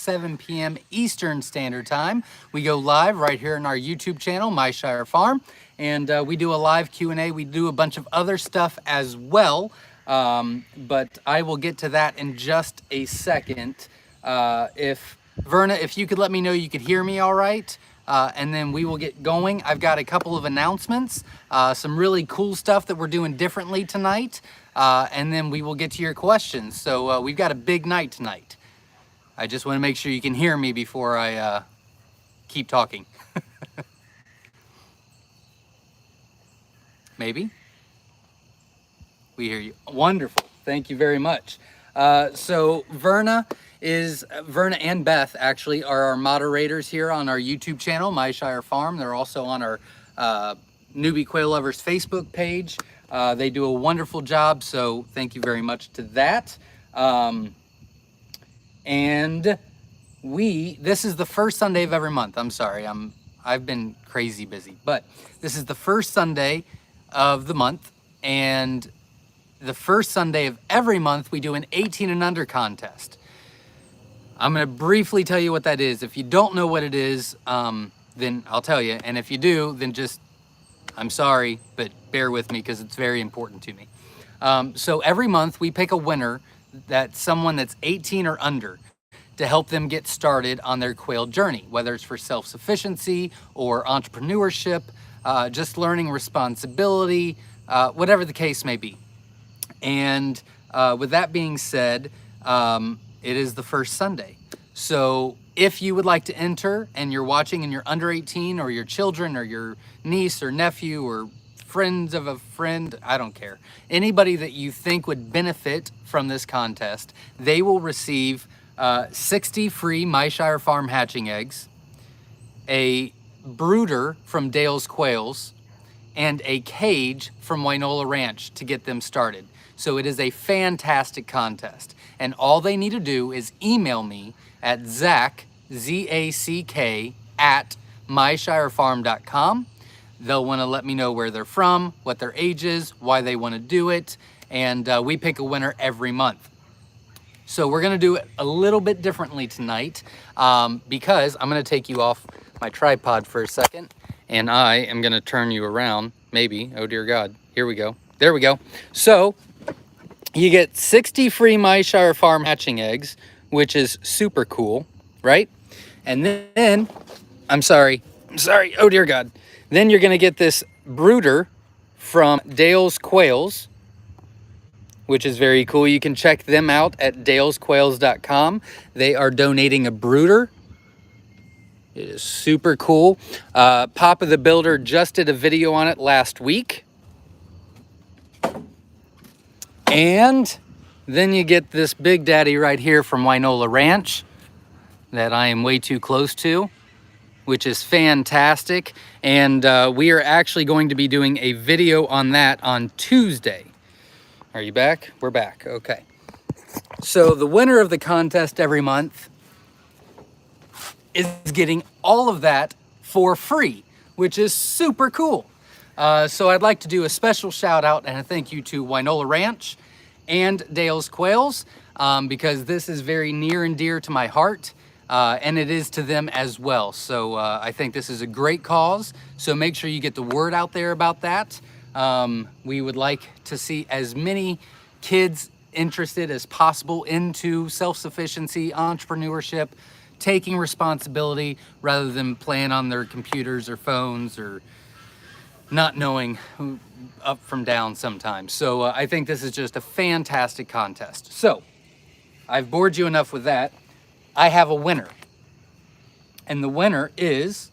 7 p.m. Eastern Standard Time. We go live right here on our YouTube channel, Myshire Farm, and we do a live Q&A. We do a bunch of other stuff as well, but I will get to that in just a second. Verna, if you could let me know you could hear me all right, and then we will get going. I've got a couple of announcements, some really cool stuff that we're doing differently tonight, and then we will get to your questions. So we've got a big night tonight. I just want to make sure you can hear me before I keep talking. Maybe? We hear you. Wonderful. Thank you very much. So Verna and Beth actually are our moderators here on our YouTube channel, Myshire Farm. They're also on our Newbie Quail Lovers Facebook page. They do a wonderful job, so thank you very much to that. And this is the first Sunday of every month. I'm sorry, I've been crazy busy, but this is the first Sunday of the month, and the first Sunday of every month we do an 18 and under contest. I'm going to briefly tell you what that is. If you don't know what it is, then I'll tell you, and if you do, then just, I'm sorry, but bear with me because it's very important to me. So every month we pick a winner, that's someone that's 18 or under, to help them get started on their quail journey, whether it's for self-sufficiency or entrepreneurship, just learning responsibility, whatever the case may be. And with that being said, it is the first Sunday. So if you would like to enter and you're watching and you're under 18, or your children or your niece or nephew or friends of a friend, I don't care, anybody that you think would benefit from this contest, they will receive 60 free Myshire Farm hatching eggs, a brooder from Dale's Quails, and a cage from Wynola Ranch to get them started. So it is a fantastic contest. And all they need to do is email me at Zack, Z-A-C-K, at myshirefarm.com. They'll want to let me know where they're from, what their age is, why they want to do it, and we pick a winner every month. So we're going to do it a little bit differently tonight, because I'm going to take you off my tripod for a second, and I am going to turn you around, maybe. Oh dear God, here we go. There we go. So you get 60 free Myshire Farm hatching eggs, which is super cool, right? And then, I'm sorry, oh dear God. Then you're gonna get this brooder from Dale's Quails, which is very cool. You can check them out at dalesquails.com. They are donating a brooder. It is super cool. Papa the Builder just did a video on it last week. And then you get this big daddy right here from Wynola Ranch that I am way too close to, which is fantastic. And we are actually going to be doing a video on that on Tuesday. Are you back? We're back. Okay. So the winner of the contest every month is getting all of that for free, which is super cool. So I'd like to do a special shout out and a thank you to Wynola Ranch and Dale's Quails, because this is very near and dear to my heart, and it is to them as well. So I think this is a great cause. So make sure you get the word out there about that. We would like to see as many kids interested as possible into self-sufficiency, entrepreneurship, taking responsibility rather than playing on their computers or phones or not knowing who up from down sometimes. So I think this is just a fantastic contest. So I've bored you enough with that. I have a winner. And the winner is,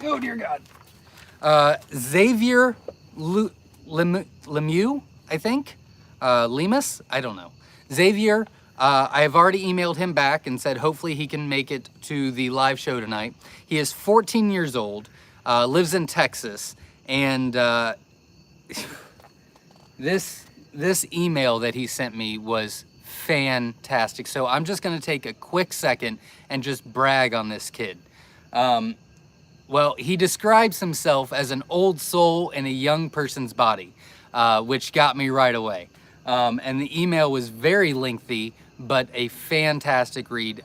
oh dear God, Xavier Lemieux, I think. Lemus, I don't know. Xavier, I have already emailed him back and said hopefully he can make it to the live show tonight. He is 14 years old, lives in Texas, and this email that he sent me was fantastic. So I'm just going to take a quick second and just brag on this kid. Well, he describes himself as an old soul in a young person's body, which got me right away. And the email was very lengthy, but a fantastic read.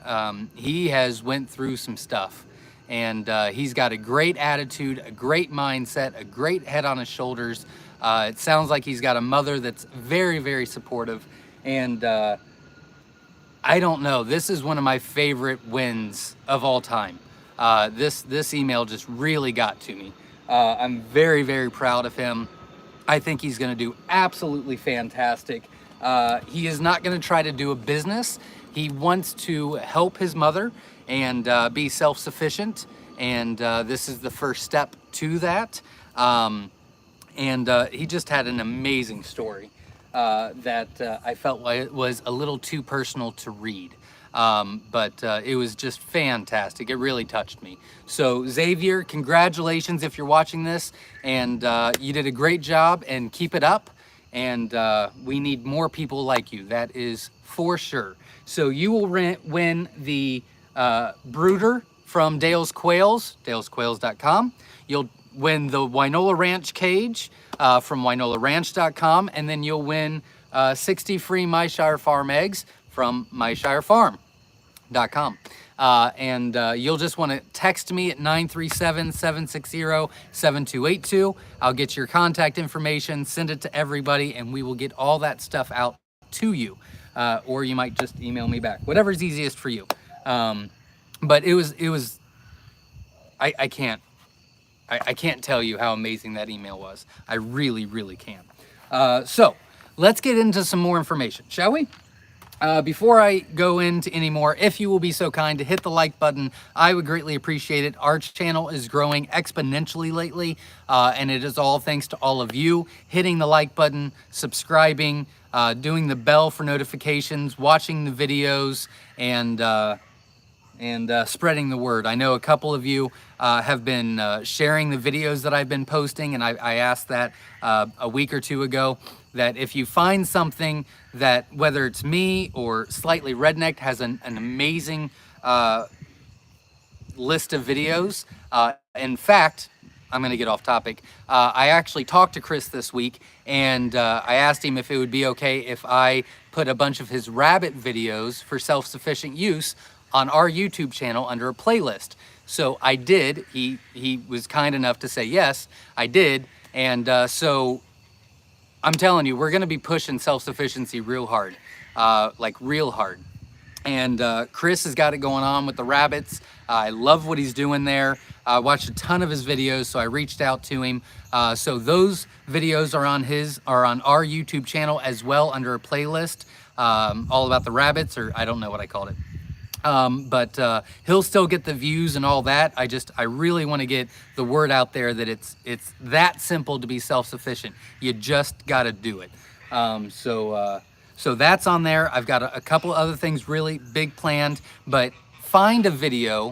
He has went through some stuff, and he's got a great attitude, a great mindset, a great head on his shoulders. It sounds like he's got a mother that's very, very supportive, and I don't know. This is one of my favorite wins of all time. This email just really got to me. I'm very, very proud of him. I think he's going to do absolutely fantastic. He is not going to try to do a business. He wants to help his mother and be self-sufficient. And this is the first step to that. He just had an amazing story that I felt like it was a little too personal to read. But it was just fantastic. It really touched me. So Xavier, congratulations if you're watching this, and you did a great job, and keep it up. And we need more people like you. That is for sure. So you will win the brooder from Dale's Quails, dalesquails.com. You'll win the Wynola Ranch cage from wynolaranch.com, and then you'll win 60 free Myshire Farm eggs from myshirefarm.com. You'll just want to text me at 937-760-7282. I'll get your contact information, send it to everybody, and we will get all that stuff out to you. Or you might just email me back, whatever's easiest for you. But it was, I can't tell you how amazing that email was. I really, really can't. So let's get into some more information, shall we? Before I go into any more, if you will be so kind to hit the like button, I would greatly appreciate it. Our channel is growing exponentially lately, and it is all thanks to all of you hitting the like button, subscribing, doing the bell for notifications, watching the videos, and spreading the word. I know a couple of you have been sharing the videos that I've been posting, and I asked that a week or two ago, that if you find something that, whether it's me or Slightly Rednecked, has an amazing list of videos. In fact, I'm going to get off topic. I actually talked to Chris this week, and I asked him if it would be okay if I put a bunch of his rabbit videos for self-sufficient use on our YouTube channel under a playlist. So I did. He was kind enough to say yes, I did. And so I'm telling you, we're going to be pushing self-sufficiency real hard, like real hard. And Chris has got it going on with the rabbits. I love what he's doing there. I watched a ton of his videos, so I reached out to him. So those videos are on our YouTube channel as well, under a playlist, all about the rabbits, or I don't know what I called it. But he'll still get the views and all that. I really want to get the word out there that it's that simple to be self-sufficient. You just got to do it. So that's on there. I've got a couple other things really big planned, but find a video.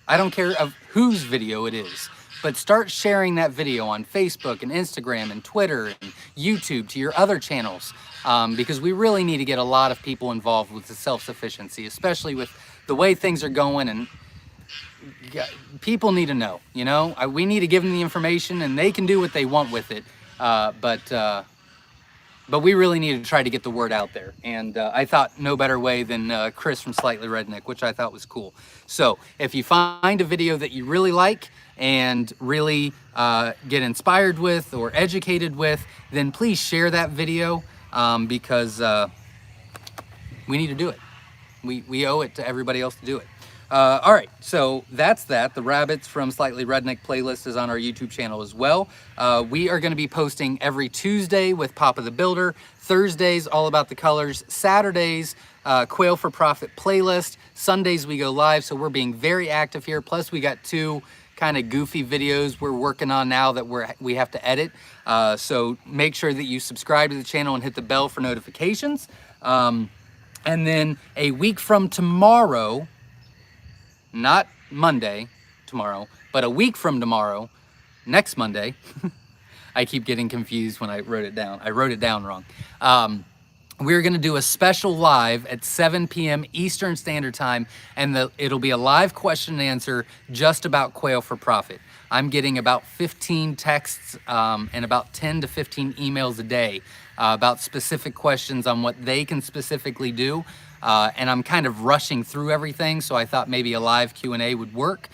I don't care of whose video it is, but start sharing that video on Facebook and Instagram and Twitter and YouTube to your other channels. Because we really need to get a lot of people involved with the self-sufficiency, especially with the way things are going, and people need to know, you know. We need to give them the information, and they can do what they want with it. But we really need to try to get the word out there. And I thought no better way than Chris from Slightly Redneck, which I thought was cool. So if you find a video that you really like and really get inspired with or educated with, then please share that video. Because we need to do it. We owe it to everybody else to do it. All right, so that's that. The Rabbits from Slightly Redneck playlist is on our YouTube channel as well. We are going to be posting every Tuesday with Papa the Builder, Thursdays all about the colors, Saturdays Quail for Profit playlist, Sundays we go live, so we're being very active here. Plus we got two kind of goofy videos we're working on now that we have to edit. So make sure that you subscribe to the channel and hit the bell for notifications. And then a week from tomorrow, not Monday, tomorrow, but a week from tomorrow, next Monday, I keep getting confused when I wrote it down. I wrote it down wrong. We're going to do a special live at 7 p.m. Eastern Standard Time, and it'll be a live question and answer just about Quail for Profit. I'm getting about 15 texts and about 10 to 15 emails a day about specific questions on what they can specifically do. and I'm kind of rushing through everything, so I thought maybe a live Q&A would work.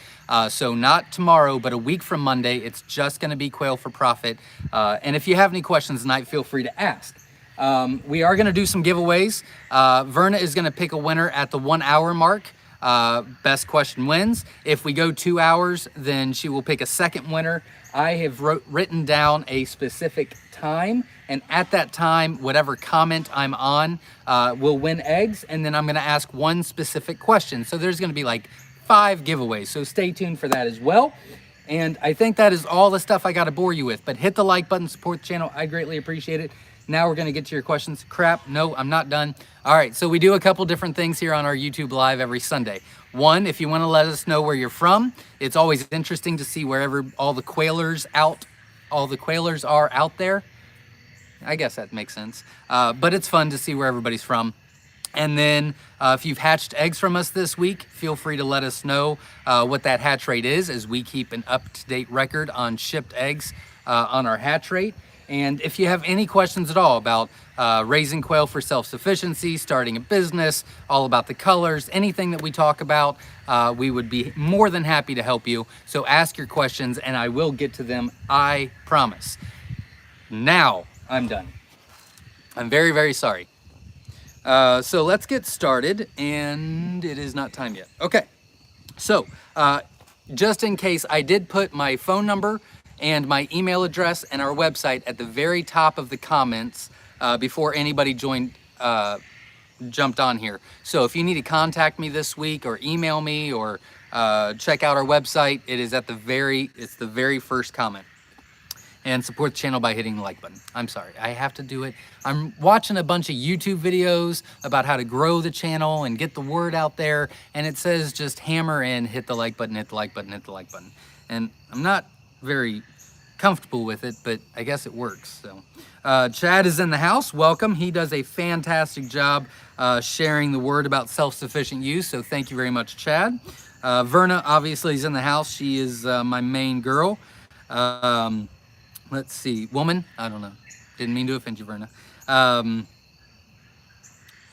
So not tomorrow, but a week from Monday, it's just gonna be Quail for Profit. And if you have any questions tonight, feel free to ask. We are gonna do some giveaways. Verna is gonna pick a winner at the 1 hour mark. Best question wins. If we go 2 hours, then she will pick a second winner. I have written down a specific time, and at that time, whatever comment I'm on will win eggs, and then I'm gonna ask one specific question. So there's gonna be like 5 giveaways, so stay tuned for that as well. And I think that is all the stuff I gotta bore you with, but hit the like button, support the channel, I greatly appreciate it. Now we're gonna get to your questions. Crap, no, I'm not done. All right, so we do a couple different things here on our YouTube Live every Sunday. One, if you wanna let us know where you're from, it's always interesting to see wherever all the quailers are out there. I guess that makes sense. But it's fun to see where everybody's from. And then if you've hatched eggs from us this week, feel free to let us know what that hatch rate is, as we keep an up-to-date record on shipped eggs on our hatch rate. And if you have any questions at all about raising quail for self-sufficiency, starting a business, all about the colors, anything that we talk about, we would be more than happy to help you. So ask your questions and I will get to them, I promise. Now I'm done. I'm very, very sorry. So let's get started, and it is not time yet. Okay, so just in case, I did put my phone number and my email address and our website at the very top of the comments before anybody jumped on here. So if you need to contact me this week or email me or check out our website, it is at the very first comment. And support the channel by hitting the like button. I'm sorry, I have to do it. I'm watching a bunch of YouTube videos about how to grow the channel and get the word out there, and it says just hammer in, hit the like button, hit the like button, hit the like button. And I'm not very comfortable with it, but I guess it works. So Chad is in the house, welcome. He does a fantastic job sharing the word about self-sufficient use, so thank you very much, Chad. Verna obviously is in the house. She is my main girl. Let's see, woman, I don't know. Didn't mean to offend you, Verna.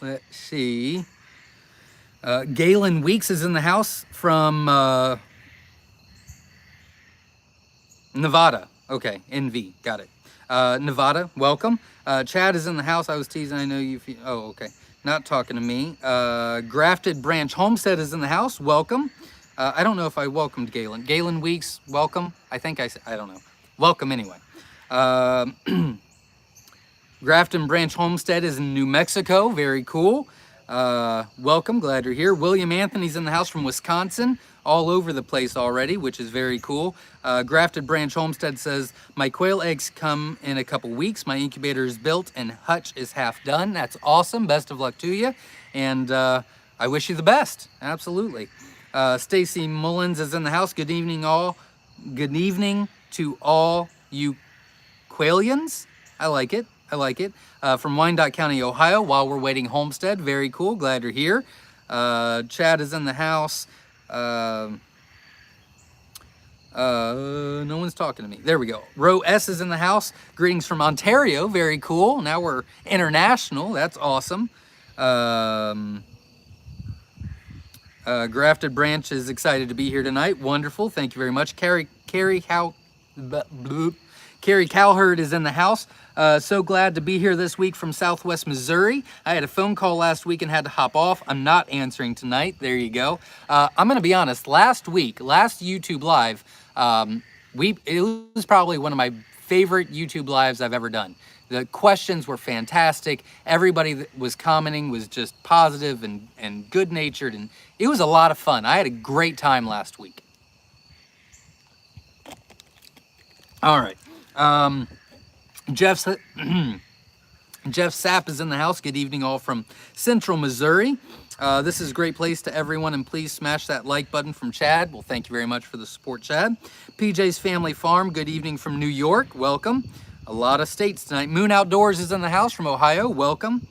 Let's see. Galen Weeks is in the house from Nevada. Okay, NV, got it. Nevada, welcome. Chad is in the house. I was teasing, I know you feel, oh, okay. Not talking to me. Grafted Branch Homestead is in the house, welcome. I don't know if I welcomed Galen. Galen Weeks, welcome. I think I don't know. Welcome anyway. Grafton Branch Homestead is in New Mexico. Very cool. Welcome. Glad you're here. William Anthony's in the house from Wisconsin. All over the place already, which is very cool. Grafted Branch Homestead says, my quail eggs come in a couple weeks. My incubator is built and hutch is half done. That's awesome. Best of luck to you. And I wish you the best. Absolutely. Stacy Mullins is in the house. Good evening, all. Good evening to all you Quailians. I like it. I like it. From Wyandotte County, Ohio, while we're waiting Homestead. Very cool. Glad you're here. Chad is in the house. No one's talking to me. There we go. Row S is in the house. Greetings from Ontario. Very cool. Now we're international. That's awesome. Grafted Branch is excited to be here tonight. Wonderful. Thank you very much. Carrie Cowherd is in the house. So glad to be here this week from Southwest Missouri. I had a phone call last week and had to hop off. I'm not answering tonight. There you go. I'm going to be honest. Last YouTube Live, it was probably one of my favorite YouTube Lives I've ever done. The questions were fantastic. Everybody that was commenting was just positive and good-natured, and it was a lot of fun. I had a great time last week. All right. Jeff Sapp is in the house. Good evening, all from Central Missouri. This is a great place to everyone, and please smash that like button from Chad. Well, thank you very much for the support, Chad. PJ's Family Farm, good evening from New York. Welcome. A lot of states tonight. Moon Outdoors is in the house from Ohio. Welcome.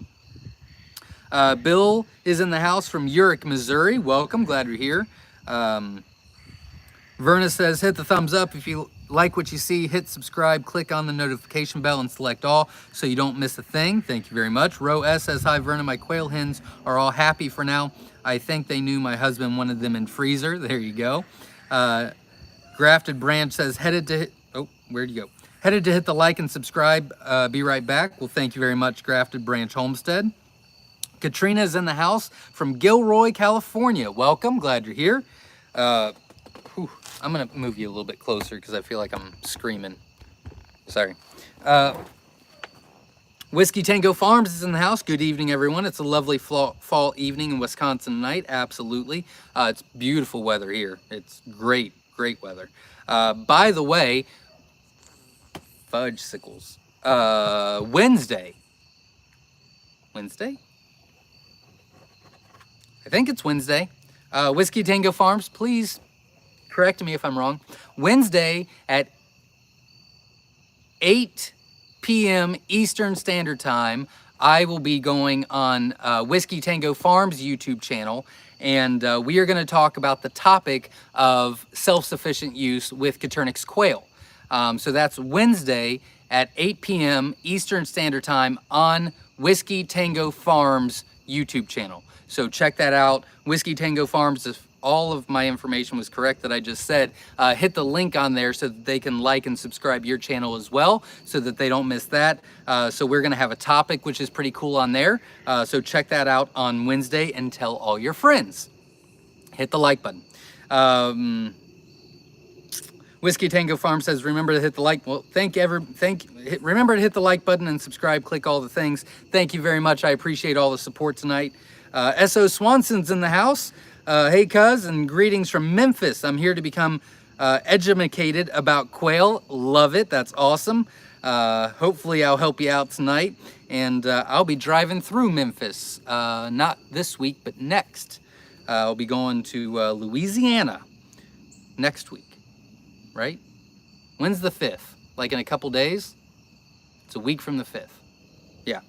Bill is in the house from Urick, Missouri. Welcome. Glad you're here. Verna says, hit the thumbs up if you like what you see, hit subscribe, click on the notification bell and select all so you don't miss a thing. Thank you very much. Row S says, hi Vernon, my quail hens are all happy for now. I think they knew my husband wanted them in freezer. There you go. Grafted Branch says, headed to hit, oh, where'd you go? Headed to hit the like and subscribe. Be right back. Well, thank you very much, Grafted Branch Homestead. Katrina is in the house from Gilroy, California. Welcome, glad you're here. I'm gonna move you a little bit closer because I feel like I'm screaming. Sorry. Whiskey Tango Farms is in the house. Good evening, everyone. It's a lovely fall evening in Wisconsin tonight. Absolutely. It's beautiful weather here. It's great, great weather. By the way, fudge sickles. Wednesday. I think it's Wednesday. Whiskey Tango Farms, please correct me if I'm wrong. Wednesday at 8 p.m. Eastern Standard Time, I will be going on Whiskey Tango Farms YouTube channel, and we are going to talk about the topic of self-sufficient use with Coturnix quail. So that's Wednesday at 8 p.m. Eastern Standard Time on Whiskey Tango Farms YouTube channel. So check that out. Whiskey Tango Farms, if all of my information was correct that I just said, hit the link on there so that they can like and subscribe your channel as well so that they don't miss that. So we're gonna have a topic which is pretty cool on there. So check that out on Wednesday and tell all your friends. Hit the like button. Whiskey Tango Farm says, remember to hit the like. Well, remember to hit the like button and subscribe, click all the things. Thank you very much. I appreciate all the support tonight. S.O. Swanson's in the house. Hey, cuz, and greetings from Memphis. I'm here to become educated about quail. Love it. That's awesome. Hopefully I'll help you out tonight. And I'll be driving through Memphis. Not this week, but next. I'll be going to Louisiana next week. Right? When's the 5th? Like in a couple days? It's a week from the 5th. Yeah.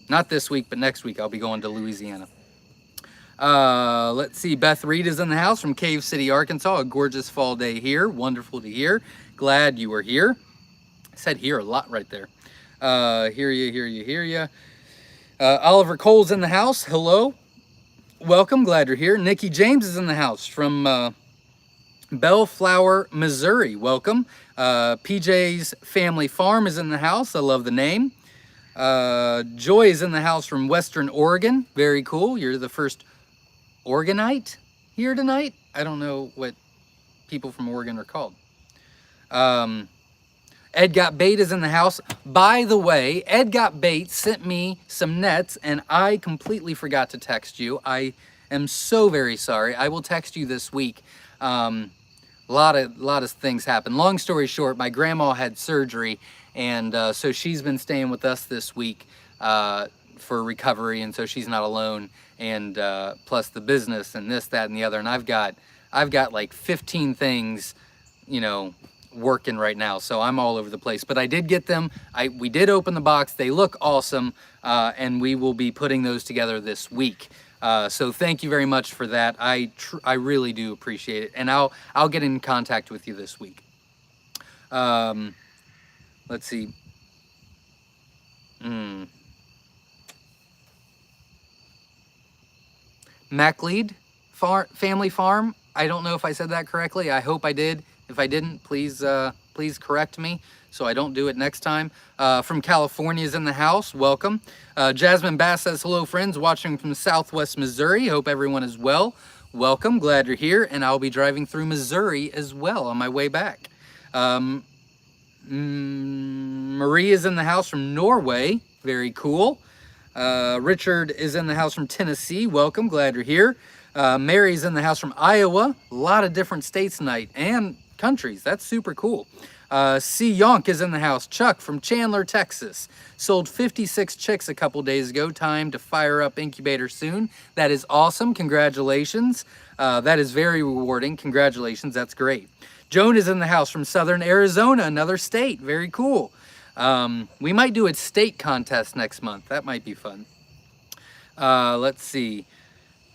Not this week, but next week I'll be going to Louisiana. Let's see. Beth Reed is in the house from Cave City, Arkansas. A gorgeous fall day here. Wonderful to hear. Glad you were here. I said here a lot right there. Hear ya. Oliver Cole's in the house. Hello. Welcome. Glad you're here. Nikki James is in the house from Bellflower, Missouri. Welcome. PJ's Family Farm is in the house. I love the name. Joy is in the house from Western Oregon. Very cool. You're the first Oregonite here tonight. I don't know what people from Oregon are called. Ed Got Bait is in the house. By the way, Ed Got Bait sent me some nets and I completely forgot to text you. I am so very sorry. I will text you this week. A lot of things happened. Long story short, my grandma had surgery, and so she's been staying with us this week for recovery, and so she's not alone. And plus the business and this, that, and the other. And I've got like 15 things, you know, working right now. So I'm all over the place. But I did get them. We did open the box. They look awesome, and we will be putting those together this week. So thank you very much for that. I really do appreciate it, and I'll get in contact with you this week. Let's see. MacLeod Family Farm. I don't know if I said that correctly. I hope I did. If I didn't, please correct me so I don't do it next time. From California is in the house. Welcome. Jasmine Bass says, hello, friends, watching from Southwest Missouri. Hope everyone is well. Welcome. Glad you're here. And I'll be driving through Missouri as well on my way back. Marie is in the house from Norway. Very cool. Richard is in the house from Tennessee. Welcome. Glad you're here. Mary's in the house from Iowa. A lot of different states tonight and countries. That's super cool. C. Yonk is in the house. Chuck from Chandler, Texas. Sold 56 chicks a couple days ago. Time to fire up Incubator soon. That is awesome. Congratulations. That is very rewarding. Congratulations. That's great. Joan is in the house from Southern Arizona, another state. Very cool. We might do a state contest next month. That might be fun. Let's see.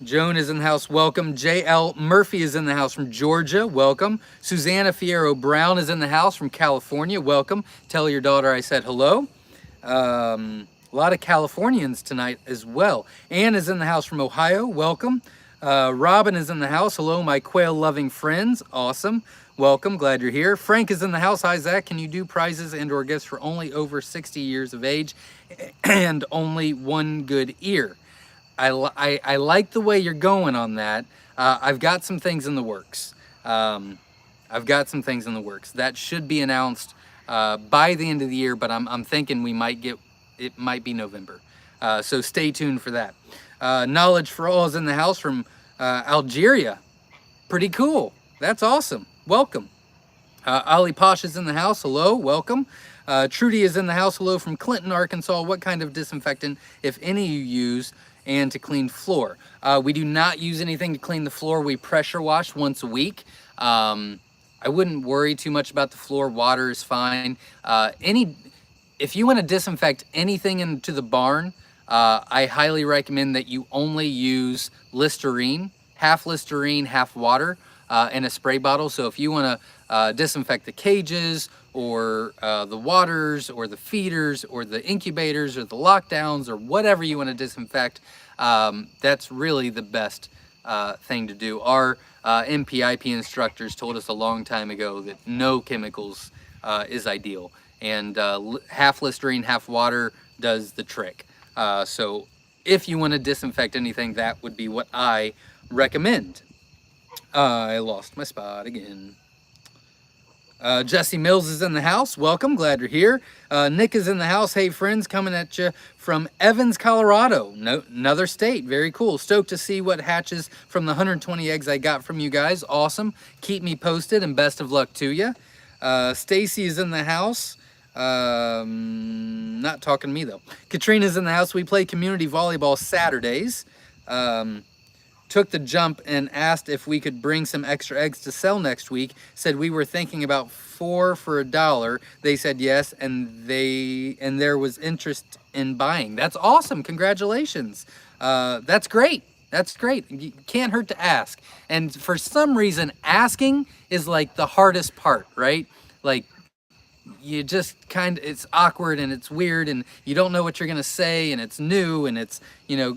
Joan is in the house, welcome. JL Murphy is in the house from Georgia, welcome. Susanna Fierro Brown is in the house from California, welcome. Tell your daughter I said hello. A lot of Californians tonight as well. Ann is in the house from Ohio, welcome. Robin is in the house, hello my quail loving friends, awesome. Welcome, glad you're here. Frank is in the house, hi Zach, can you do prizes and or gifts for only over 60 years of age and only one good ear? I like the way you're going on that. I've got some things in the works. I've got some things in the works that should be announced by the end of the year, but I'm thinking we might get, it might be November. So stay tuned for that. Knowledge for All is in the house from Algeria. Pretty cool. That's awesome. Welcome. Ali Posh is in the house. Hello, welcome. Trudy is in the house. Hello from Clinton, Arkansas. What kind of disinfectant, if any, you use and to clean floor? We do not use anything to clean the floor. We pressure wash once a week. I wouldn't worry too much about the floor. Water is fine. If you want to disinfect anything into the barn, I highly recommend that you only use Listerine, half water, in a spray bottle. So if you want to disinfect the cages or the waters or the feeders or the incubators or the lockdowns or whatever you want to disinfect, that's really the best thing to do. Our Mpip instructors told us a long time ago that no chemicals is ideal, and half Listerine, half water does the trick. So if you want to disinfect anything, that would be what I recommend. I lost my spot again. Jesse Mills is in the house. Welcome, glad you're here. Nick is in the house. Hey friends, coming at you from Evans, Colorado. Another state, very cool. Stoked to see what hatches from the 120 eggs I got from you guys. Awesome. Keep me posted and best of luck to you. Stacy is in the house. Not talking to me though. Katrina's in the house. We play community volleyball Saturdays. Took the jump and asked if we could bring some extra eggs to sell next week. Said we were thinking about 4 for $1. They said yes, and there was interest in buying. That's awesome. Congratulations. That's great. That's great. You can't hurt to ask. And for some reason, asking is like the hardest part, right? Like, you just kind of, it's awkward and it's weird and you don't know what you're going to say and it's new and it's, you know,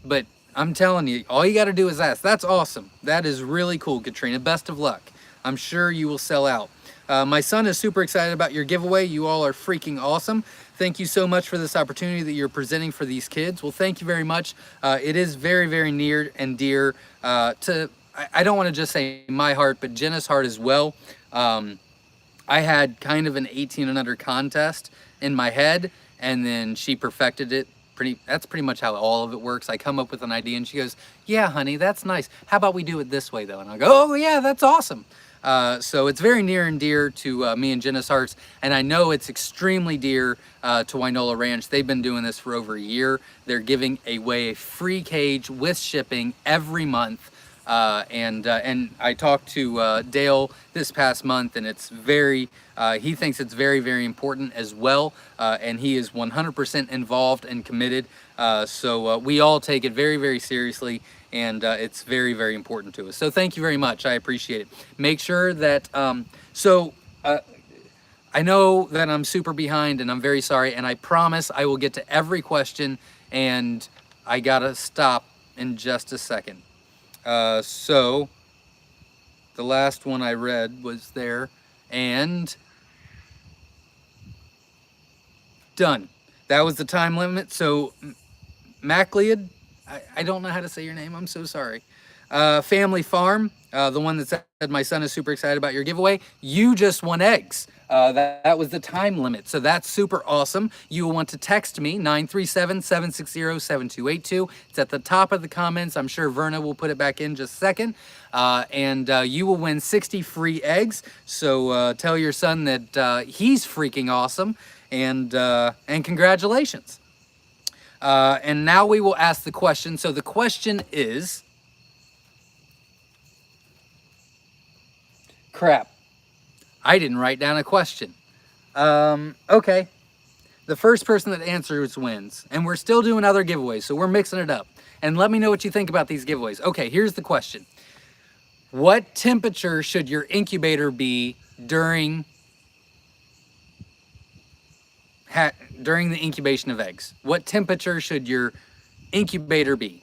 but I'm telling you, all you got to do is ask. That's awesome. That is really cool, Katrina. Best of luck. I'm sure you will sell out. My son is super excited about your giveaway. You all are freaking awesome. Thank you so much for this opportunity that you're presenting for these kids. Well, thank you very much. It is very, very near and dear to, I don't want to just say my heart, but Jenna's heart as well. I had kind of an 18 and under contest in my head, and then she perfected it. That's pretty much how all of it works. I come up with an idea and she goes, yeah, honey, that's nice. How about we do it this way though? And I go, oh yeah, that's awesome. So it's very near and dear to me and Jenna's hearts. And I know it's extremely dear to Wynola Ranch. They've been doing this for over a year. They're giving away a free cage with shipping every month. And I talked to Dale this past month, and it's very, he thinks it's very, very important as well, and he is 100% involved and committed, so we all take it very, very seriously, and it's very, very important to us. So thank you very much. I appreciate it. Make sure that, I know that I'm super behind, and I'm very sorry, and I promise I will get to every question, and I gotta stop in just a second. So the last one I read was there, and done. That was the time limit. So Macleod, I don't know how to say your name. I'm so sorry. Family Farm, the one that said my son is super excited about your giveaway. You just won eggs. That was the time limit. So that's super awesome. You will want to text me, 937-760-7282. It's at the top of the comments. I'm sure Verna will put it back in just a second. And you will win 60 free eggs. So tell your son that he's freaking awesome. And congratulations. And now we will ask the question. So the question is, crap, I didn't write down a question. Okay. The first person that answers wins. And we're still doing other giveaways, so we're mixing it up. and let me know what you think about these giveaways. Okay, here's the question. What temperature should your incubator be during the incubation of eggs? What temperature should your incubator be?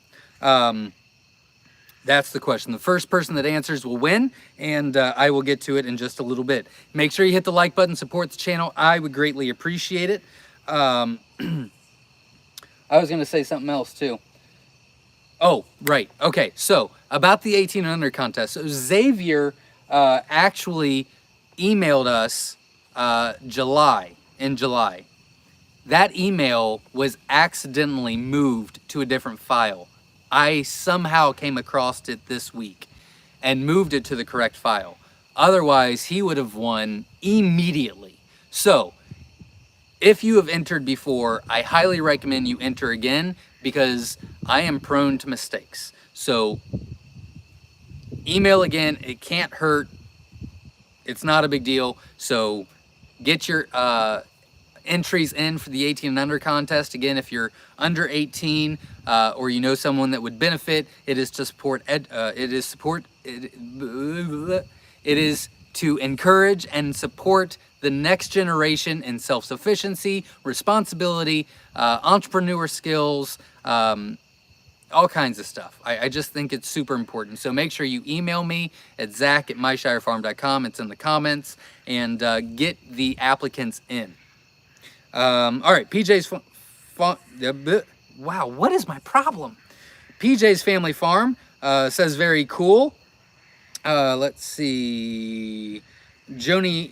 That's the question. The first person that answers will win, and I will get to it in just a little bit. Make sure you hit the like button, support the channel. I would greatly appreciate it. I was going to say something else too. Oh, right. Okay, so about the 18 and under contest. So Xavier actually emailed us in July. That email was accidentally moved to a different file. I somehow came across it this week and moved it to the correct file. Otherwise, he would have won immediately. So, if you have entered before, I highly recommend you enter again because I am prone to mistakes. So, email again. It can't hurt. It's not a big deal. So, get your entries in for the 18 and under contest. Again, if you're under 18 or you know someone that would benefit, it is to support it is to encourage and support the next generation in self-sufficiency, responsibility, entrepreneur skills, all kinds of stuff. I just think it's super important. So make sure you email me at zach@myshirefarm.com. It's in the comments, and get the applicants in. All right, wow, what is my problem? PJ's Family Farm says very cool. Let's see. Joni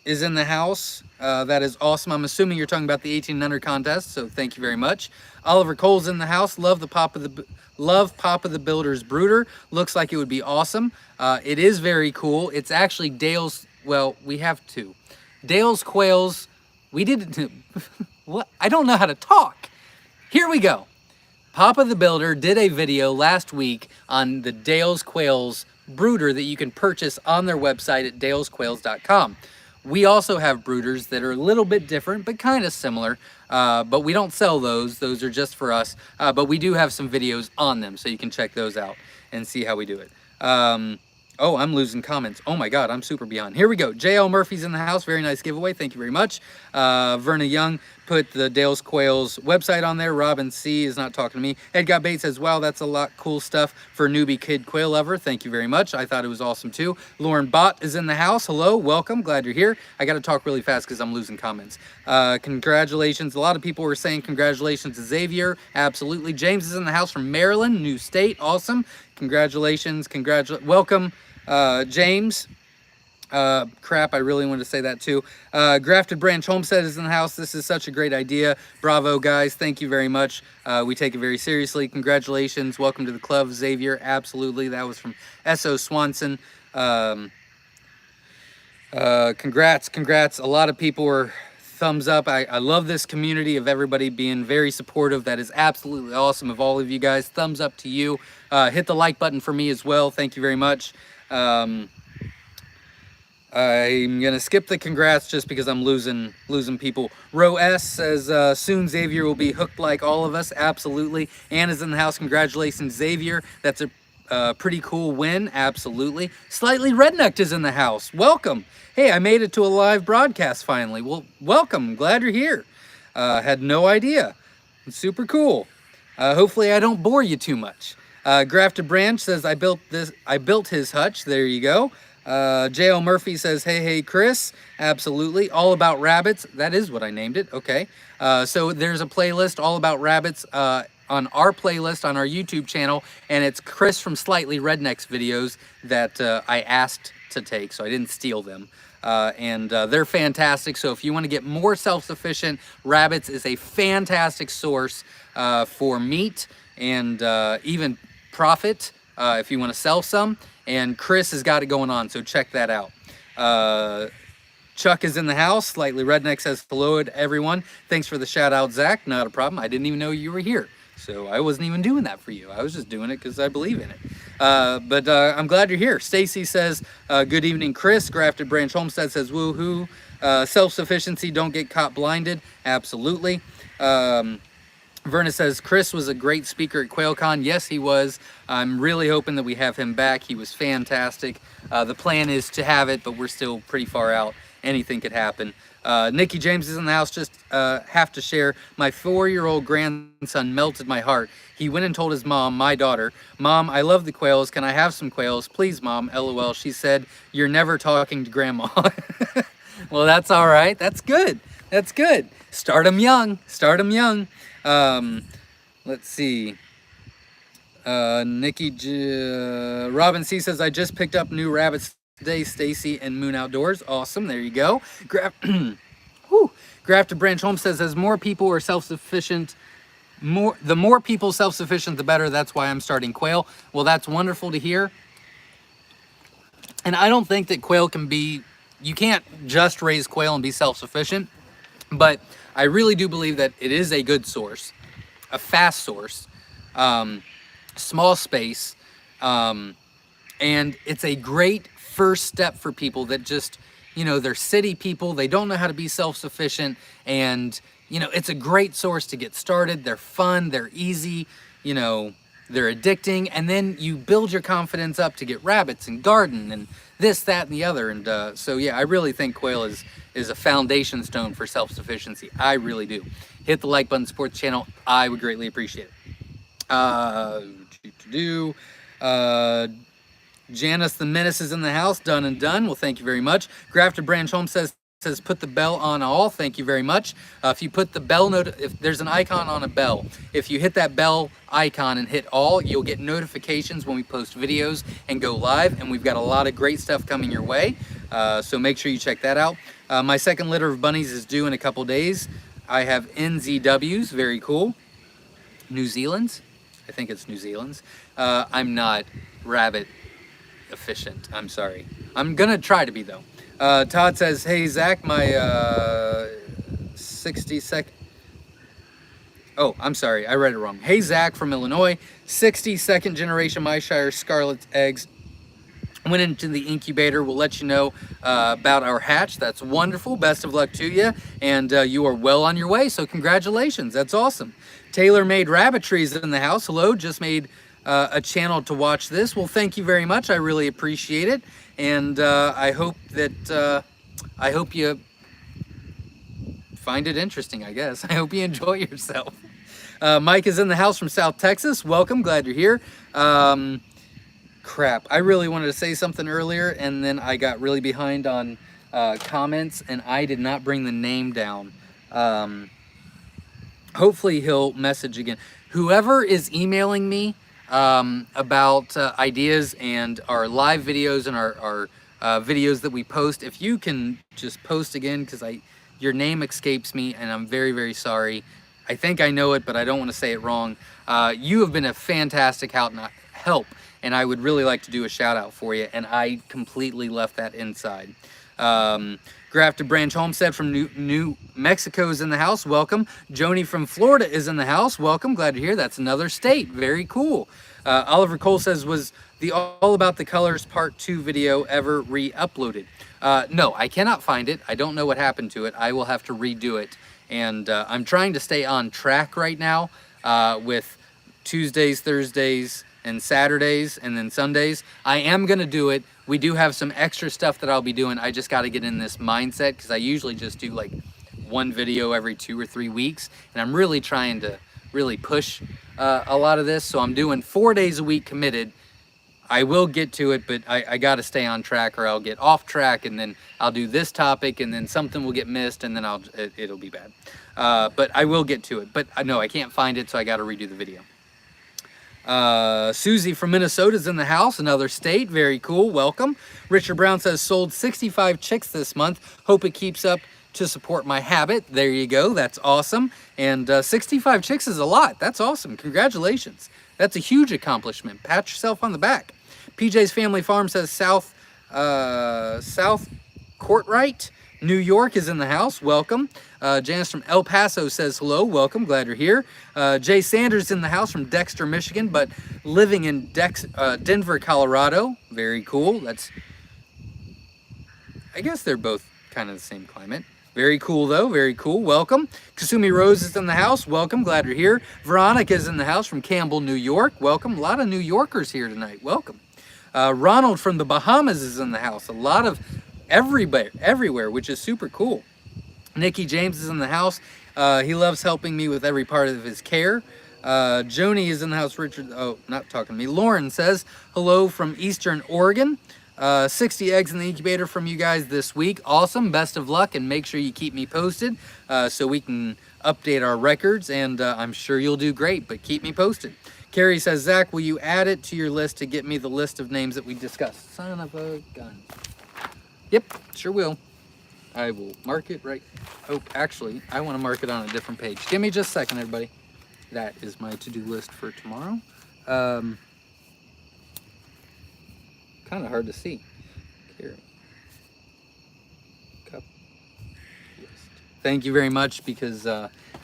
is in the house. That is awesome. I'm assuming you're talking about the 18 and under contest, so thank you very much. Oliver Cole's in the house. Love Papa the Builder's brooder. Looks like it would be awesome. It is very cool. It's actually Dale's. Well, we have two. Dale's Quails. We did what? I don't know how to talk. Here we go. Papa the Builder did a video last week on the Dale's Quails brooder that you can purchase on their website at dalesquails.com. We also have brooders that are a little bit different, but kind of similar, but we don't sell those. Those are just for us, but we do have some videos on them, so you can check those out and see how we do it. Oh, I'm losing comments. Oh my God, I'm super beyond. Here we go. JL Murphy's in the house. Very nice giveaway. Thank you very much. Verna Young put the Dale's Quails website on there. Robin C is not talking to me. Edgar Bates says, wow, that's a lot cool stuff for a newbie kid quail lover. Thank you very much. I thought it was awesome too. Lauren Bott is in the house. Hello, welcome. Glad you're here. I got to talk really fast because I'm losing comments. Congratulations. A lot of people were saying congratulations to Xavier. Absolutely. James is in the house from Maryland, new state. Awesome. Congratulations. Welcome. James, crap, I really wanted to say that too. Grafted Branch Homestead is in the house. This is such a great idea. Bravo, guys. Thank you very much. We take it very seriously. Congratulations. Welcome to the club, Xavier. Absolutely. That was from S.O. Swanson. Congrats. A lot of people were thumbs up. I love this community of everybody being very supportive. That is absolutely awesome of all of you guys. Thumbs up to you. Hit the like button for me as well. Thank you very much. I'm gonna skip the congrats just because I'm losing people. Row S says soon Xavier will be hooked like all of us. Absolutely. Anna's in the house. Congratulations, Xavier. That's a pretty cool win. Absolutely. Slightly Rednecked is in the house. Welcome. Hey, I made it to a live broadcast finally. Well, welcome. Glad you're here. Had no idea. It's super cool. Hopefully I don't bore you too much. Grafted Branch says, I built his hutch. There you go. J.L. Murphy says, hey, Chris. Absolutely. All About Rabbits. That is what I named it. Okay. So there's a playlist all about rabbits on our playlist on our YouTube channel, and it's Chris from Slightly Redneck's videos that I asked to take, so I didn't steal them. And they're fantastic. So if you want to get more self-sufficient, rabbits is a fantastic source for meat and even profit if you want to sell some. And Chris has got it going on, so check that out. Chuck is in the house. Slightly Redneck says hello to everyone. Thanks for the shout out, Zach. Not a problem. I didn't even know you were here, so I wasn't even doing that for you. I was just doing it because I believe in it. But I'm glad you're here. Stacy says good evening, Chris. Grafted Branch Homestead says woohoo. Self-sufficiency, don't get caught blinded. Absolutely. Verna says, Chris was a great speaker at QuailCon. Yes, he was. I'm really hoping that we have him back. He was fantastic. The plan is to have it, but we're still pretty far out. Anything could happen. Nikki James is in the house. Just have to share. My 4-year-old grandson melted my heart. He went and told his mom, my daughter, Mom, I love the quails. Can I have some quails? Please, Mom. LOL. She said, you're never talking to Grandma. Well, that's all right. That's good. That's good. Start them young. Start them young. Let's see. Robin C says, I just picked up new rabbits today, Stacy and Moon Outdoors. Awesome. There you go. Grafted Branch Home says, as more people are self-sufficient, the more people self-sufficient, the better. That's why I'm starting quail. Well, that's wonderful to hear. And I don't think that quail can be, you can't just raise quail and be self-sufficient, but I really do believe that it is a good source, a fast source, small space, and it's a great first step for people that just, you know, they're city people, they don't know how to be self-sufficient, and, you know, it's a great source to get started. They're fun, they're easy, you know, they're addicting, and then you build your confidence up to get rabbits and garden and this, that, and the other. And so, yeah, I really think quail is a foundation stone for self-sufficiency. I really do. Hit the like button, support the channel. I would greatly appreciate it. Janice the Menace is in the house. Done and done. Well, thank you very much. Grafted Branch Home says put the bell on all. Thank you very much. If you put the bell if there's an icon on a bell, if you hit that bell icon and hit all, you'll get notifications when we post videos and go live, and we've got a lot of great stuff coming your way, so make sure you check that out. My second litter of bunnies is due in a couple days. I have NZWs, very cool. New Zealand's, I think it's New Zealand's. I'm not rabbit efficient, I'm sorry. I'm gonna try to be though. Todd says, hey Zach, my 60-second, oh, I'm sorry, I read it wrong. Hey Zach from Illinois, 62nd generation Myshire Scarlet eggs went into the incubator. We'll let you know about our hatch. That's wonderful. Best of luck to you, and you are well on your way, so congratulations. That's awesome. Taylor Made Rabbitries in the house. Hello, just made a channel to watch this. Well, thank you very much. I really appreciate it. And I hope you find it interesting, I guess. I hope you enjoy yourself. Mike is in the house from South Texas. Welcome, glad you're here. Crap, I really wanted to say something earlier, and then I got really behind on comments, and I did not bring the name down. Hopefully he'll message again. Whoever is emailing me about ideas and our live videos and our videos that we post, if you can just post again, because your name escapes me and I'm very, very sorry. I think I know it, but I don't want to say it wrong. You have been a fantastic help, and I would really like to do a shout out for you, and I completely left that inside. Grafted Branch Homestead from New Mexico is in the house. Welcome. Joni from Florida is in the house. Welcome. Glad to hear. That's another state. Very cool. Oliver Cole says, was the All About the Colors Part 2 video ever re-uploaded? No, I cannot find it. I don't know what happened to it. I will have to redo it. And I'm trying to stay on track right now with Tuesdays, Thursdays, and Saturdays, and then Sundays. I am going to do it. We do have some extra stuff that I'll be doing. I just got to get in this mindset, because I usually just do like one video every 2 or 3 weeks, and I'm really trying to really push a lot of this. So I'm doing 4 days a week committed. I will get to it, but I got to stay on track, or I'll get off track, and then I'll do this topic, and then something will get missed, and then it'll be bad. But I will get to it. But no, I can't find it, so I got to redo the video. Susie from Minnesota is in the house, another state. Very cool. Welcome. Richard Brown says, sold 65 chicks this month. Hope it keeps up to support my habit. There you go. That's awesome. And 65 chicks is a lot. That's awesome. Congratulations. That's a huge accomplishment. Pat yourself on the back. PJ's Family Farm says South Courtright, New York is in the house. Welcome. Janice from El Paso says hello. Welcome. Glad you're here. Jay Sanders in the house from Dexter, Michigan, but living in Denver, Colorado. Very cool. I guess they're both kind of the same climate. Very cool, though. Very cool. Welcome. Kasumi Rose is in the house. Welcome. Glad you're here. Veronica is in the house from Campbell, New York. Welcome. A lot of New Yorkers here tonight. Welcome. Ronald from the Bahamas is in the house. A lot of everywhere, which is super cool. Nikki James is in the house. He loves helping me with every part of his care. Joni is in the house. Richard, oh, not talking to me. Lauren says, hello from Eastern Oregon. 60 eggs in the incubator from you guys this week. Awesome. Best of luck, and make sure you keep me posted so we can update our records, and I'm sure you'll do great, but keep me posted. Carrie says, Zach, will you add it to your list to get me the list of names that we discussed? Son of a gun. Yep, sure will. I will mark it right. Oh, actually, I want to mark it on a different page. Give me just a second, everybody. That is my to-do list for tomorrow. Kind of hard to see. Carrie. Cup list. Thank you very much, because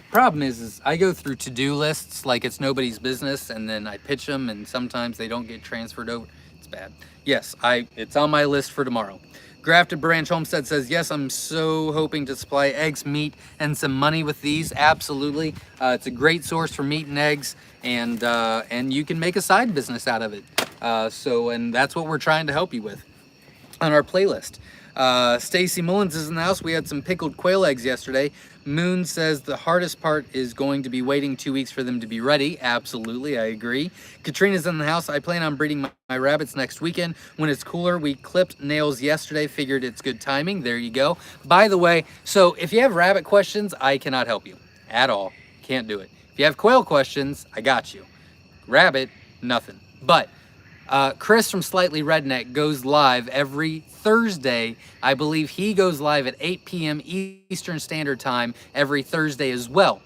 problem is I go through to-do lists like it's nobody's business, and then I pitch them, and sometimes they don't get transferred over. It's bad. Yes, it's on my list for tomorrow. Grafted Branch Homestead says, yes, I'm so hoping to supply eggs, meat, and some money with these. Absolutely. It's a great source for meat and eggs, and you can make a side business out of it. And that's what we're trying to help you with on our playlist. Stacy Mullins is in the house. We had some pickled quail eggs yesterday. Moon says the hardest part is going to be waiting 2 weeks for them to be ready. Absolutely, I agree. Katrina's in the house. I plan on breeding my rabbits next weekend when it's cooler. We clipped nails yesterday. Figured it's good timing. There you go. By the way, so if you have rabbit questions, I cannot help you at all. Can't do it. If you have quail questions, I got you. Rabbit, nothing. But Chris from Slightly Redneck goes live every Thursday. I believe he goes live at 8 p.m. Eastern Standard Time every Thursday as well.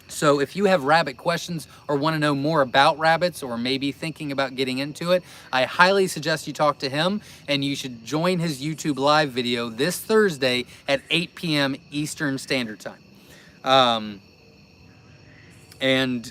So if you have rabbit questions or want to know more about rabbits, or maybe thinking about getting into it, I highly suggest you talk to him, and you should join his YouTube live video this Thursday at 8 p.m. Eastern Standard Time. And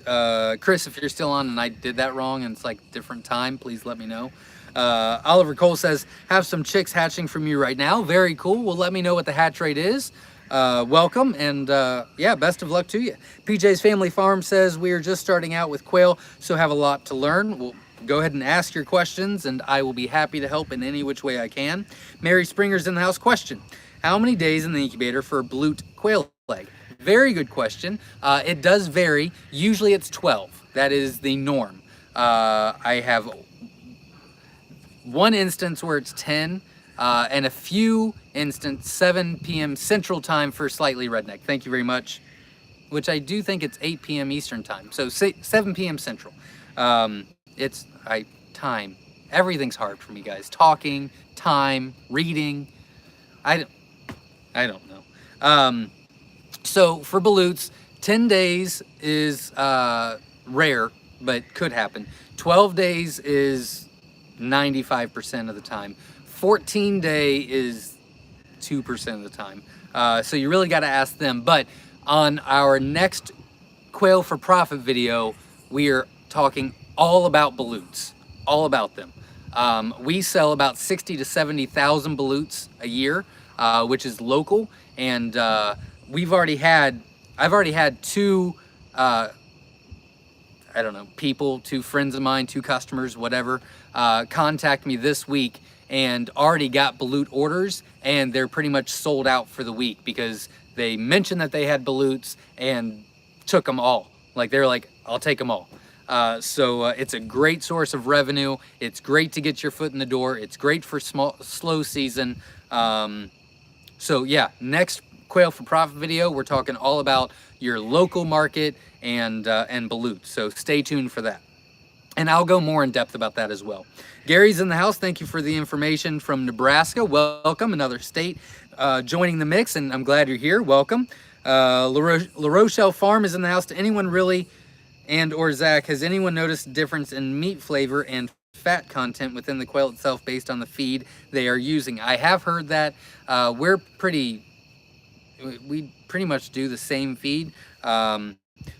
Chris, if you're still on and I did that wrong and it's like different time, please let me know. Oliver Cole says, have some chicks hatching from you right now. Very cool. Well, let me know what the hatch rate is. Welcome, and yeah, best of luck to you. PJ's Family Farm says, we are just starting out with quail, so have a lot to learn. Well, go ahead and ask your questions, and I will be happy to help in any which way I can. Mary Springer's in the house. Question, how many days in the incubator for a blute quail egg? Very good question. It does vary. Usually it's 12. That is the norm. I have one instance where it's 10, and a few instances 7 p.m. Central Time for Slightly Redneck. Thank you very much. Which I do think it's 8 p.m. Eastern Time. So 7 p.m. Central. Time. Everything's hard for me, guys. Talking, time, reading. I don't know. So for balutes, 10 days is rare, but could happen. 12 days is 95% of the time. 14-day is 2% of the time. So you really got to ask them. But on our next Quail for Profit video, we are talking all about balutes, all about them. We sell about 60 to 70,000 balutes a year, which is local, and I've already had two, people, two friends of mine, two customers, whatever, contact me this week and already got balut orders, and they're pretty much sold out for the week because they mentioned that they had balutes and took them all. Like, they're like, I'll take them all. So it's a great source of revenue. It's great to get your foot in the door. It's great for slow season. So yeah, next Quail for Profit video, we're talking all about your local market and balutes. So stay tuned for that. And I'll go more in depth about that as well. Gary's in the house. Thank you for the information from Nebraska. Welcome, another state joining the mix, and I'm glad you're here. Welcome. La Rochelle Farm is in the house. To anyone really, and or Zach, has anyone noticed a difference in meat flavor and fat content within the quail itself based on the feed they are using? I have heard that. We pretty much do the same feed.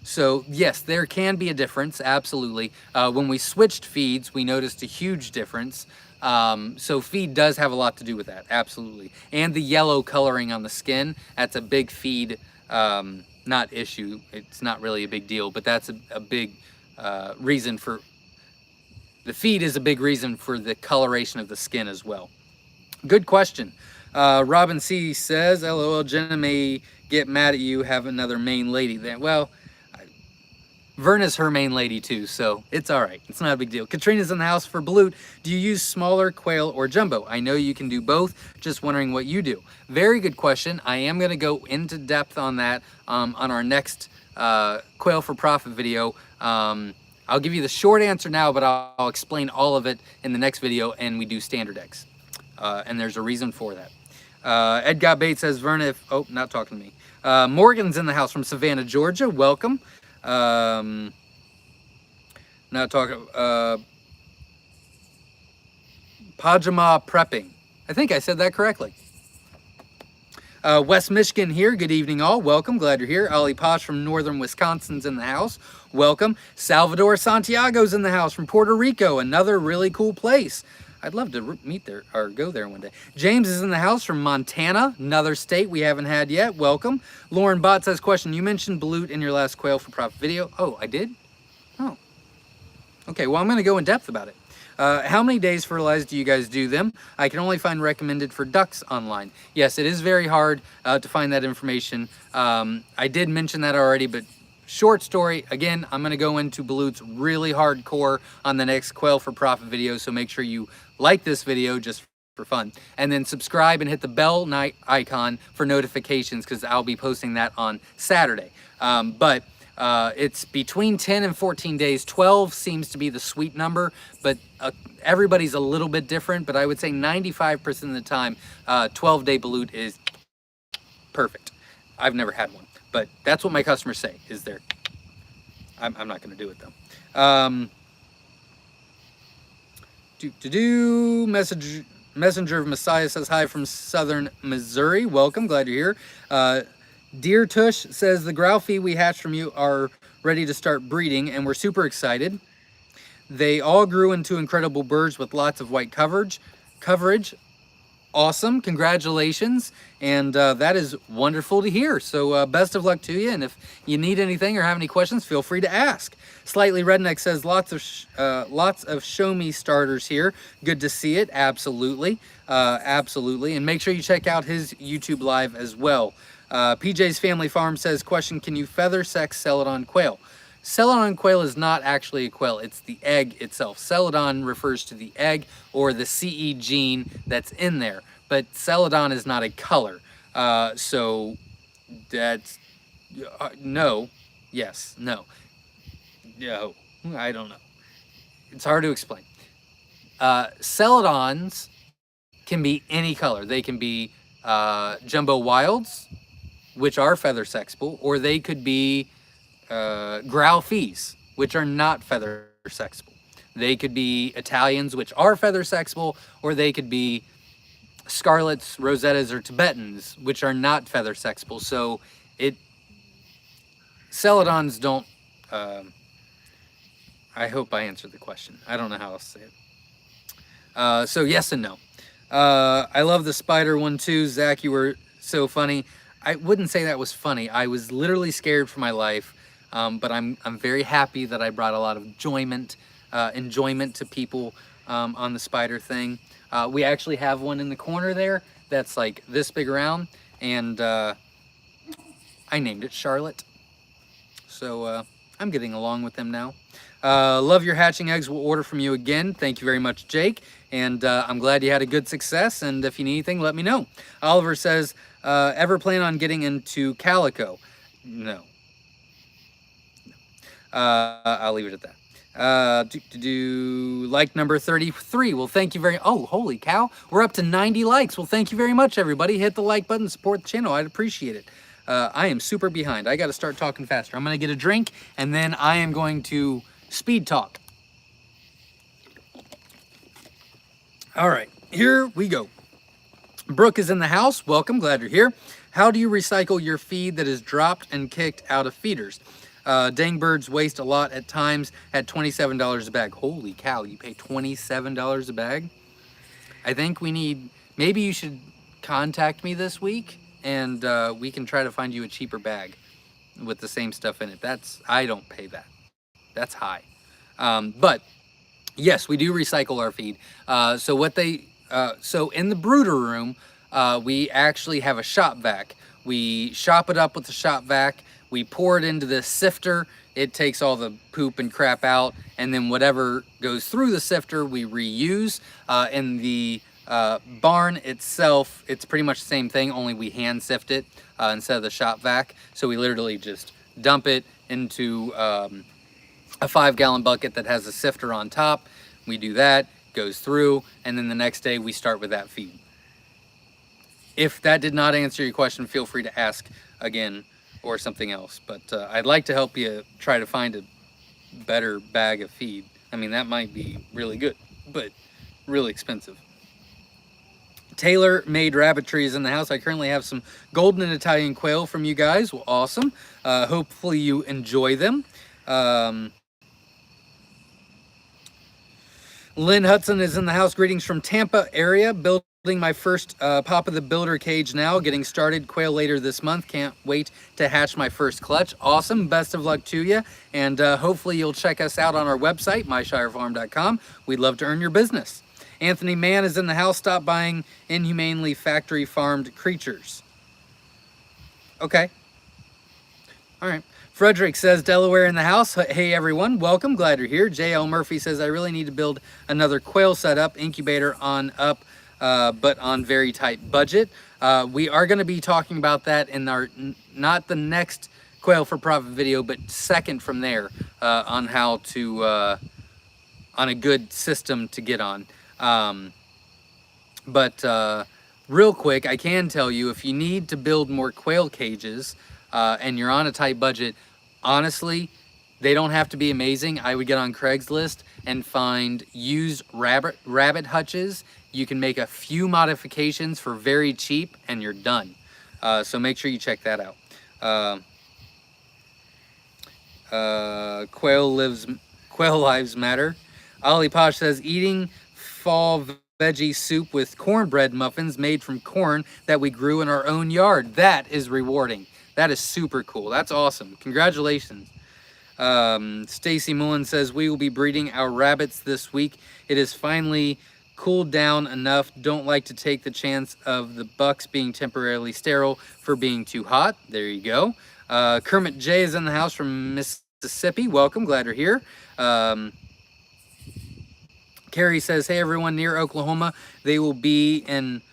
So yes, there can be a difference, absolutely. When we switched feeds, we noticed a huge difference. So feed does have a lot to do with that, absolutely. And the yellow coloring on the skin, that's a big feed, not issue. It's not really a big deal, but that's a big reason for, the feed is a big reason for the coloration of the skin as well. Good question. Robin C says, LOL, Jenna may get mad at you, have another main lady then. Well, Verna's her main lady too, so it's all right. It's not a big deal. Katrina's in the house for balut. Do you use smaller quail or jumbo? I know you can do both. Just wondering what you do. Very good question. I am going to go into depth on that on our next Quail for Profit video. I'll give you the short answer now, but I'll explain all of it in the next video, and we do standard eggs. And there's a reason for that. Ed Got Bait says, Verna, if, oh, not talking to me. Morgan's in the house from Savannah, Georgia. Welcome. Not talking, Pajama Prepping. I think I said that correctly. West Michigan here. Good evening, all. Welcome. Glad you're here. Ollie Posh from northern Wisconsin's in the house. Welcome. Salvador Santiago's in the house from Puerto Rico. Another really cool place. I'd love to meet there or go there one day. James is in the house from Montana, another state we haven't had yet. Welcome. Lauren Bott says, question, you mentioned balut in your last Quail for Profit video. Oh, I did? Oh. Okay, well, I'm going to go in depth about it. How many days fertilized do you guys do them? I can only find recommended for ducks online. Yes, it is very hard to find that information. I did mention that already, but short story, again, I'm going to go into balutes really hardcore on the next Quail for Profit video, so make sure you like this video just for fun. And then subscribe and hit the bell icon for notifications, because I'll be posting that on Saturday. It's between 10 and 14 days. 12 seems to be the sweet number, but everybody's a little bit different. But I would say 95% of the time, 12-day balut is perfect. I've never had one, but that's what my customers say is there. I'm not going to do it though. Messenger of Messiah says hi from southern Missouri. Welcome, glad you're here. Deer Tush says the Graufi we hatched from you are ready to start breeding, and we're super excited. They all grew into incredible birds with lots of white coverage. Awesome, congratulations, and that is wonderful to hear. So best of luck to you, and if you need anything or have any questions, feel free to ask. Slightly Redneck says lots of show me starters here. Good to see it. Absolutely, absolutely, and make sure you check out his YouTube live as well. PJ's Family Farm says, question, can you feather sex Celadon quail? Celadon quail is not actually a quail, it's the egg itself. Celadon refers to the egg or the CE gene that's in there, but Celadon is not a color. So that's, no, yes, no, no, I don't know. It's hard to explain. Celadons can be any color. They can be jumbo wilds, which are feather sexable, or they could be Graufis, which are not feather sexable. They could be Italians, which are feather sexable, or they could be Scarlets, Rosettas, or Tibetans, which are not feather sexable. So Celadons don't, I hope I answered the question. I don't know how else to say it. So yes and no. I love the spider one too. Zach, you were so funny. I wouldn't say that was funny. I was literally scared for my life, but I'm very happy that I brought a lot of enjoyment to people on the spider thing. We actually have one in the corner there that's like this big around, and I named it Charlotte. So I'm getting along with them now. Love your hatching eggs. We'll order from you again. Thank you very much, Jake. And I'm glad you had a good success. And if you need anything, let me know. Oliver says, ever plan on getting into calico? No. I'll leave it at that. Like number 33. Well, thank you very, oh, holy cow. We're up to 90 likes. Well, thank you very much, everybody. Hit the like button, support the channel. I'd appreciate it. I am super behind. I got to start talking faster. I'm going to get a drink, and then I am going to speed talk. All right, here we go. Brooke is in the house. Welcome, glad you're here. How do you recycle your feed that is dropped and kicked out of feeders? Dang birds waste a lot at times at $27 a bag. Holy cow, you pay $27 a bag? I think we need, maybe you should contact me this week and we can try to find you a cheaper bag with the same stuff in it. I don't pay that. That's high. But yes, we do recycle our feed. So in the brooder room, we actually have a shop vac. We shop it up with the shop vac. We pour it into the sifter. It takes all the poop and crap out, and then whatever goes through the sifter, we reuse. In the barn itself, it's pretty much the same thing, only we hand sift it instead of the shop vac. So we literally just dump it into a 5-gallon bucket that has a sifter on top. We do that, goes through, and then the next day we start with that feed. If that did not answer your question, feel free to ask again or something else. But I'd like to help you try to find a better bag of feed. I mean, that might be really good, but really expensive. Tailor-made rabbitry is in the house. I currently have some golden and Italian quail from you guys. Well, awesome. Hopefully you enjoy them. Lynn Hudson is in the house. Greetings from Tampa area. Building my first Papa the Builder cage now. Getting started. Quail later this month. Can't wait to hatch my first clutch. Awesome. Best of luck to you. And hopefully you'll check us out on our website, myshirefarm.com. We'd love to earn your business. Anthony Mann is in the house. Stop buying inhumanely factory farmed creatures. Okay. All right. Frederick says, Delaware in the house. Hey everyone, welcome, glad you're here. J.L. Murphy says, I really need to build another quail setup, incubator on up, but on very tight budget. We are going to be talking about that in our, not the next Quail for Profit video, but second from there, on how to, on a good system to get on. Real quick, I can tell you, if you need to build more quail cages, and you're on a tight budget, honestly, they don't have to be amazing. I would get on Craigslist and find used rabbit hutches. You can make a few modifications for very cheap and you're done. So make sure you check that out. Quail lives matter. Ollie Posh says, eating fall veggie soup with cornbread muffins made from corn that we grew in our own yard. That is rewarding. That is super cool. That's awesome. Congratulations. Stacy Mullen says, we will be breeding our rabbits this week. It is finally cooled down enough. Don't like to take the chance of the bucks being temporarily sterile for being too hot. There you go. Kermit J is in the house from Mississippi. Welcome. Glad you're here. Carrie says, hey everyone, near Oklahoma, they will be in,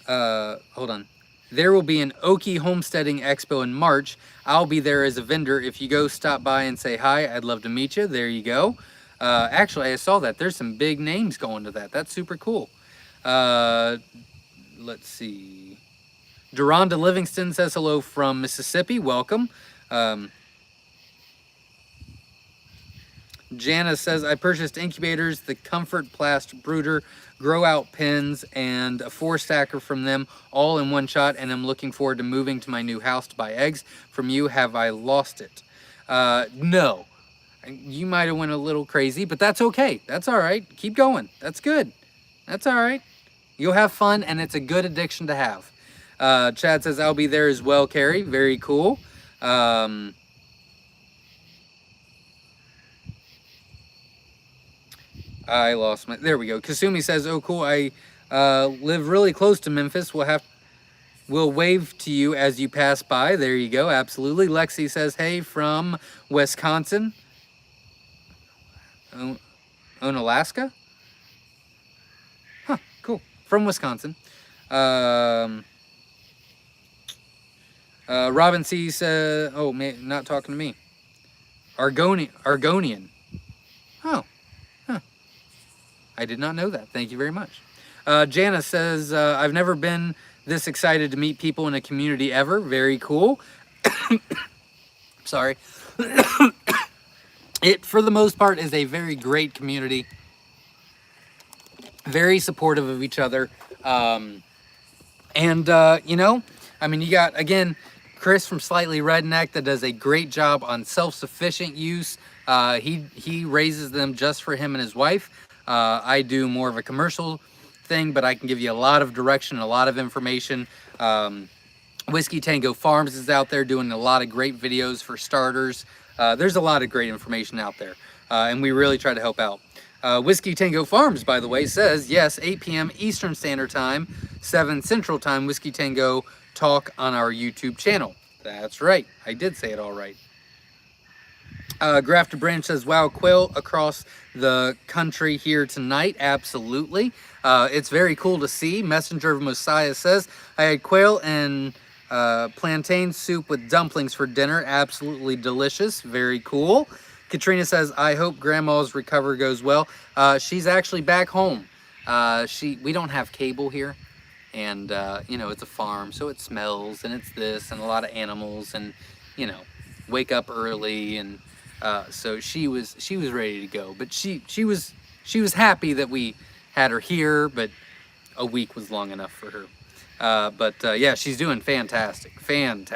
there will be an Okie Homesteading Expo in March. I'll be there as a vendor. If you go stop by and say hi, I'd love to meet you. There you go. Actually, I saw that. There's some big names going to that. That's super cool. Let's see. Deronda Livingston says hello from Mississippi. Welcome. Jana says, I purchased incubators, the Comfort Plast Brooder, grow out pens, and a 4-stacker from them all in one shot, and I'm looking forward to moving to my new house to buy eggs from you. Have I lost it? No. You might have went a little crazy, but that's okay. That's all right. Keep going. That's good. That's all right. You'll have fun, and it's a good addiction to have. Chad says, I'll be there as well, Carrie. Very cool. I lost my, there we go. Kasumi says, oh cool, I live really close to Memphis. We'll wave to you as you pass by. There you go, absolutely. Lexi says, hey, from Wisconsin. Alaska? Huh, cool. From Wisconsin. Robin C says, oh, man, not talking to me. Argonian. Oh. I did not know that. Thank you very much. Jana says, I've never been this excited to meet people in a community ever. Very cool. Sorry. It, for the most part, is a very great community. Very supportive of each other. You know, I mean, you got, again, Chris from Slightly Redneck that does a great job on self-sufficient use. He raises them just for him and his wife. I do more of a commercial thing, but I can give you a lot of direction, a lot of information. Whiskey Tango Farms is out there doing a lot of great videos for starters. There's a lot of great information out there, and we really try to help out. Whiskey Tango Farms, by the way, says, yes, 8 p.m. Eastern Standard Time, 7 Central Time, Whiskey Tango talk on our YouTube channel. That's right. I did say it all right. Grafted Branch says, wow, quail across the country here tonight. Absolutely. It's very cool to see. Messenger of Messiah says, I had quail and plantain soup with dumplings for dinner. Absolutely delicious. Very cool. Katrina says, I hope grandma's recovery goes well. She's actually back home. We don't have cable here. And, you know, it's a farm, so it smells, and it's this, and a lot of animals, and, you know, wake up early, and so she was ready to go. But she was happy that we had her here, but a week was long enough for her. Yeah, she's doing fantastic. And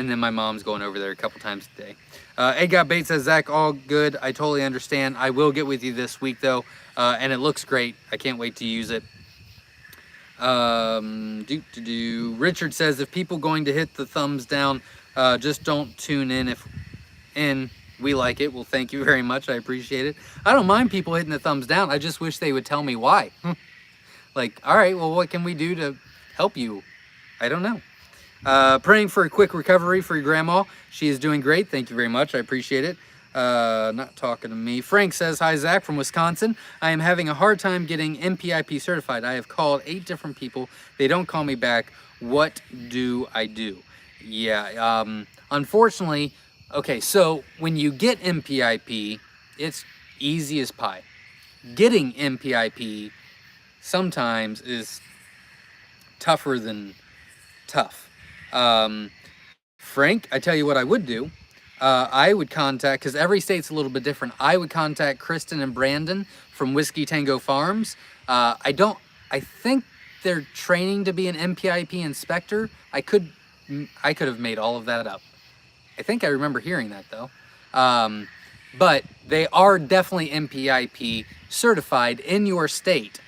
then my mom's going over there a couple times a day. Egg Got Bait says, Zach, all good. I totally understand. I will get with you this week, though, and it looks great. I can't wait to use it. Richard says, if people going to hit the thumbs down, just don't tune in we like it. Well, thank you very much. I appreciate it. I don't mind people hitting the thumbs down. I just wish they would tell me why. Like, all right, well, what can we do to help you? I don't know. Praying for a quick recovery for your grandma. She is doing great. Thank you very much. I appreciate it. Not talking to me. Frank says, hi, Zach from Wisconsin. I am having a hard time getting Mpip certified. I have called 8 different people. They don't call me back. What do I do? Yeah, unfortunately, okay, so when you get Mpip, it's easy as pie. Getting Mpip sometimes is tougher than tough. Frank, I tell you what I would do. I would contact, because every state's a little bit different, I would contact Kristen and Brandon from Whiskey Tango Farms. I think they're training to be an Mpip inspector. I could have made all of that up. I think I remember hearing that, though. But they are definitely Mpip certified in your state.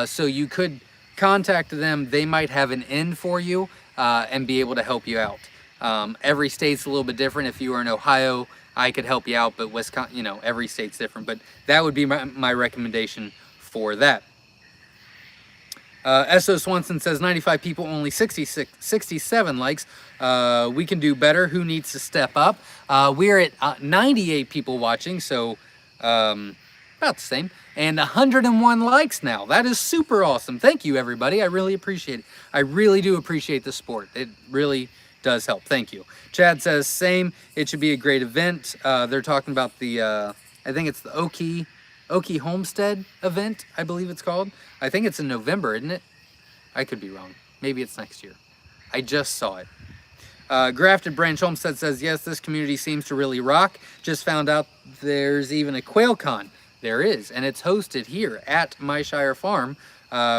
So you could contact them. They might have an in for you and be able to help you out. Every state's a little bit different. If you are in Ohio, I could help you out, but Wisconsin, you know, every state's different. But that would be my recommendation for that. S.O. Swanson says, 95 people, only 67 likes. We can do better. Who needs to step up? We're at 98 people watching, so about the same. And 101 likes now. That is super awesome. Thank you, everybody. I really appreciate it. I really do appreciate the support. It really does help. Thank you. Chad says, same. It should be a great event. They're talking about the, I think it's the Okie Homestead event, I believe it's called. I think it's in November, isn't it? I could be wrong. Maybe it's next year. I just saw it. Grafted Branch Homestead says, yes, this community seems to really rock. Just found out there's even a quail con. There is, and it's hosted here at Myshire Farm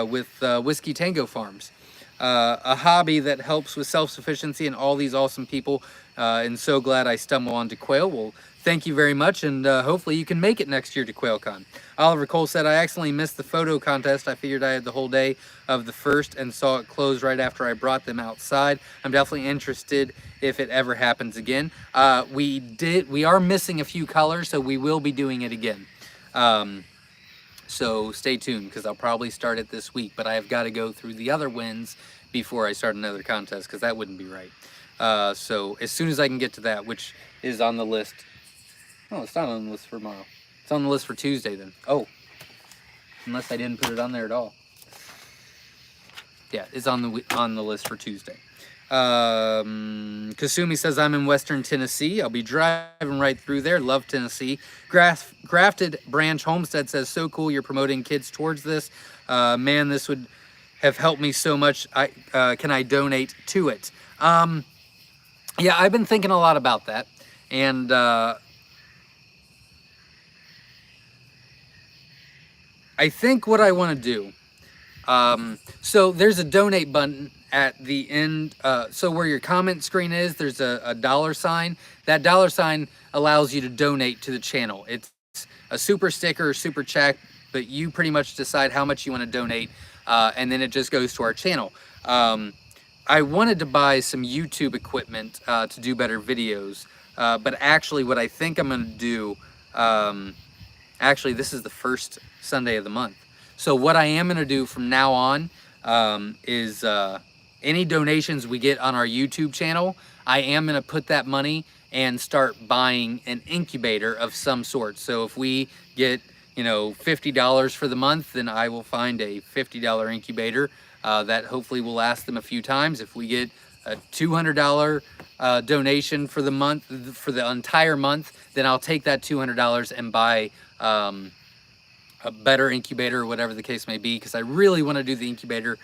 with Whiskey Tango Farms. A hobby that helps with self-sufficiency and all these awesome people. And so glad I stumbled onto Quail. Well, thank you very much, and hopefully you can make it next year to QuailCon. Oliver Cole said, I accidentally missed the photo contest. I figured I had the whole day of the first and saw it close right after I brought them outside. I'm definitely interested if it ever happens again. We are missing a few colors, so we will be doing it again. So stay tuned, because I'll probably start it this week, but I have got to go through the other wins before I start another contest, because that wouldn't be right. So as soon as I can get to that, which is on the list. Oh, it's not on the list for tomorrow. It's on the list for Tuesday then. Oh, unless I didn't put it on there at all. Yeah, it's on the list for Tuesday. Kasumi says, I'm in Western Tennessee. I'll be driving right through there. Love Tennessee. Grafted Branch Homestead says, so cool you're promoting kids towards this. Man, this would have helped me so much. Can I donate to it? Yeah, I've been thinking a lot about that. And I think what I want to do, so there's a donate button at the end, so where your comment screen is, there's a dollar sign. That dollar sign allows you to donate to the channel. It's a super sticker or super chat, but you pretty much decide how much you want to donate, and then it just goes to our channel. I wanted to buy some YouTube equipment to do better videos, but actually what I think I'm going to do, actually this is the first Sunday of the month. So what I am going to do from now on is any donations we get on our YouTube channel, I am going to put that money and start buying an incubator of some sort. So if we get, you know, $50 for the month, then I will find a $50 incubator that hopefully will last them a few times. If we get a $200 donation for the month, for the entire month, then I'll take that $200 and buy a better incubator or whatever the case may be, because I really want to do the incubator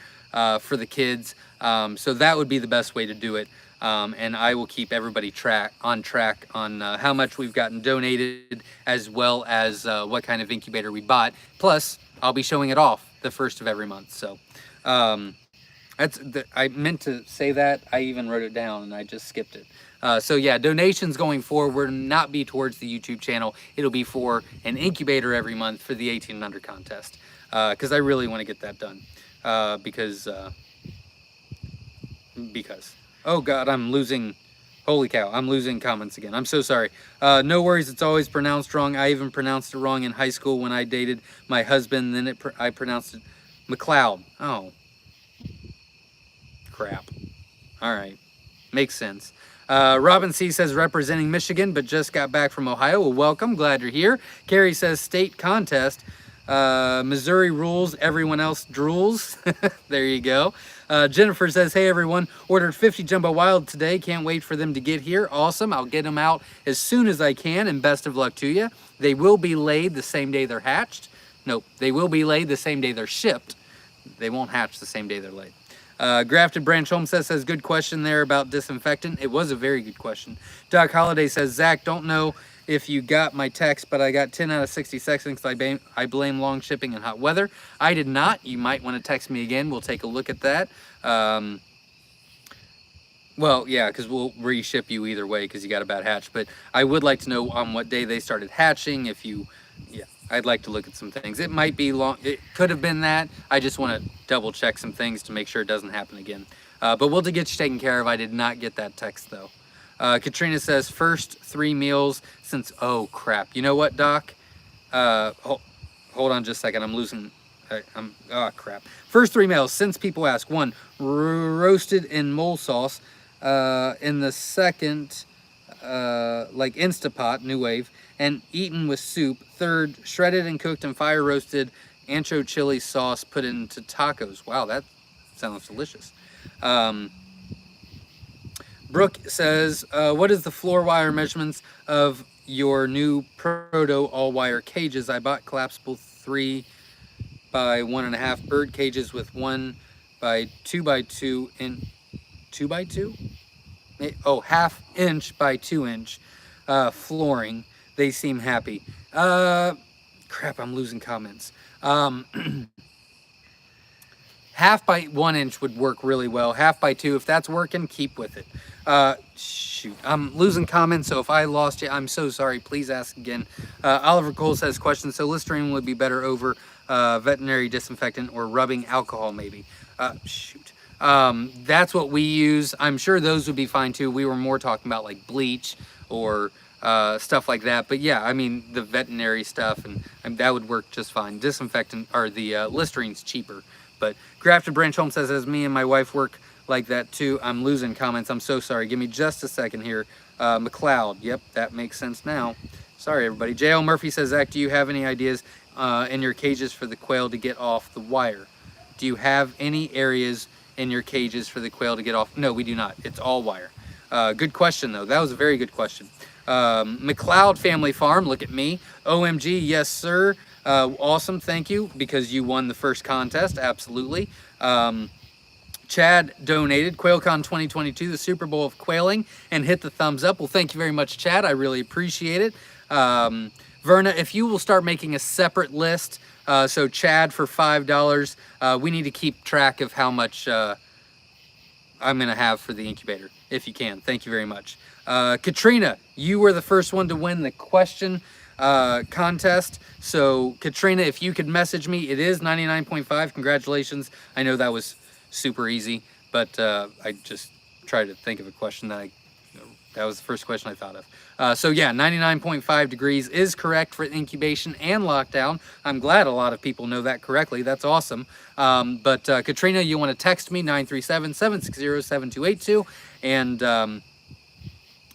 for the kids. So that would be the best way to do it. And I will keep everybody on track on how much we've gotten donated, as well as what kind of incubator we bought. Plus, I'll be showing it off the first of every month. So I meant to say that. I even wrote it down and I just skipped it. So yeah, donations going forward will not be towards the YouTube channel. It'll be for an incubator every month for the 18 and under contest. Because I really want to get that done. Because, oh God, I'm losing, holy cow, I'm losing comments again. I'm so sorry. No worries, it's always pronounced wrong. I even pronounced it wrong in high school when I dated my husband. Then I pronounced it McLeod. Oh, crap. All right, makes sense. Robin C says representing Michigan, but just got back from Ohio. Well, welcome, glad you're here. Carrie says state contest. Missouri rules, everyone else drools. There you go. Jennifer says, hey everyone, ordered 50 Jumbo Wild today. Can't wait for them to get here. Awesome. I'll get them out as soon as I can, and best of luck to you. They will be laid the same day they're hatched. Nope, they will be laid the same day they're shipped. They won't hatch the same day they're laid. Grafted Branch Homestead says, good question there about disinfectant. It was a very good question. Doc Holiday says, Zach, don't know if you got my text, but I got 10 out of 60 seconds. I blame long shipping and hot weather. I did not. You might want to text me again. We'll take a look at that. Well, yeah, because we'll reship you either way because you got a bad hatch. But I would like to know on what day they started hatching. If you, yeah, I'd like to look at some things. It might be long. It could have been that. I just want to double check some things to make sure it doesn't happen again. But we'll get you taken care of. I did not get that text though. Katrina says first 3 meals since, oh crap. You know what, Doc? Hold on just a second. I'm losing, oh crap. First 3 meals since people ask. 1, roasted in mole sauce. In the second, like Instapot, new wave, and eaten with soup. 3rd, shredded and cooked and fire roasted ancho chili sauce put into tacos. Wow, that sounds delicious. Brooke says, what is the floor wire measurements of your new proto all-wire cages? I bought collapsible 3 by 1.5 bird cages with 1 by 2 by 2 in 2 by 2? Oh, 1/2 inch by 2 inch flooring. They seem happy. Crap, I'm losing comments. 1/2 by 1 inch would work really well. 1/2 by 2, if that's working, keep with it. Shoot, I'm losing comments, so if I lost you, I'm so sorry. Please ask again. Oliver Cole says, question, so Listerine would be better over veterinary disinfectant or rubbing alcohol maybe? Shoot. That's what we use. I'm sure those would be fine too. We were more talking about like bleach or stuff like that. But yeah, I mean, the veterinary stuff, and that would work just fine. Disinfectant, or the Listerine's cheaper. But Grafted Branch Home says, as me and my wife work like that too. I'm losing comments. I'm so sorry. Give me just a second here. McLeod. Yep, that makes sense now. Sorry, everybody. J.L. Murphy says, Zach, do you have any ideas in your cages for the quail to get off the wire? Do you have any areas in your cages for the quail to get off? No, we do not. It's all wire. Good question, though. That was a very good question. McLeod Family Farm, look at me. OMG, yes, sir. Awesome, thank you, because you won the first contest, absolutely. Chad donated, QuailCon 2022, the Super Bowl of quailing, and hit the thumbs up. Well, thank you very much, Chad. I really appreciate it. Verna, if you will start making a separate list, so Chad for $5, we need to keep track of how much I'm going to have for the incubator, if you can. Thank you very much. Katrina, you were the first one to win the question contest. So Katrina, if you could message me, it is 99.5. Congratulations. I know that was super easy, but I just tried to think of a question that was the first question I thought of. So yeah, 99.5 degrees is correct for incubation and lockdown. I'm glad a lot of people know that correctly. That's awesome. But Katrina, you want to text me 937-760-7282, and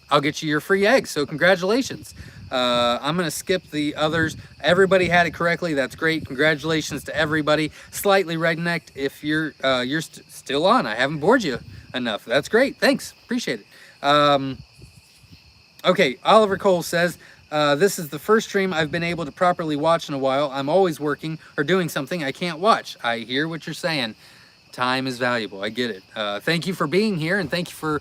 I'll get you your free eggs. So congratulations. I'm going to skip the others. Everybody had it correctly. That's great. Congratulations to everybody. Slightly rednecked. If you're still on, I haven't bored you enough. That's great. Thanks. Appreciate it. Okay, Oliver Cole says, this is the first stream I've been able to properly watch in a while. I'm always working or doing something I can't watch. I hear what you're saying. Time is valuable. I get it. Thank you for being here, and thank you for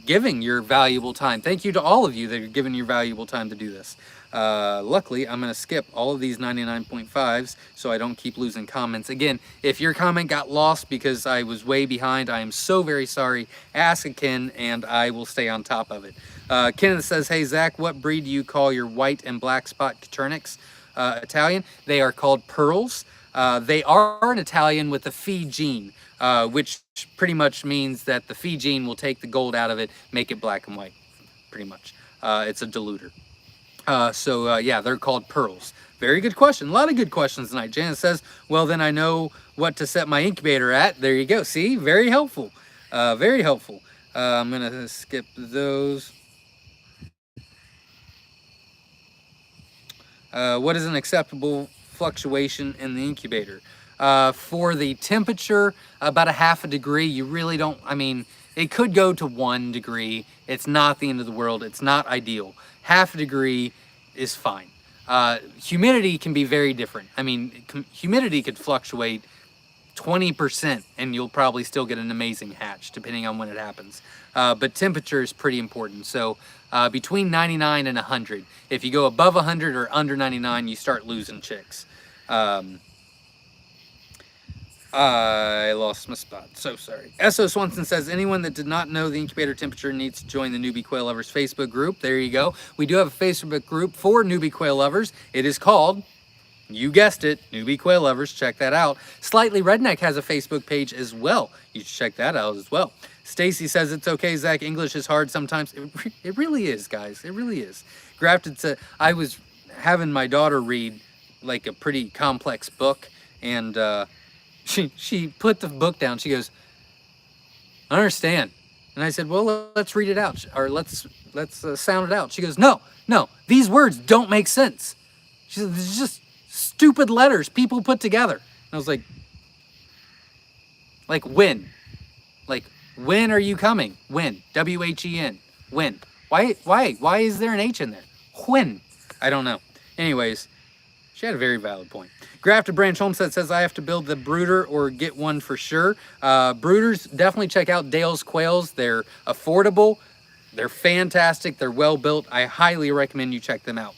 giving your valuable time. Thank you to all of you that are giving your valuable time to do this. Luckily, I'm going to skip all of these 99.5s so I don't keep losing comments. Again, if your comment got lost because I was way behind, I am so very sorry. Ask a Ken and I will stay on top of it. Kenneth says, hey Zach, what breed do you call your white and black spot Caturnix Italian? They are called pearls. They are an Italian with a Phi gene, which pretty much means that the Phi gene will take the gold out of it, make it black and white, pretty much. It's a diluter. Yeah, they're called pearls. Very good question. A lot of good questions tonight. Janice says, well, then I know what to set my incubator at. There you go. See, very helpful. Very helpful. I'm going to skip those. What is an acceptable fluctuation in the incubator? For the temperature, about a half a degree. You really don't, I mean, it could go to 1 degree. It's not the end of the world. It's not ideal. Half a degree is fine. Humidity can be very different. I mean, humidity could fluctuate 20% and you'll probably still get an amazing hatch depending on when it happens. But temperature is pretty important. So between 99 and 100. If you go above 100 or under 99, you start losing chicks. I lost my spot, so sorry. S.O. Swanson says, anyone that did not know the incubator temperature needs to join the Newbie Quail Lovers Facebook group. There you go. We do have a Facebook group for Newbie Quail Lovers. It is called, you guessed it, Newbie Quail Lovers. Check that out. Slightly Redneck has a Facebook page as well. You should check that out as well. Stacy says, it's okay, Zach. English is hard sometimes. It really is, guys. It really is. Grafted said, I was having my daughter read like a pretty complex book, and she put the book down. She goes, I understand. And I said, well, let's read it out, or let's sound it out. She goes, no, these words don't make sense. She said, this is just stupid letters people put together. And I was like when? Like, when are you coming? When? W-H-E-N. When? Why is there an H in there? When? I don't know. Anyways, she had a very valid point. Grafted Branch Homestead says, I have to build the brooder or get one for sure. Brooders, definitely check out Dale's Quails. They're affordable. They're fantastic. They're well built. I highly recommend you check them out.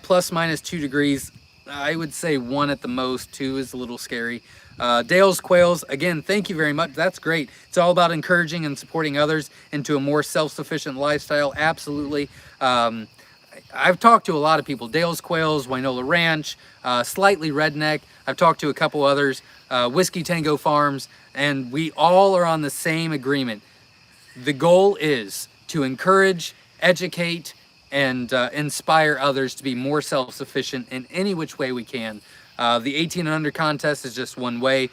Plus minus 2 degrees. I would say 1 at the most. 2 is a little scary. Dale's Quails, again, thank you very much. That's great. It's all about encouraging and supporting others into a more self-sufficient lifestyle. Absolutely. I've talked to a lot of people, Dale's Quails, Wynola Ranch, Slightly Redneck. I've talked to a couple others, Whiskey Tango Farms, and we all are on the same agreement. The goal is to encourage, educate, and inspire others to be more self-sufficient in any which way we can. The 18 and under contest is just one way,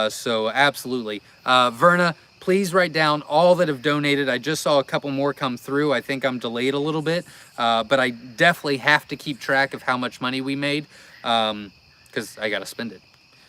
so absolutely. Verna, please write down all that have donated. I just saw a couple more come through. I think I'm delayed a little bit, but I definitely have to keep track of how much money we made, because I got to spend it.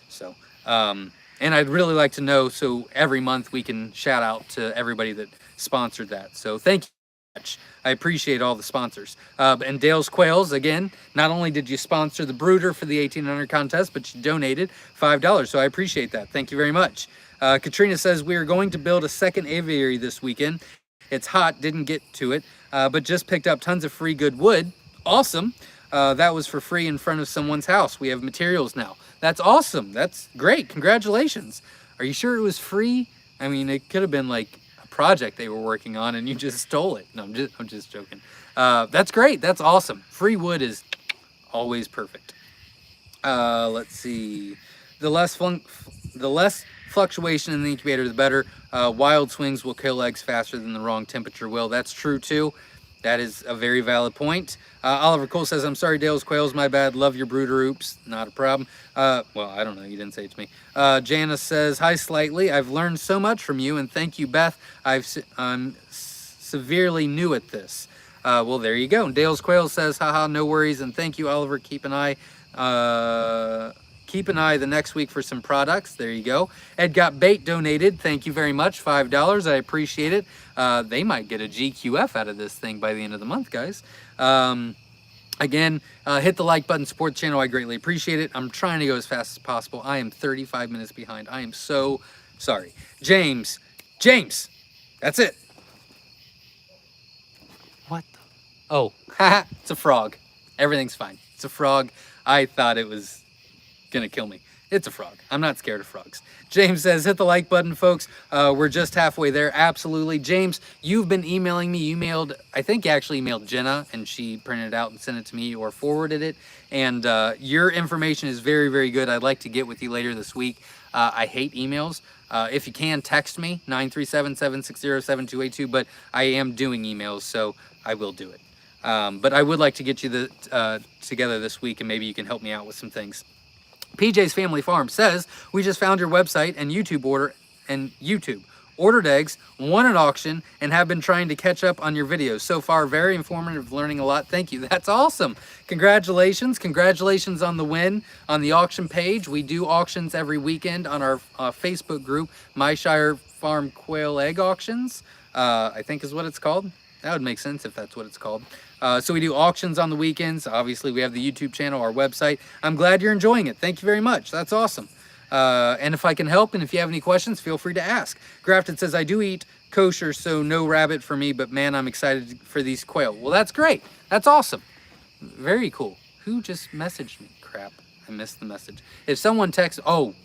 So, and I'd really like to know, so every month we can shout out to everybody that sponsored that. So thank you much. I appreciate all the sponsors. And Dale's Quails, again, not only did you sponsor the brooder for the 18 and under contest, but you donated $5. So I appreciate that. Thank you very much. Katrina says, we are going to build a second aviary this weekend. It's hot, didn't get to it, but just picked up tons of free good wood. Awesome. That was for free in front of someone's house. We have materials now. That's awesome. That's great. Congratulations. Are you sure it was free? I mean, it could have been like a project they were working on and you just stole it. No, I'm just joking. That's great. That's awesome. Free wood is always perfect. Let's see. The less fluctuation in the incubator, the better. Wild swings will kill eggs faster than the wrong temperature will. That's true too. That is a very valid point. Oliver Cole says, I'm sorry, Dale's quails, my bad. Love your brooder. Oops, not a problem. Well, I don't know. You didn't say it to me. Janice says, hi, Slightly. I've learned so much from you, and thank you, Beth. I'm severely new at this. Well, there you go. Dale's Quail says, haha, no worries, and thank you, Oliver. Keep an eye the next week for some products. There you go. Ed Got Bait donated. Thank you very much. $5. I appreciate it. They might get a GQF out of this thing by the end of the month, guys. Again, hit the like button, support the channel. I greatly appreciate it. I'm trying to go as fast as possible. I am 35 minutes behind. I am so sorry. James, that's it. What the? Oh, haha, it's a frog. Everything's fine. It's a frog. I thought it was gonna kill me. It's a frog. I'm not scared of frogs. James says, hit the like button, folks. We're just halfway there. Absolutely. James, you've been emailing me. You emailed, I think you actually emailed Jenna, and she printed it out and sent it to me or forwarded it. And your information is very, very good. I'd like to get with you later this week. I hate emails. If you can, text me, 937-760-7282. But I am doing emails, so I will do it. But I would like to get you together this week, and maybe you can help me out with some things. PJ's Family Farm says, we just found your website and YouTube ordered eggs, won an auction, and have been trying to catch up on your videos. So far, very informative, learning a lot. Thank you. That's awesome. Congratulations. Congratulations on the win on the auction page. We do auctions every weekend on our Facebook group, Myshire Farm Quail Egg Auctions, I think is what it's called. That would make sense if that's what it's called. So we do auctions on the weekends. Obviously, we have the YouTube channel, our website. I'm glad you're enjoying it. Thank you very much. That's awesome. And if I can help, and if you have any questions, feel free to ask. Grafted says, I do eat kosher, so no rabbit for me, but man, I'm excited for these quail. Well, that's great. That's awesome. Very cool. Who just messaged me? Crap, I missed the message. If someone texts, oh,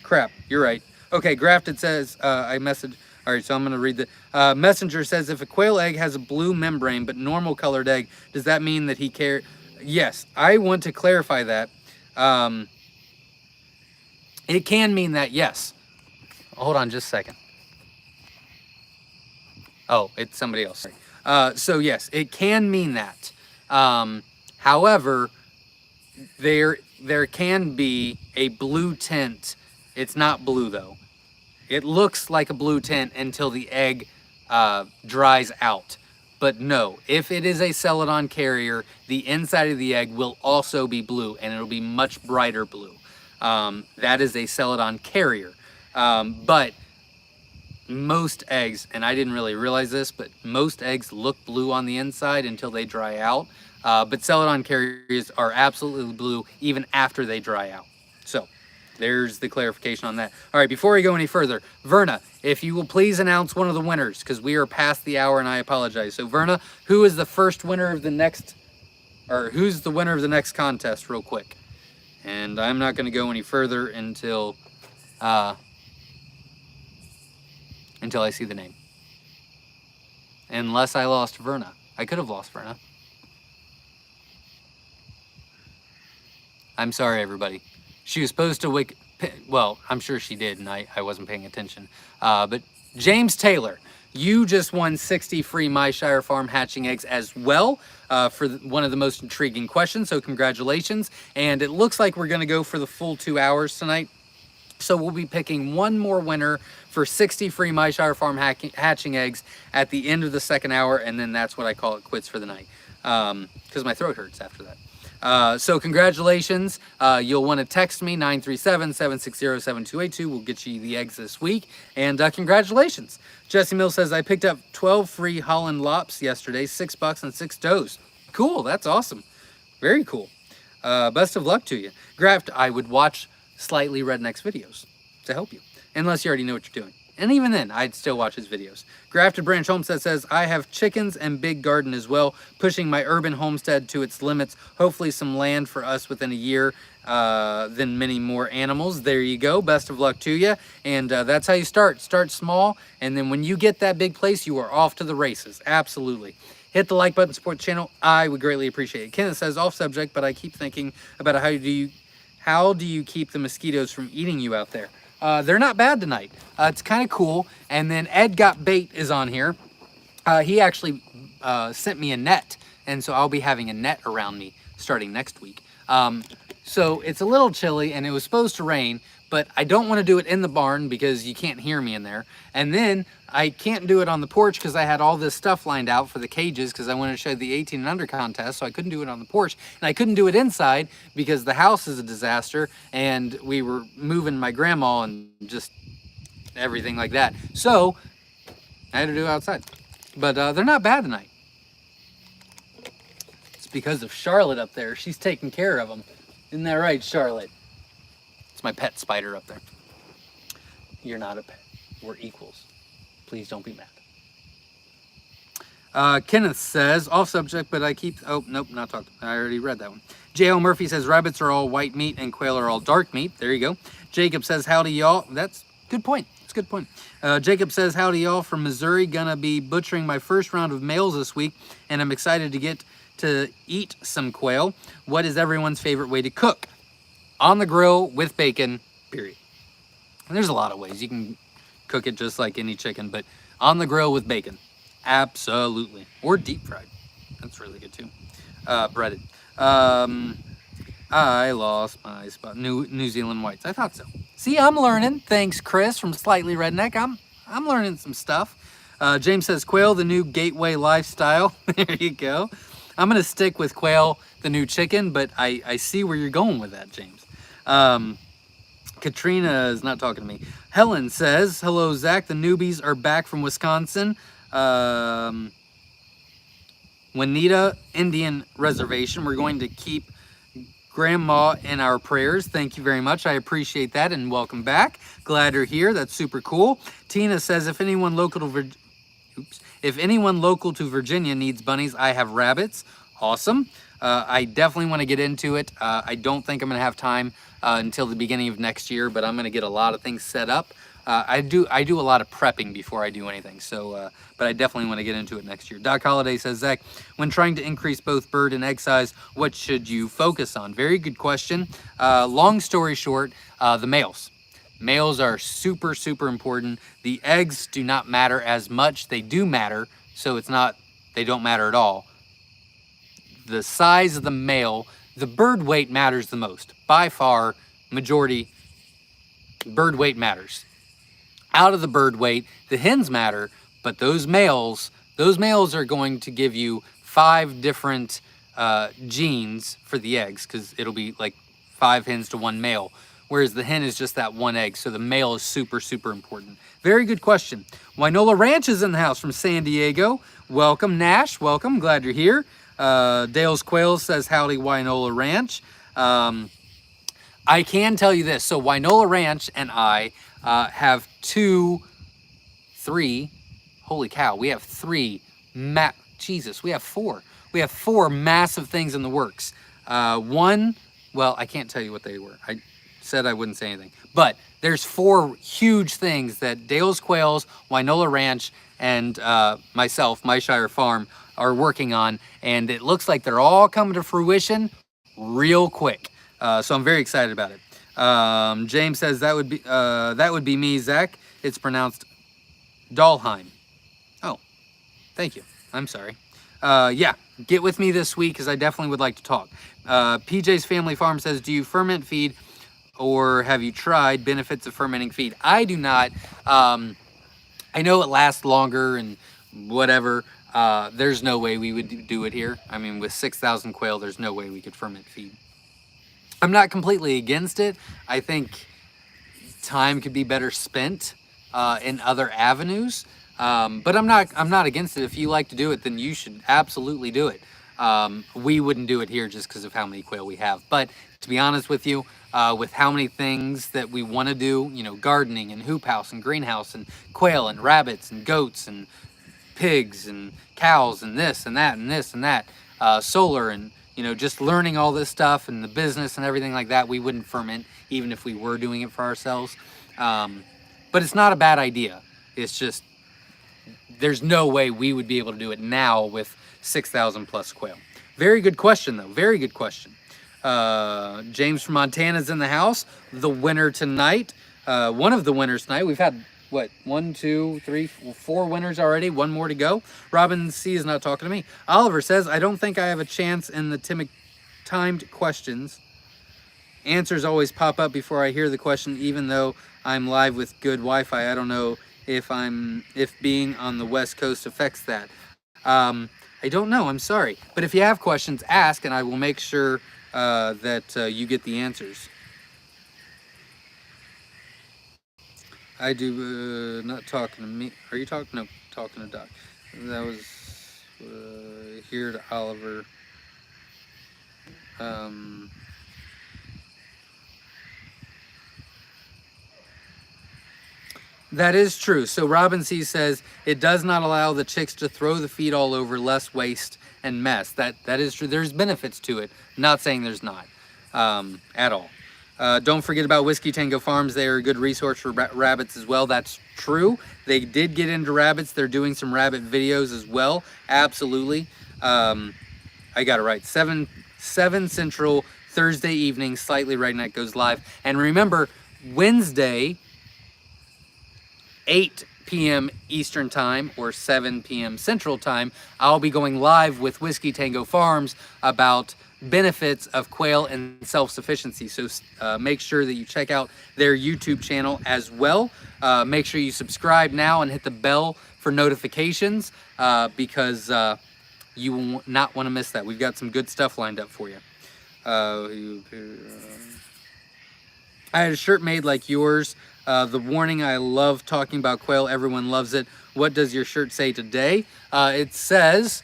crap, you're right. Okay, Grafted says, I messaged. All right, so I'm going to read the messenger says, if a quail egg has a blue membrane but normal colored egg, does that mean that he cares? Yes, I want to clarify that. It can mean that, yes. Hold on just a second. Oh, it's somebody else. So yes, it can mean that. However, there can be a blue tint. It's not blue though. It looks like a blue tint until the egg dries out. But no, if it is a Celadon carrier, the inside of the egg will also be blue, and it'll be much brighter blue. That is a Celadon carrier. But most eggs, and I didn't really realize this, but most eggs look blue on the inside until they dry out. But Celadon carriers are absolutely blue even after they dry out. So there's the clarification on that. All right, before we go any further, Verna, if you will please announce one of the winners, because we are past the hour and I apologize. So Verna, who is the first winner of the next, or who's the winner of the next contest real quick? And I'm not going to go any further until I see the name. Unless I lost Verna. I could have lost Verna. I'm sorry, everybody. She was supposed to well, I'm sure she did, and I wasn't paying attention. But James Taylor, you just won 60 free Myshire Farm hatching eggs as well for one of the most intriguing questions, so congratulations. And it looks like we're going to go for the full 2 hours tonight. So we'll be picking one more winner for 60 free Myshire Farm hatching eggs at the end of the second hour, and then that's what I call it quits for the night, because my throat hurts after that. So congratulations. You'll want to text me, 937-760-7282. We'll get you the eggs this week. And congratulations. Jesse Mills says, I picked up 12 free Holland Lops yesterday, $6 and 6 does. Cool, that's awesome. Very cool. Best of luck to you. Graft, I would watch Slightly Redneck's videos to help you, unless you already know what you're doing. And even then, I'd still watch his videos. Grafted Branch Homestead says, I have chickens and big garden as well, pushing my urban homestead to its limits. Hopefully some land for us within a year. then many more animals. There you go. Best of luck to you. And that's how you start. Start small, and then when you get that big place, you are off to the races. Absolutely. Hit the like button, support the channel. I would greatly appreciate it. Kenneth says, off subject, but I keep thinking about how do you keep the mosquitoes from eating you out there? They're not bad tonight. It's kind of cool. And then Ed Got Bait is on here. He actually sent me a net, and so I'll be having a net around me starting next week. So it's a little chilly, and it was supposed to rain, but I don't want to do it in the barn because you can't hear me in there. And then I can't do it on the porch because I had all this stuff lined out for the cages because I wanted to show the 18 and under contest, so I couldn't do it on the porch. And I couldn't do it inside because the house is a disaster, and we were moving my grandma and just everything like that. So I had to do it outside. But they're not bad tonight. It's because of Charlotte up there. She's taking care of them. Isn't that right, Charlotte? It's my pet spider up there. You're not a pet. We're equals. Please don't be mad. Kenneth says, off subject, but I keep... Oh, nope, not talking. I already read that one. J.L. Murphy says, rabbits are all white meat and quail are all dark meat. There you go. Jacob says, howdy, y'all. That's a good point. That's a good point. Jacob says, howdy, y'all, from Missouri. Gonna be butchering my first round of males this week, and I'm excited to get to eat some quail. What is everyone's favorite way to cook? On the grill with bacon, period. And there's a lot of ways. You can cook it just like any chicken, but on the grill with bacon, absolutely. Or deep fried. That's really good too. Breaded. I lost my spot. New Zealand whites. I thought so. See, I'm learning. Thanks, Chris from Slightly Redneck. I'm learning some stuff. James says, quail, the new gateway lifestyle. There you go. I'm going to stick with quail, the new chicken, but I see where you're going with that, James. Katrina is not talking to me. Helen says, hello, Zach. The newbies are back from Wisconsin. Juanita Indian Reservation. We're going to keep Grandma in our prayers. Thank you very much. I appreciate that, and welcome back. Glad you're here. That's super cool. Tina says, if anyone local to Virginia needs bunnies, I have rabbits. Awesome. I definitely want to get into it. I don't think I'm going to have time until the beginning of next year, but I'm going to get a lot of things set up. I do a lot of prepping before I do anything, so but I definitely want to get into it next year. Doc Holliday says, Zach, when trying to increase both bird and egg size, what should you focus on? Very good question. Long story short, the males. Males are super, super important. The eggs do not matter as much. They do matter, so it's not, they don't matter at all. The size of the male, the bird weight matters the most. By far, majority, bird weight matters. Out of the bird weight, the hens matter, but those males are going to give you 5 different genes for the eggs, because it'll be like 5 hens to 1 male, whereas the hen is just that 1 egg, so the male is super, super important. Very good question. Wynola Ranch is in the house from San Diego. Welcome, Nash. Welcome. Glad you're here. Dale's Quail says, howdy, Wynola Ranch. I can tell you this. So Wynola Ranch and I have 3, holy cow, we have 3, Jesus, we have 4. We have 4 massive things in the works. One, well, I can't tell you what they were. I said I wouldn't say anything. But there's 4 huge things that Dale's Quails, Wynola Ranch, and myself, Myshire Farm, are working on. And it looks like they're all coming to fruition real quick. So I'm very excited about it. James says that would be me, Zach. It's pronounced Dahlheim. Oh, thank you. I'm sorry. Yeah, get with me this week because I definitely would like to talk. PJ's Family Farm says, do you ferment feed or have you tried benefits of fermenting feed? I do not. I know it lasts longer and whatever. There's no way we would do it here. I mean, with 6,000 quail, there's no way we could ferment feed. I'm not completely against it. I think time could be better spent in other avenues. But I'm not against it. If you like to do it, then you should absolutely do it. We wouldn't do it here just because of how many quail we have. But to be honest with you, with how many things that we want to do, you know, gardening and hoop house and greenhouse and quail and rabbits and goats and pigs and cows and this and that and this and that, solar and, you know, just learning all this stuff and the business and everything like that, we wouldn't ferment even if we were doing it for ourselves. But it's not a bad idea. It's just, there's no way we would be able to do it now with 6,000 plus quail. Very good question though, very good question. James from Montana's in the house, the winner tonight. One of the winners tonight. We've had, what, 1, 2, 3, 4 winners already, one more to go. Robin C is not talking to me. Oliver says, I don't think I have a chance in the timed questions. Answers always pop up before I hear the question, even though I'm live with good Wi-Fi. I don't know if being on the West Coast affects that. I don't know, I'm sorry. But if you have questions, ask, and I will make sure that you get the answers. I do, not talking to me. Are you talking? No, talking to Doc. That was here to Oliver. That is true. So Robin C says, it does not allow the chicks to throw the feed all over, less waste and mess. That is true. There's benefits to it. I'm not saying there's not at all. Don't forget about Whiskey Tango Farms. They are a good resource for rabbits as well. That's true. They did get into rabbits. They're doing some rabbit videos as well. Absolutely. I got it right. 7 Central, Thursday evening, Slightly Redneck goes live. And remember, Wednesday, 8 p.m. Eastern Time or 7 p.m. Central Time, I'll be going live with Whiskey Tango Farms about benefits of quail and self-sufficiency. So make sure that you check out their YouTube channel as well. Make sure you subscribe now and hit the bell for notifications because you will not want to miss that. We've got some good stuff lined up for you. I had a shirt made like yours. The warning, I love talking about quail. Everyone loves it. What does your shirt say today? It says,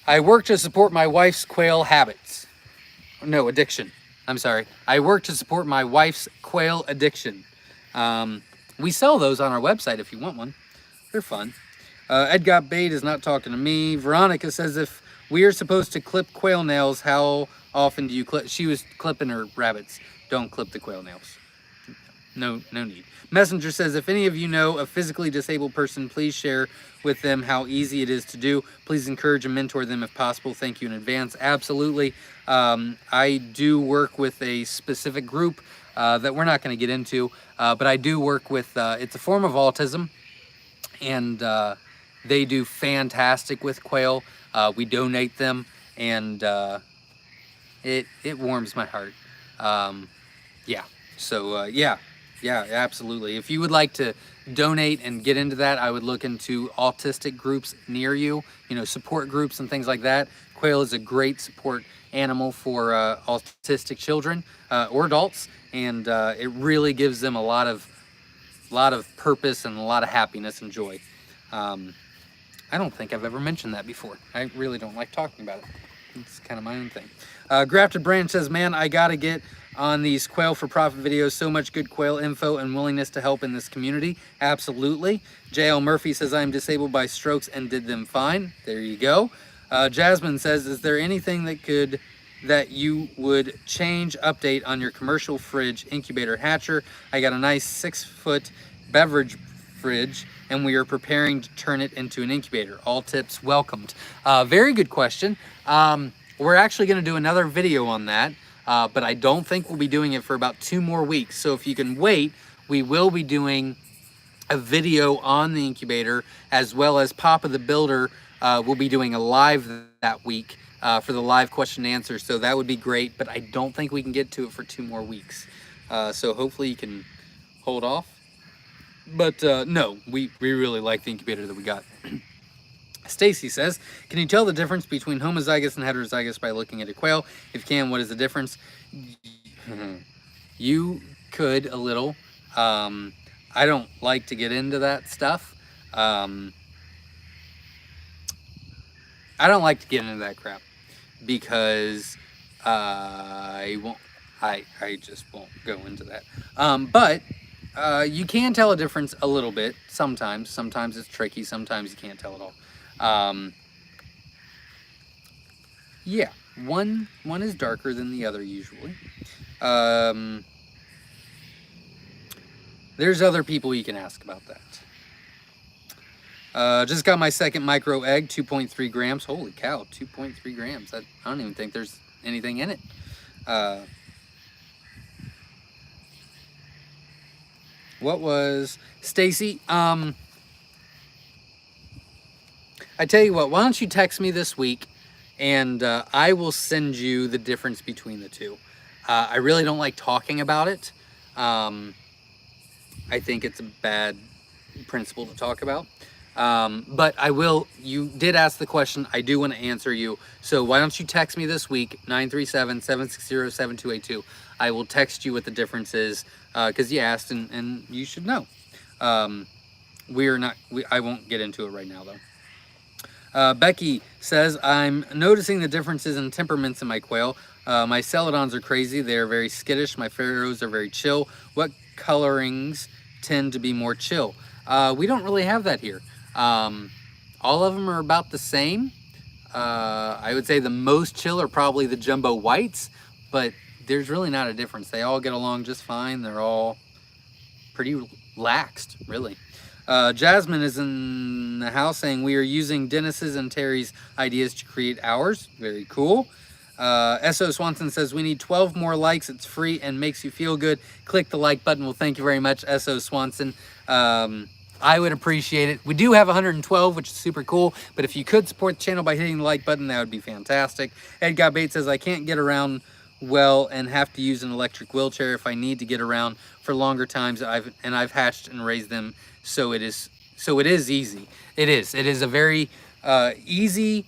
I work to support my wife's quail habits. No, addiction. I'm sorry. I work to support my wife's quail addiction. We sell those on our website if you want one. They're fun. Ed Got Bait is not talking to me. Veronica says, if we are supposed to clip quail nails, how often do you clip? She was clipping her rabbits. Don't clip the quail nails. No need. Messenger says, if any of you know a physically disabled person, please share with them how easy it is to do. Please encourage and mentor them if possible. Thank you in advance. Absolutely. I do work with a specific group that we're not going to get into, but I do work with, it's a form of autism, and they do fantastic with quail. We donate them, and it warms my heart. Yeah. So, yeah, absolutely. If you would like to donate and get into that, I would look into autistic groups near you, you know, support groups and things like that. Quail is a great support animal for autistic children or adults, and it really gives them a lot of purpose and a lot of happiness and joy. I don't think I've ever mentioned that before. I really don't like talking about it. It's kind of my own thing. Grafted Branch says, man, I gotta get on these quail for profit videos. So much good quail info and willingness to help in this community. Absolutely. JL Murphy says, I'm disabled by strokes and did them fine. There you go. Jasmine says, is there anything that you would change, update on your commercial fridge incubator hatcher? I got a nice 6-foot beverage fridge and we are preparing to turn it into an incubator. All tips welcomed. Very good question. We're actually going to do another video on that. But I don't think we'll be doing it for about 2 more weeks. So if you can wait, we will be doing a video on the incubator, as well as Papa the Builder will be doing a live that week for the live question and answer. So that would be great, but I don't think we can get to it for 2 more weeks. So hopefully you can hold off. But no, we really like the incubator that we got. Stacy says, can you tell the difference between homozygous and heterozygous by looking at a quail? If you can, what is the difference? You could a little. I don't like to get into that stuff. I don't like to get into that crap because I just won't go into that. But you can tell a difference a little bit sometimes. Sometimes it's tricky. Sometimes you can't tell at all. Yeah, one is darker than the other usually. There's other people you can ask about that. Just got my second micro egg, 2.3 grams. Holy cow, 2.3 grams. I don't even think there's anything in it. What was Stacy? I tell you what, why don't you text me this week and I will send you the difference between the two. I really don't like talking about it. I think it's a bad principle to talk about. But I will, you did ask the question, I do want to answer you. So why don't you text me this week, 937-760-7282. I will text you what the difference is, because you asked and you should know. I won't get into it right now though. Becky says, I'm noticing the differences in temperaments in my quail. My celadons are crazy. They're very skittish. My pharaohs are very chill. What colorings tend to be more chill? We don't really have that here. All of them are about the same. I would say the most chill are probably the jumbo whites, but there's really not a difference. They all get along just fine. They're all pretty laxed, really. Jasmine is in the house saying, we are using Dennis's and Terry's ideas to create ours. Very cool. S.O. Swanson says, we need 12 more likes. It's free and makes you feel good. Click the like button. Well, thank you very much, S.O. Swanson. I would appreciate it. We do have 112, which is super cool, but if you could support the channel by hitting the like button, that would be fantastic. Ed God Bates says, I can't get around well and have to use an electric wheelchair if I need to get around for longer times. I've hatched and raised them, so it is easy. It is a very easy,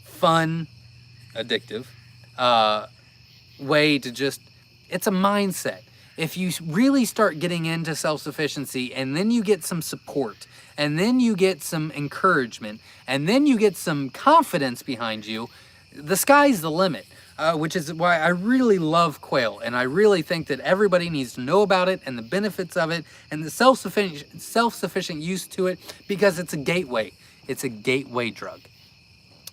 fun, addictive way to just, it's a mindset. If you really start getting into self-sufficiency and then you get some support and then you get some encouragement and then you get some confidence behind you, the sky's the limit, which is why I really love quail. And I really think that everybody needs to know about it and the benefits of it and the self-sufficient use to it, because it's a gateway. It's a gateway drug.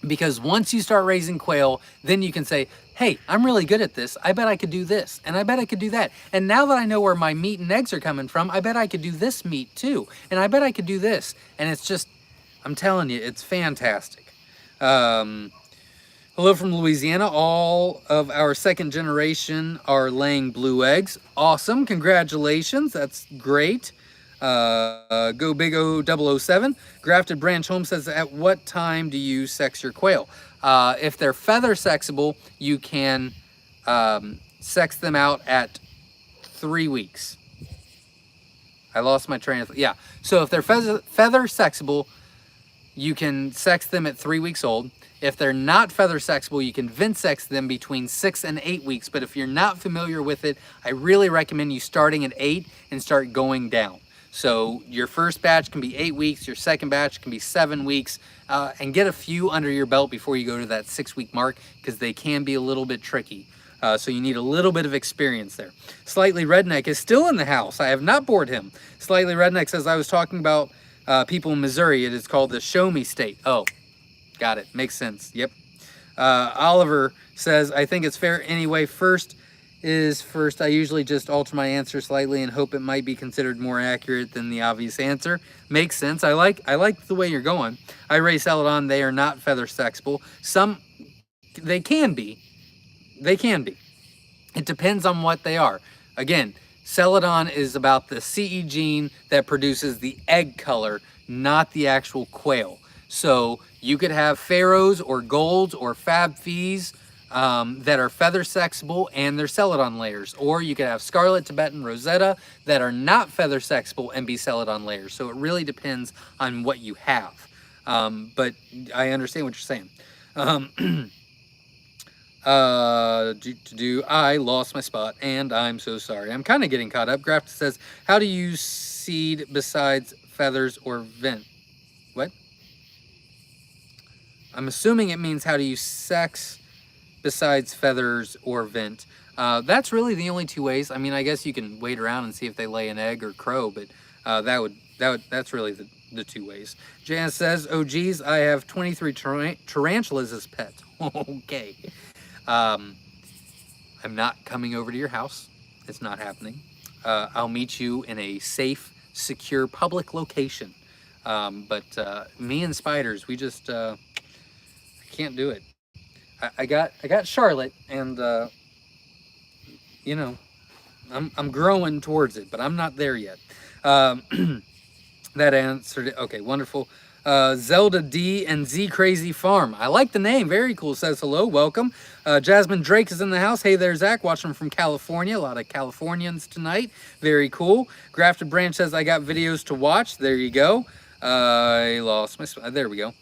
Because once you start raising quail, then you can say, hey, I'm really good at this. I bet I could do this. And I bet I could do that. And now that I know where my meat and eggs are coming from, I bet I could do this meat too. And I bet I could do this. And it's just, I'm telling you, it's fantastic. Hello from Louisiana. All of our second generation are laying blue eggs. Awesome. Congratulations. That's great. Go Big O 007. Grafted Branch Home says, at what time do you sex your quail? If they're feather sexable, you can sex them out at 3 weeks. I lost my train of thought. Yeah. So if they're feather sexable, you can sex them at 3 weeks old. If they're not feather sexable, you can vent sex them between 6 and 8 weeks. But if you're not familiar with it, I really recommend you starting at 8 and start going down. So your first batch can be 8 weeks, your second batch can be 7 weeks, and get a few under your belt before you go to that 6-week mark, because they can be a little bit tricky. So you need a little bit of experience there. Slightly Redneck is still in the house. I have not bored him. Slightly Redneck says, I was talking about people in Missouri. It is called the Show Me State. Oh, got it. Makes sense. Yep. Oliver says, I think it's fair anyway. First is first. I usually just alter my answer slightly and hope it might be considered more accurate than the obvious answer. Makes sense. I like the way you're going. I raise Celadon. They are not feather sexable. Some, they can be. They can be. It depends on what they are. Again, Celadon is about the CE gene that produces the egg color, not the actual quail. So you could have pharaohs or golds or fab fees that are feather sexable and they're Celadon layers. Or you could have scarlet, Tibetan, Rosetta that are not feather sexable and be Celadon layers. So it really depends on what you have. But I understand what you're saying. I lost my spot and I'm so sorry. I'm kind of getting caught up. Graft says, how do you seed besides feathers or vent? What? I'm assuming it means how do you sex besides feathers or vent. That's really the only two ways. I mean, I guess you can wait around and see if they lay an egg or crow, but that's really the two ways. Janice says, oh geez, I have 23 tarantulas as pets. Okay. I'm not coming over to your house. It's not happening. I'll meet you in a safe, secure public location. But me and spiders, we just I can't do it. I got Charlotte, and you know, I'm growing towards it, but I'm not there yet. Um, that answered it. Okay, wonderful. Zelda D and Z Crazy Farm. I like the name. Very cool. Says hello. Welcome. Jasmine Drake is in the house. Hey there, Zach. Watching from California. A lot of Californians tonight. Very cool. Grafted Branch says I got videos to watch. There you go. I lost my. There we go.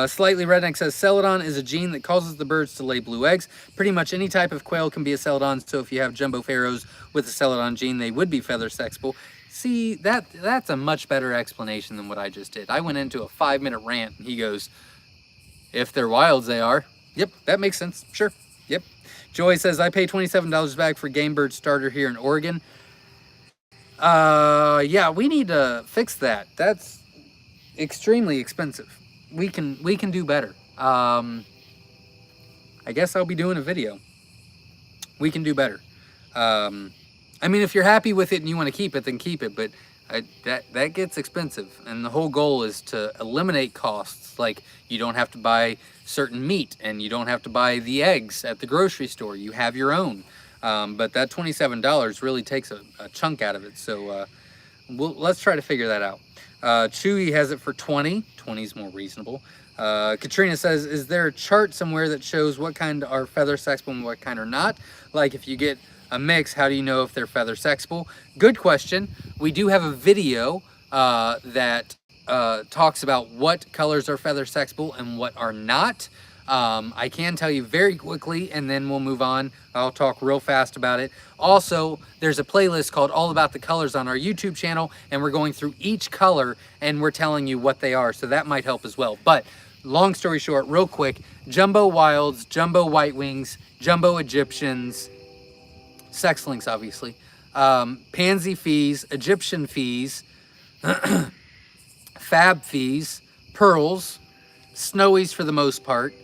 Slightly Redneck says Celadon is a gene that causes the birds to lay blue eggs. Pretty much any type of quail can be a Celadon. So if you have jumbo pharaohs with a Celadon gene, they would be feather sexable. See, that's a much better explanation than what I just did. I went into a 5-minute rant, and he goes, if they're wilds, they are. Yep, that makes sense. Sure. Yep. Joy says, I pay $27 back for game bird starter here in Oregon. Yeah, we need to fix that. That's extremely expensive. We can do better. I guess I'll be doing a video. We can do better. I mean, if you're happy with it and you want to keep it, then keep it. But that gets expensive. And the whole goal is to eliminate costs. Like, you don't have to buy certain meat, and you don't have to buy the eggs at the grocery store. You have your own. But that $27 really takes a chunk out of it. So let's try to figure that out. Chewy has it for 20. 20 is more reasonable. Katrina says, is there a chart somewhere that shows what kind are feather sexable and what kind are not? Like, if you get a mix, how do you know if they're feather sexable? Good question. We do have a video that talks about what colors are feather sexable and what are not. I can tell you very quickly, and then we'll move on. I'll talk real fast about it. Also, there's a playlist called All About the Colors on our YouTube channel, and we're going through each color and we're telling you what they are, so that might help as well. But long story short, real quick, jumbo wilds, jumbo white wings, jumbo Egyptians, sex links, obviously, pansy fees, Egyptian fees, fab fees, pearls, snowies for the most part,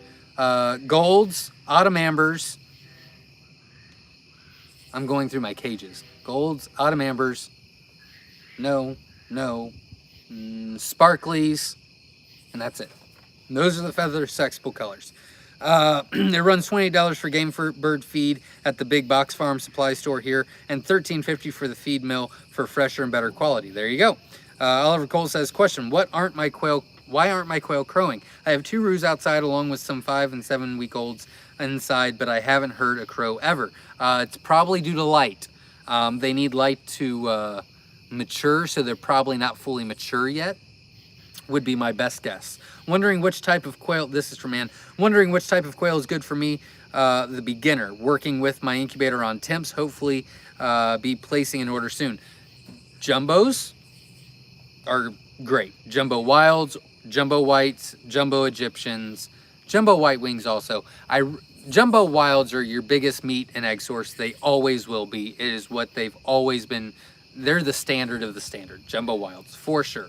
golds, autumn ambers. I'm going through my cages. Golds, autumn ambers, no, sparklies, and that's it. And those are the feather sexable colors. It runs $28 for game bird feed at the big box farm supply store here, and $13.50 for the feed mill for fresher and better quality. There you go. Oliver Cole says, question, why aren't my quail crowing? I have 2 roos outside along with some 5 and 7-week-olds inside, but I haven't heard a crow ever. It's probably due to light. They need light to mature, so they're probably not fully mature yet, would be my best guess. Wondering which type of quail, this is from Ann, wondering which type of quail is good for me, the beginner, working with my incubator on temps, hopefully be placing an order soon. Jumbos are great. Jumbo wilds, jumbo whites, jumbo Egyptians, jumbo white wings also. Jumbo wilds are your biggest meat and egg source. They always will be. It is what they've always been. They're the standard of the standard. Jumbo wilds, for sure.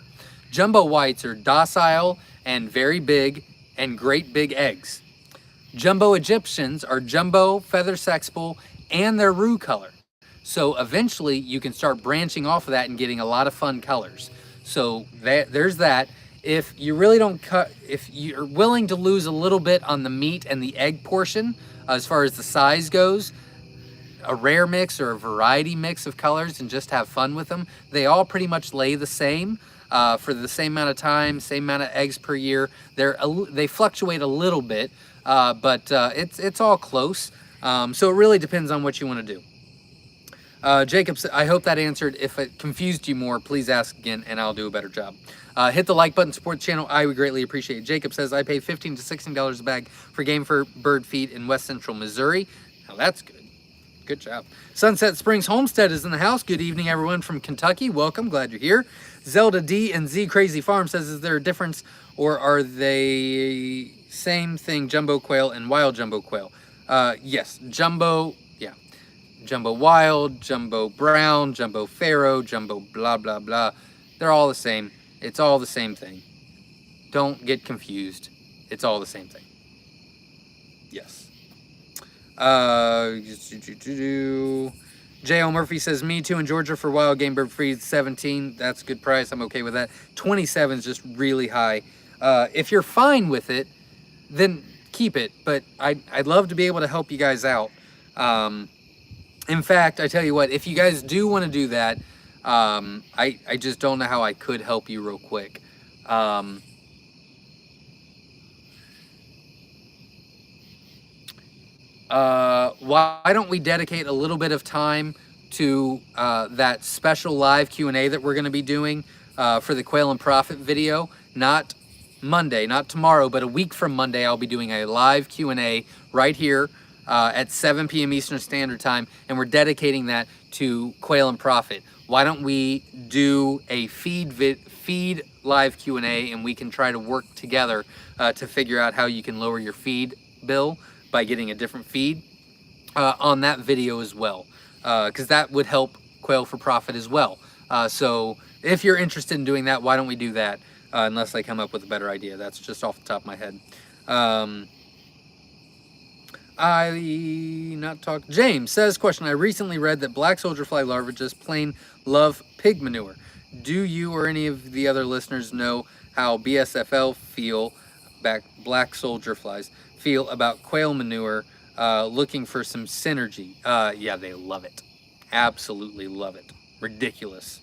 Jumbo whites are docile and very big and great big eggs. Jumbo Egyptians are jumbo, feather sexable, and they're roux color. So eventually you can start branching off of that and getting a lot of fun colors. So there's that. If you really don't if you're willing to lose a little bit on the meat and the egg portion, as far as the size goes, a rare mix or a variety mix of colors and just have fun with them, they all pretty much lay the same. For the same amount of time, same amount of eggs per year. They fluctuate a little bit, but it's all close. So it really depends on what you want to do. Jacob, I hope that answered. If it confused you more, please ask again and I'll do a better job. Hit the like button, support the channel. I would greatly appreciate it. Jacob says, I pay $15 to $16 a bag for game for bird feed in West Central Missouri. Now that's good. Good job. Sunset Springs Homestead is in the house. Good evening, everyone from Kentucky. Welcome. Glad you're here. Zelda D and Z Crazy Farm says, is there a difference or are they same thing, jumbo quail and wild jumbo quail? Yes, jumbo, yeah. Jumbo wild, jumbo brown, jumbo pharaoh, jumbo blah, blah, blah. They're all the same. It's all the same thing. Don't get confused. It's all the same thing. Yes. J.L. Murphy says, me too in Georgia for wild game bird feed 17. That's a good price. I'm okay with that. 27 is just really high. If you're fine with it, then keep it. But I'd love to be able to help you guys out. In fact, I tell you what, if you guys do want to do that, I just don't know how I could help you real quick. Why don't we dedicate a little bit of time to that special live Q&A that we're going to be doing for the Quail and Profit video? Not Monday, not tomorrow, but a week from Monday, I'll be doing a live Q&A right here at 7 p.m. Eastern Standard Time, and we're dedicating that to Quail and Profit. Why don't we do a feed live Q&A, and we can try to work together to figure out how you can lower your feed bill by getting a different feed on that video as well, because that would help Quail for Profit as well. So if you're interested in doing that, why don't we do that? Unless I come up with a better idea. That's just off the top of my head. James says, question, I recently read that black soldier fly larvae just plain love pig manure. Do you or any of the other listeners know how BSFL black soldier flies feel about quail manure, looking for some synergy? Yeah, they love it. Absolutely love it. Ridiculous.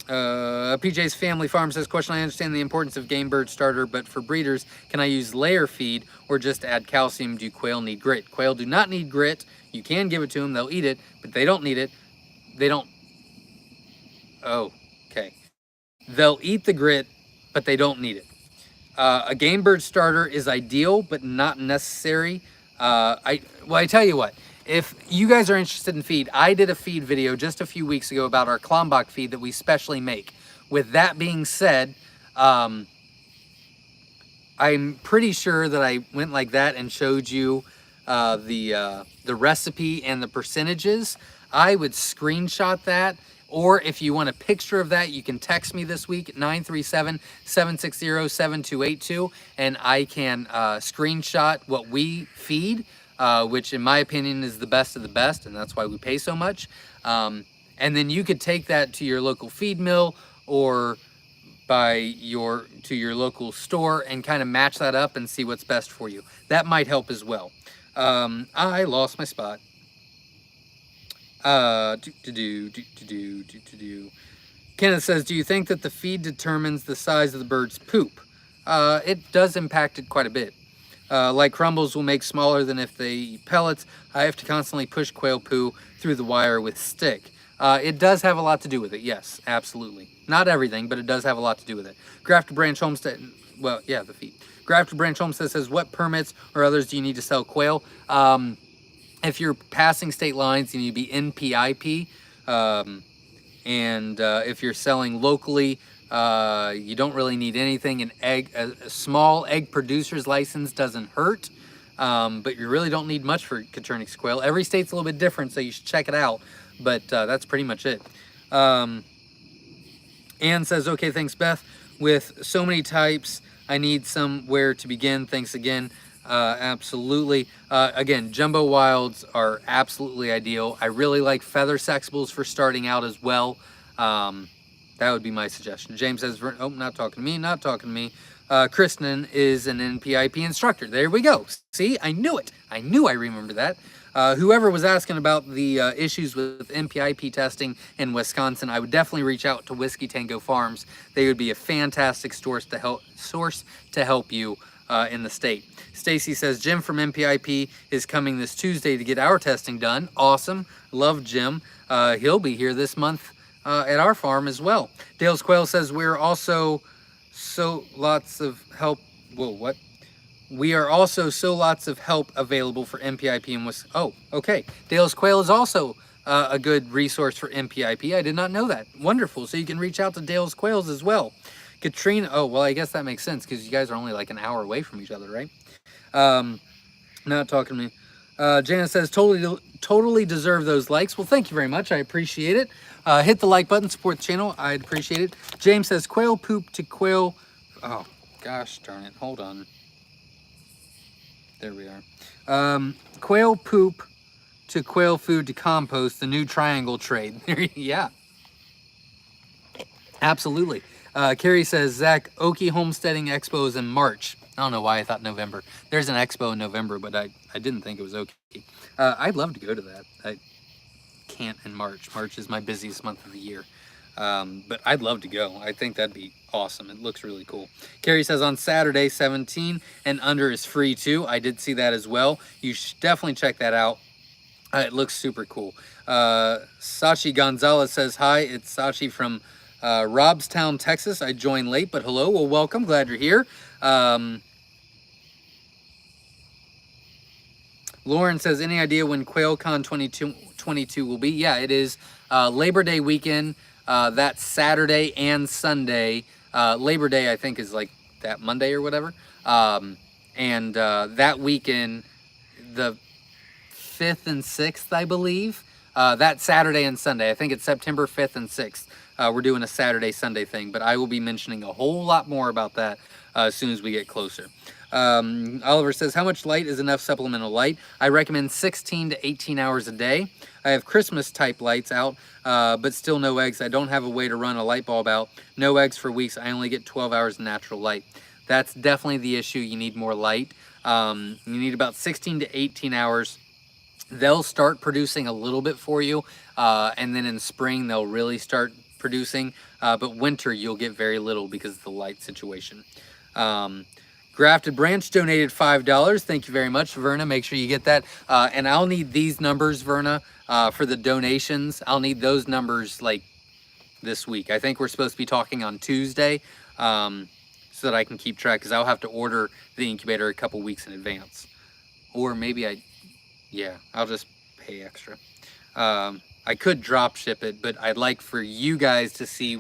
PJ's Family Farm says, question, I understand the importance of game bird starter, but for breeders, can I use layer feed or just add calcium? Do quail need grit? Quail do not need grit. You can give it to them. They'll eat it, but they don't need it. They don't. Oh, okay. They'll eat the grit, but they don't need it. A game bird starter is ideal, but not necessary. I tell you what, if you guys are interested in feed, I did a feed video just a few weeks ago about our Klombach feed that we specially make. With that being said, I'm pretty sure that I went like that and showed you the recipe and the percentages. I would screenshot that, or if you want a picture of that, you can text me this week at 937-760-7282, and I can screenshot what we feed, which in my opinion is the best of the best, and that's why we pay so much. And then you could take that to your local feed mill or to your local store and kind of match that up and see what's best for you. That might help as well. I lost my spot. Kenneth says, do you think that the feed determines the size of the bird's poop? It does impact it quite a bit. Like crumbles will make smaller than if they eat pellets. I have to constantly push quail poo through the wire with stick. It does have a lot to do with it. Yes, absolutely. Not everything, but it does have a lot to do with it. Grafted Branch Homestead, well, yeah, the feed. Grafted Branch Homestead says, what permits or others do you need to sell quail? If you're passing state lines, you need to be Mpip. If you're selling locally, you don't really need anything. A small egg producer's license doesn't hurt, but you really don't need much for Coturnix quail. Every state's a little bit different, so you should check it out. But that's pretty much it. Ann says, okay, thanks, Beth. With so many types, I need somewhere to begin. Thanks again. Absolutely. Again, jumbo wilds are absolutely ideal. I really like feather sexibles for starting out as well. That would be my suggestion. James says, oh, not talking to me. Kristen is an NPIP instructor. There we go. See, I knew it. I knew I remember that. Whoever was asking about the issues with NPIP testing in Wisconsin, I would definitely reach out to Whiskey Tango Farms. They would be a fantastic source to help you in the state. Stacy says, Jim from NPIP is coming this Tuesday to get our testing done. Awesome. Love Jim. He'll be here this month at our farm as well. Dale's Quail says, we're also so lots of help. Whoa, what? We are also so lots of help available for NPIP and oh, okay. Dale's Quail is also a good resource for NPIP. I did not know that. Wonderful. So you can reach out to Dale's Quails as well. Katrina, oh, well, I guess that makes sense because you guys are only like an hour away from each other, right? Not talking to me. Jana says, totally deserve those likes. Well, thank you very much. I appreciate it. Hit the like button, support the channel. I'd appreciate it. James says, quail poop to quail. Oh, gosh darn it. Hold on. There we are. Quail poop to quail food to compost, the new triangle trade. Yeah, absolutely. Carrie says, Zach, Okie Homesteading Expo is in March. I don't know why I thought November. There's an expo in November, but I didn't think it was Okie. I'd love to go to that. I can't in March. March is my busiest month of the year. But I'd love to go. I think that'd be awesome. It looks really cool. Carrie says on Saturday, 17 and under is free too. I did see that as well. You should definitely check that out. It looks super cool. Sachi Gonzalez says, hi, it's Sachi from Robstown, Texas. I joined late, but hello. Well, welcome. Glad you're here. Lauren says, any idea when QuailCon 2022 will be? Yeah, it is Labor Day weekend. That Saturday and Sunday. Labor Day, I think, is like that Monday or whatever. That weekend, the 5th and 6th, I believe. That Saturday and Sunday. I think it's September 5th and 6th. We're doing a Saturday, Sunday thing, but I will be mentioning a whole lot more about that as soon as we get closer. Oliver says, how much light is enough supplemental light? I recommend 16 to 18 hours a day. I have Christmas type lights out, but still no eggs. I don't have a way to run a light bulb out. No eggs for weeks. I only get 12 hours of natural light. That's definitely the issue. You need more light. You need about 16 to 18 hours. They'll start producing a little bit for you, and then in spring they'll really start producing, but winter you'll get very little because of the light situation. Grafted Branch donated $5. Thank you very much, Verna. Make sure you get that. And I'll need these numbers, Verna, for the donations. I'll need those numbers like this week. I think we're supposed to be talking on Tuesday, so that I can keep track, because I'll have to order the incubator a couple weeks in advance. Or maybe I'll just pay extra. I could drop ship it, but I'd like for you guys to see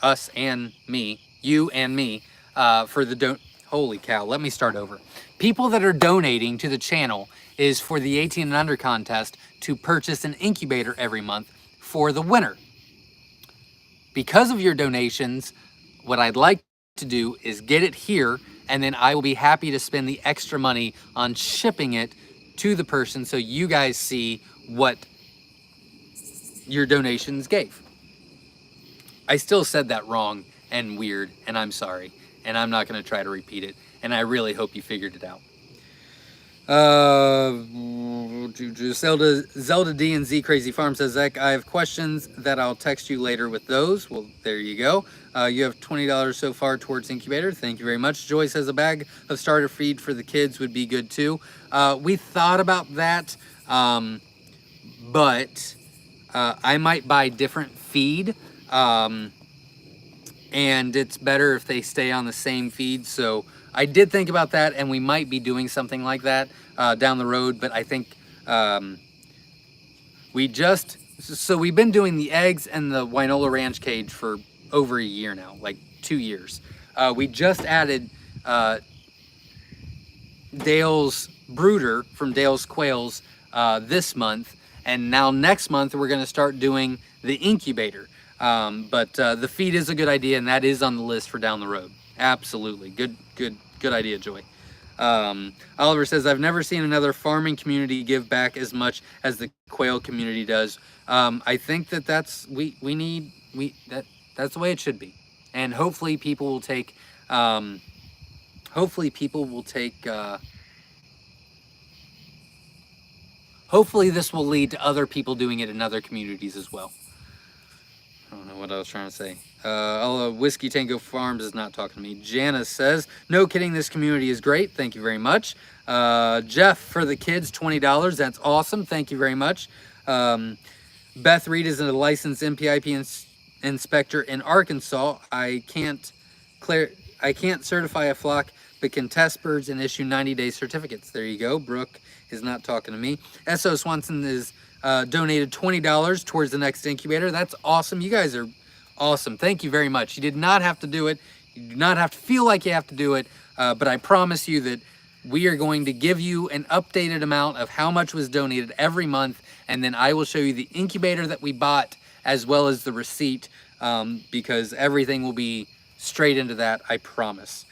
us and me, you and me, for the holy cow, let me start over. People that are donating to the channel is for the 18 and under contest to purchase an incubator every month for the winner. Because of your donations, what I'd like to do is get it here, and then I will be happy to spend the extra money on shipping it to the person so you guys see what your donations gave. I still said that wrong and weird, and I'm sorry, and I'm not going to try to repeat it, and I really hope you figured it out. Zelda D and Z Crazy Farm says, Zach, I have questions that I'll text you later with those. Well, there you go. You have $20 so far towards incubator. Thank you very much. Joy says a bag of starter feed for the kids would be good too. We thought about that, but I might buy different feed, and it's better if they stay on the same feed. So I did think about that, and we might be doing something like that down the road, but I think we've been doing the eggs and the Winola Ranch cage for over a year now, like 2 years. We just added Dale's brooder from Dale's Quails this month, and now next month we're going to start doing the incubator. But the feed is a good idea, and that is on the list for down the road. Absolutely. Good idea, Joy. Oliver says, I've never seen another farming community give back as much as the quail community does. I think that that's the way it should be. And hopefully people will take, hopefully this will lead to other people doing it in other communities as well. I don't know what I was trying to say. Whiskey Tango Farms is not talking to me. Janice says, no kidding, this community is great. Thank you very much. Jeff, for the kids, $20. That's awesome. Thank you very much. Beth Reed is a licensed Mpip inspector in Arkansas. I can't certify a flock, but can test birds and issue 90-day certificates. There you go. Brooke is not talking to me. S.O. Swanson is donated $20 towards the next incubator. That's awesome. You guys are awesome. Thank you very much. You did not have to do it. You do not have to feel like you have to do it, but I promise you that we are going to give you an updated amount of how much was donated every month, and then I will show you the incubator that we bought as well as the receipt, because everything will be straight into that, I promise.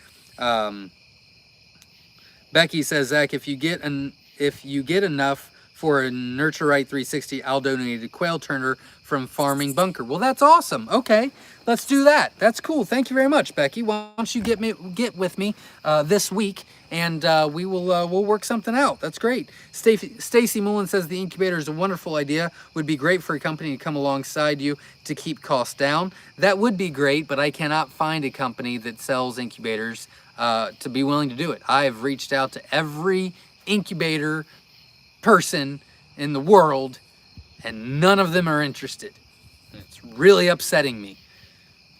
Becky says, Zach, if you get enough for a Nurture Right 360, I'll donate a quail turner from Farming Bunker. Well, that's awesome. Okay, let's do that. That's cool. Thank you very much, Becky. Why don't you get with me this week, and we'll work something out. That's great. Stacy Mullen says the incubator is a wonderful idea. Would be great for a company to come alongside you to keep costs down. That would be great, but I cannot find a company that sells incubators to be willing to do it. I have reached out to every incubator person in the world, and none of them are interested. It's really upsetting me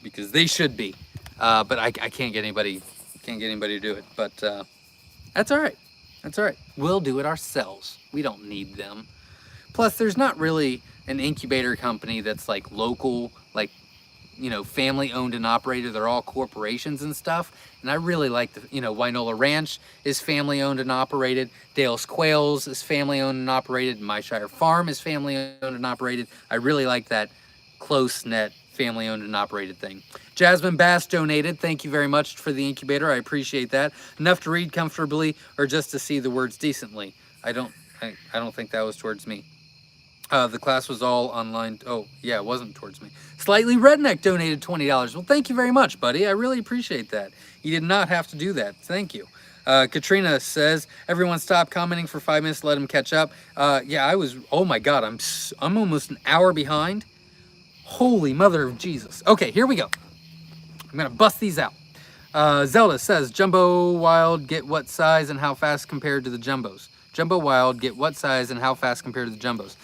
because they should be, but I can't get anybody to do it. But that's all right. That's all right. We'll do it ourselves. We don't need them. Plus, there's not really an incubator company that's like local, like, you know, family owned and operated. They're all corporations and stuff. And I really like the, you know, Wynola Ranch is family owned and operated. Dale's Quails is family owned and operated. Myshire Farm is family owned and operated. I really like that close knit family owned and operated thing. Jasmine Bass donated. Thank you very much for the incubator. I appreciate that. Enough to read comfortably or just to see the words decently. I don't think that was towards me. The class was all online. Oh, yeah, it wasn't towards me. Slightly Redneck donated $20. Well, thank you very much, buddy. I really appreciate that. You did not have to do that. Thank you. Katrina says, everyone stop commenting for 5 minutes. Let them catch up. Yeah, I was, oh my God, I'm almost an hour behind. Holy mother of Jesus. Okay, here we go. I'm going to bust these out. Zelda says, Jumbo Wild, get what size and how fast compared to the Jumbos? Jumbo Wild, get what size and how fast compared to the Jumbos?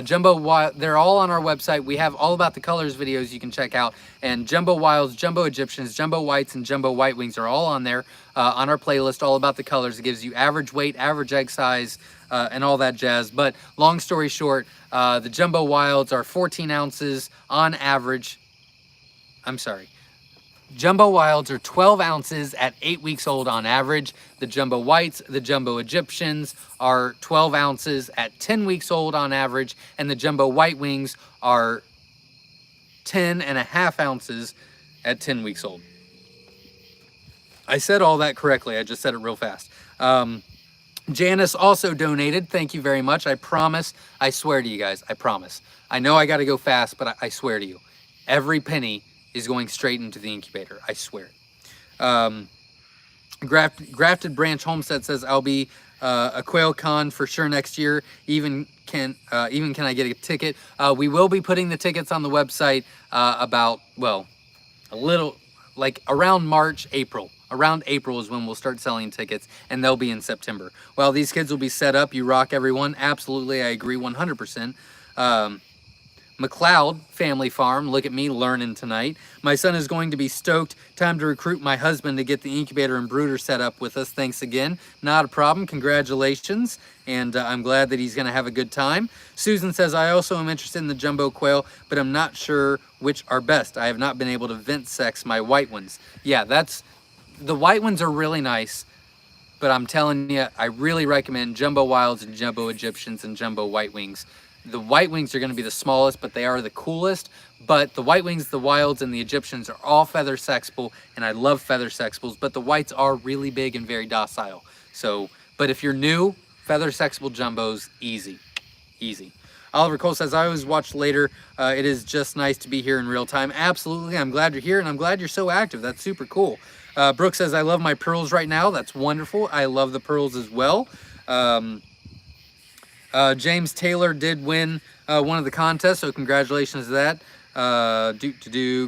Jumbo Wild, they're all on our website. We have all about the colors videos you can check out. And Jumbo Wilds, Jumbo Egyptians, Jumbo Whites, and Jumbo White Wings are all on there on our playlist, all about the colors. It gives you average weight, average egg size, and all that jazz. But long story short, the Jumbo Wilds are 14 ounces on average. I'm sorry. Jumbo Wilds are 12 ounces at 8 weeks old on average. The Jumbo Whites, the Jumbo Egyptians are 12 ounces at 10 weeks old on average. And the Jumbo White Wings are 10.5 ounces at 10 weeks old. I said all that correctly. I just said it real fast. Janice also donated. Thank you very much. I promise. I swear to you guys. I promise. I know I got to go fast, but I swear to you. Every penny is going straight into the incubator. I swear. Grafted Branch Homestead says, I'll be a Quail Con for sure next year. Even can I get a ticket? We will be putting the tickets on the website about, well, a little, like around March, April. Around April is when we'll start selling tickets, and they'll be in September. Well, these kids will be set up. You rock, everyone. Absolutely, I agree 100%. McLeod Family Farm, look at me learning tonight. My son is going to be stoked. Time to recruit my husband to get the incubator and brooder set up with us. Thanks again. Not a problem. Congratulations. And I'm glad that he's going to have a good time. Susan says, I also am interested in the jumbo quail, but I'm not sure which are best. I have not been able to vent sex my white ones. Yeah, the white ones are really nice, but I'm telling you, I really recommend Jumbo Wilds and Jumbo Egyptians and Jumbo White Wings. The White Wings are going to be the smallest, but they are the coolest. But the White Wings, the Wilds, and the Egyptians are all feather sexable, and I love feather sexibles, but the Whites are really big and very docile. So, but if you're new, feather sexable jumbos, easy, easy. Oliver Cole says, I always watch later. It is just nice to be here in real time. Absolutely, I'm glad you're here, and I'm glad you're so active. That's super cool. Brooke says, I love my pearls right now. That's wonderful. I love the pearls as well. James Taylor did win one of the contests, so congratulations to that.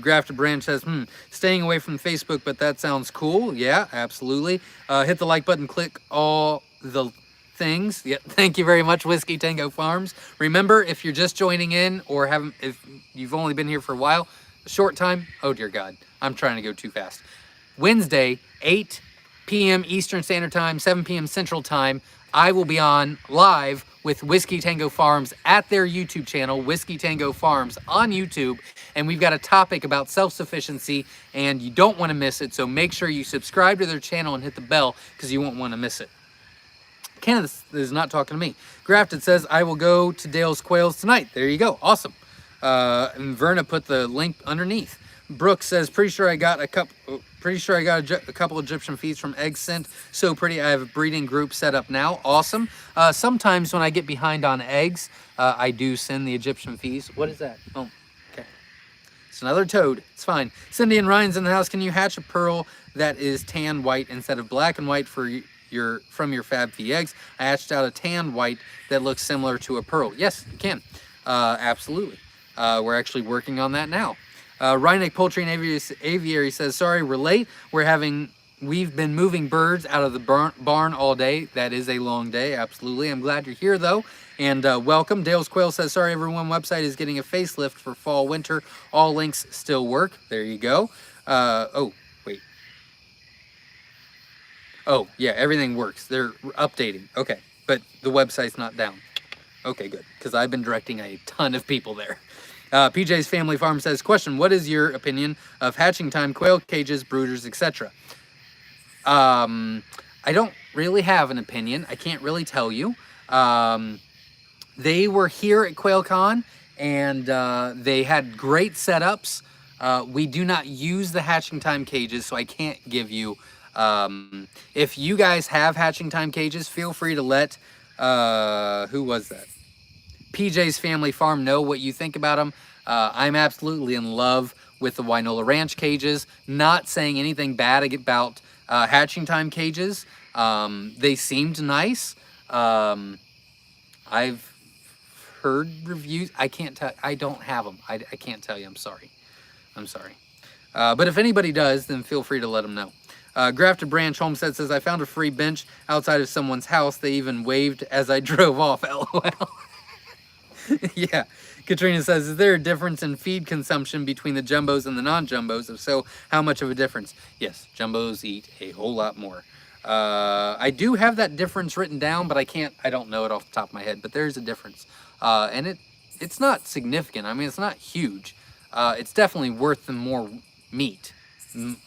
Grafted Branch says, staying away from Facebook, but that sounds cool. Yeah, absolutely. Hit the like button, click all the things. Yeah, thank you very much, Whiskey Tango Farms. Remember, if you're just joining in or if you've only been here for a while, a short time, oh dear God, I'm trying to go too fast. Wednesday, 8 p.m. Eastern Standard Time, 7 p.m. Central Time, I will be on live with Whiskey Tango Farms at their YouTube channel, Whiskey Tango Farms on YouTube. And we've got a topic about self-sufficiency, and you don't want to miss it. So make sure you subscribe to their channel and hit the bell because you won't want to miss it. Kenneth is not talking to me. Grafted says, I will go to Dale's Quails tonight. There you go. Awesome. And Verna put the link underneath. Brooke says, pretty sure I got a couple pretty sure I got a couple Egyptian fees from Egg Scent. So pretty. I have a breeding group set up now. Awesome. Sometimes when I get behind on eggs, I do send the Egyptian fees. What is that? Oh, okay. It's another toad. It's fine. Cindy and Ryan's in the house. Can you hatch a pearl that is tan white instead of black and white from your Fab Fee eggs? I hatched out a tan white that looks similar to a pearl. Yes, you can. Absolutely. We're actually working on that now. Rhineck Poultry and Aviary says, sorry, we're late. We've been moving birds out of the barn all day. That is a long day, absolutely. I'm glad you're here, though, and welcome. Dale's Quail says, sorry, everyone, website is getting a facelift for fall, winter. All links still work. There you go. Oh, wait. Oh, yeah, everything works. They're updating. Okay, but the website's not down. Okay, good, because I've been directing a ton of people there. PJ's Family Farm says, question, what is your opinion of hatching time, quail cages, brooders, etc.? I don't really have an opinion. I can't really tell you. They were here at QuailCon, and they had great setups. We do not use the hatching time cages, so I can't give you... if you guys have hatching time cages, feel free to let... who was that? PJ's Family Farm know what you think about them. I'm absolutely in love with the Wynola Ranch cages. Not saying anything bad about hatching time cages. They seemed nice. I've heard reviews. I can't tell. I don't have them. I can't tell you. I'm sorry. I'm sorry. But if anybody does, then feel free to let them know. Grafted Branch Homestead says, I found a free bench outside of someone's house. They even waved as I drove off. LOL. Yeah. Katrina says, is there a difference in feed consumption between the jumbos and the non-jumbos? If so, how much of a difference? Yes, jumbos eat a whole lot more. I do have that difference written down, but I don't know it off the top of my head, but there's a difference. And it's not significant. I mean, it's not huge. It's definitely worth the more meat,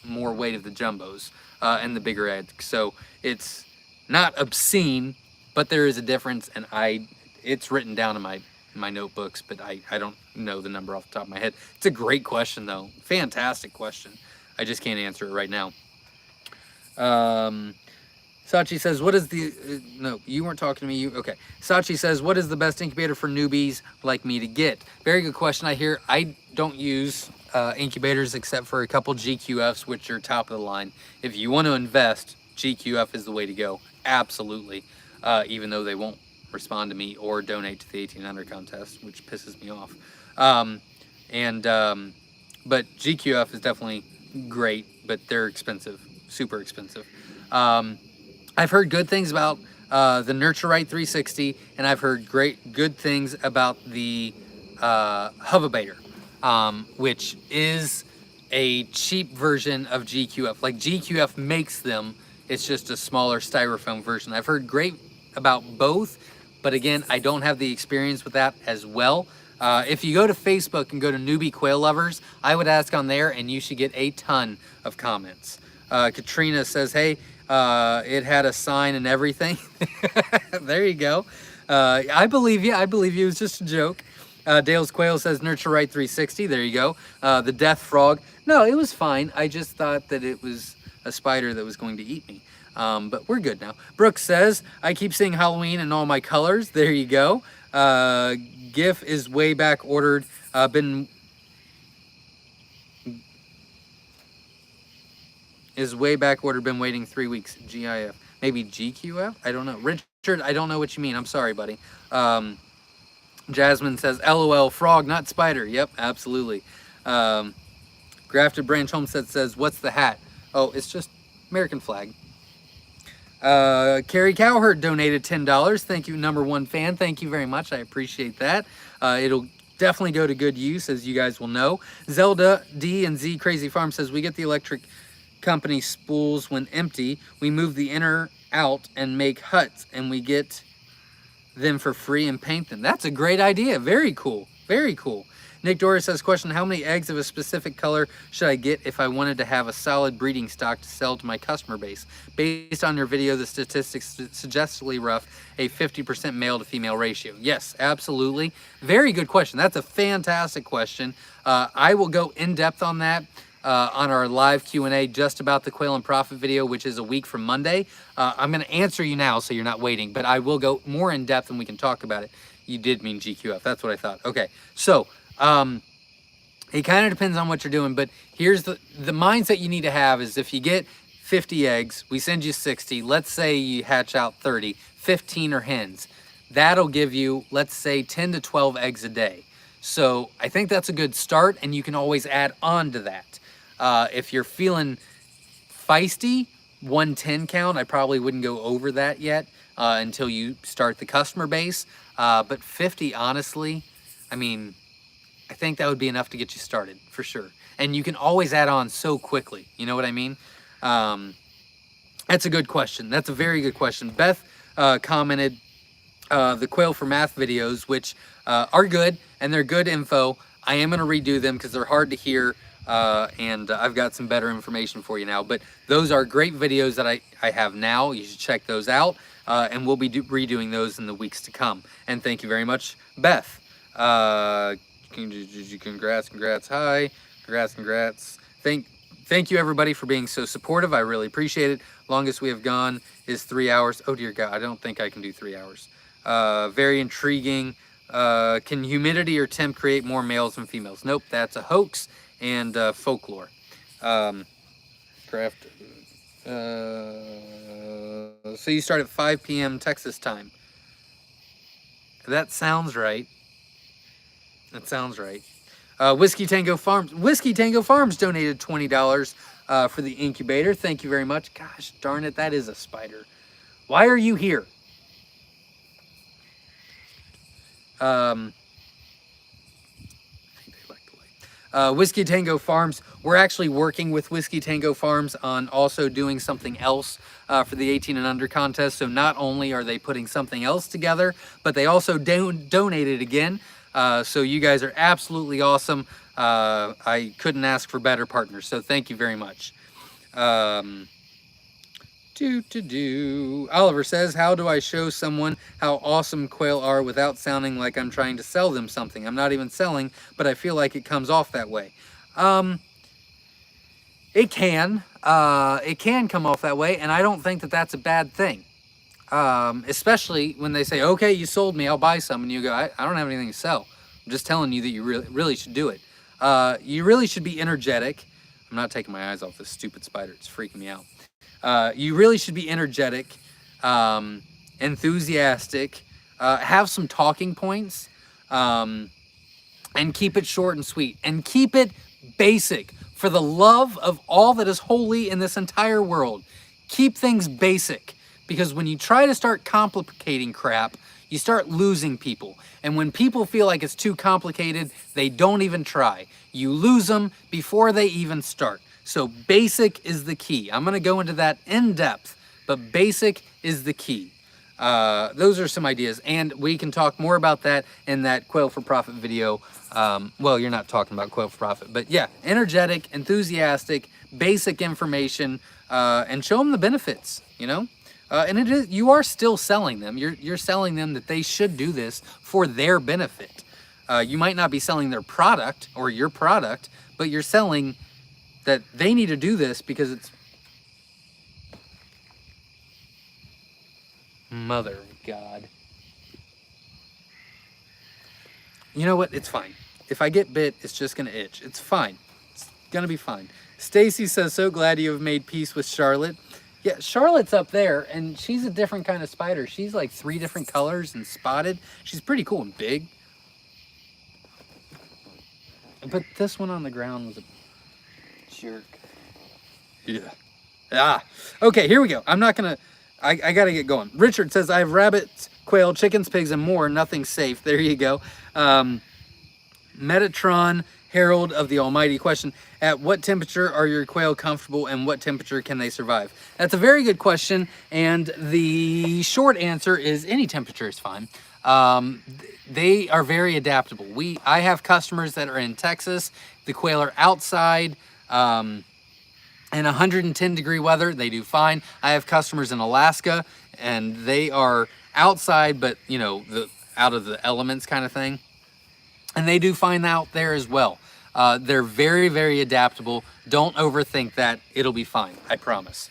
more weight of the jumbos, and the bigger eggs. So it's not obscene, but there is a difference, and it's written down in my notebooks, but I don't know the number off the top of my head. It's a great question, though. Fantastic question. I just can't answer it right now. Sachi says, what is the... no, you weren't talking to me. Okay. Sachi says, what is the best incubator for newbies like me to get? Very good question. I don't use incubators except for a couple GQFs, which are top of the line. If you want to invest, GQF is the way to go. Absolutely. Even though they won't respond to me or donate to the 1800 contest, which pisses me off. But GQF is definitely great, but they're expensive, super expensive. I've heard good things about the Nurture Right 360, and I've heard good things about the Humidator, which is a cheap version of GQF. Like GQF makes them, it's just a smaller styrofoam version. I've heard great about both, but again, I don't have the experience with that as well. If you go to Facebook and go to Newbie Quail Lovers, I would ask on there, and you should get a ton of comments. Katrina says, hey, it had a sign and everything. There you go. I believe you. I believe you. It was just a joke. Dale's Quail says, Nurture Right 360. There you go. The Death Frog. No, it was fine. I just thought that it was a spider that was going to eat me. But we're good now. Brooks says, I keep seeing Halloween in all my colors. There you go. GIF is way back ordered. Been waiting 3 weeks. GIF. Maybe GQF? I don't know. Richard, I don't know what you mean. I'm sorry, buddy. Jasmine says, LOL, frog, not spider. Yep, absolutely. Grafted Branch Homestead says, what's the hat? Oh, it's just American flag. Carrie Cowherd donated $10. Thank you, #1 fan. Thank you very much. I appreciate that. It'll definitely go to good use, as you guys will know. Zelda D and Z Crazy Farm says, we get the electric company spools when empty. We move the inner out and make huts, and we get them for free and paint them. That's a great idea. Very cool. Very cool. Nick Doris says, question, how many eggs of a specific color should I get if I wanted to have a solid breeding stock to sell to my customer base? Based on your video, the statistics suggestively rough a 50% male to female ratio. Yes, absolutely. Very good question. That's a fantastic question. I will go in depth on that. on our live Q&A just about the Quail and Profit video, which is a week from Monday. I'm going to answer you now so you're not waiting, but I will go more in depth and we can talk about it. You did mean GQF. That's what I thought. Okay, so it kind of depends on what you're doing, but here's the mindset you need to have is if you get 50 eggs, we send you 60. Let's say you hatch out 30, 15 are hens. That'll give you, let's say, 10 to 12 eggs a day. So I think that's a good start, and you can always add on to that. If you're feeling feisty, 110 count, I probably wouldn't go over that yet until you start the customer base. But 50, honestly, I mean, I think that would be enough to get you started for sure. And you can always add on so quickly. You know what I mean? That's a good question. That's a very good question. Beth commented the Quail for Math videos, which are good and they're good info. I am going to redo them because they're hard to hear and I've got some better information for you now. But those are great videos that I have now. You should check those out and we'll be redoing those in the weeks to come. And thank you very much, Beth. Congrats, hi. Congrats. Thank you everybody for being so supportive. I really appreciate it. Longest we have gone is 3 hours. Oh dear God, I don't think I can do 3 hours. Very intriguing. Can humidity or temp create more males than females? Nope, that's a hoax and folklore. Craft. So you start at 5 p.m. Texas time. That sounds right. That sounds right. Whiskey Tango Farms donated $20 for the incubator. Thank you very much. Gosh darn it, that is a spider. Why are you here? I think they like the light. Whiskey Tango Farms. We're actually working with Whiskey Tango Farms on also doing something else for the 18 and under contest. So not only are they putting something else together, but they also donated again. So you guys are absolutely awesome. I couldn't ask for better partners. So thank you very much. Oliver says, how do I show someone how awesome quail are without sounding like I'm trying to sell them something? I'm not even selling, but I feel like it comes off that way. It can come off that way, and I don't think that that's a bad thing. Especially when they say, okay, you sold me, I'll buy some, and you go, I don't have anything to sell. I'm just telling you that you really should do it. You really should be energetic. I'm not taking my eyes off this stupid spider. It's freaking me out. You really should be energetic, enthusiastic, have some talking points, and keep it short and sweet, and keep it basic. For the love of all that is holy in this entire world, keep things basic, because when you try to start complicating crap, you start losing people. And when people feel like it's too complicated, they don't even try. You lose them before they even start. So basic is the key. I'm gonna go into that in depth, but basic is the key. Those are some ideas, and we can talk more about that in that Quail for Profit video. Well, you're not talking about Quail for Profit, but yeah, energetic, enthusiastic, basic information, and show them the benefits, you know? And it is, you are still selling them. You're selling them that they should do this for their benefit. You might not be selling their product or your product, but you're selling that they need to do this because it's... Mother of God. You know what? It's fine. If I get bit, it's just gonna itch. It's fine. It's gonna be fine. Stacy says, so glad you have made peace with Charlotte. Yeah, Charlotte's up there, and she's a different kind of spider. She's like 3 different colors and spotted. She's pretty cool and big. But this one on the ground was a jerk. Yeah. Okay, here we go. I'm not gonna... I gotta get going. Richard says, I have rabbits, quail, chickens, pigs, and more. Nothing's safe. There you go. Metatron, Herald of the Almighty question, at what temperature are your quail comfortable and what temperature can they survive? That's a very good question, and the short answer is any temperature is fine. They are very adaptable. I have customers that are in Texas. The quail are outside in 110 degree weather. They do fine. I have customers in Alaska, and they are outside, but you know, out of the elements kind of thing. And they do fine out there as well. They're very, very adaptable. Don't overthink that. It'll be fine. I promise.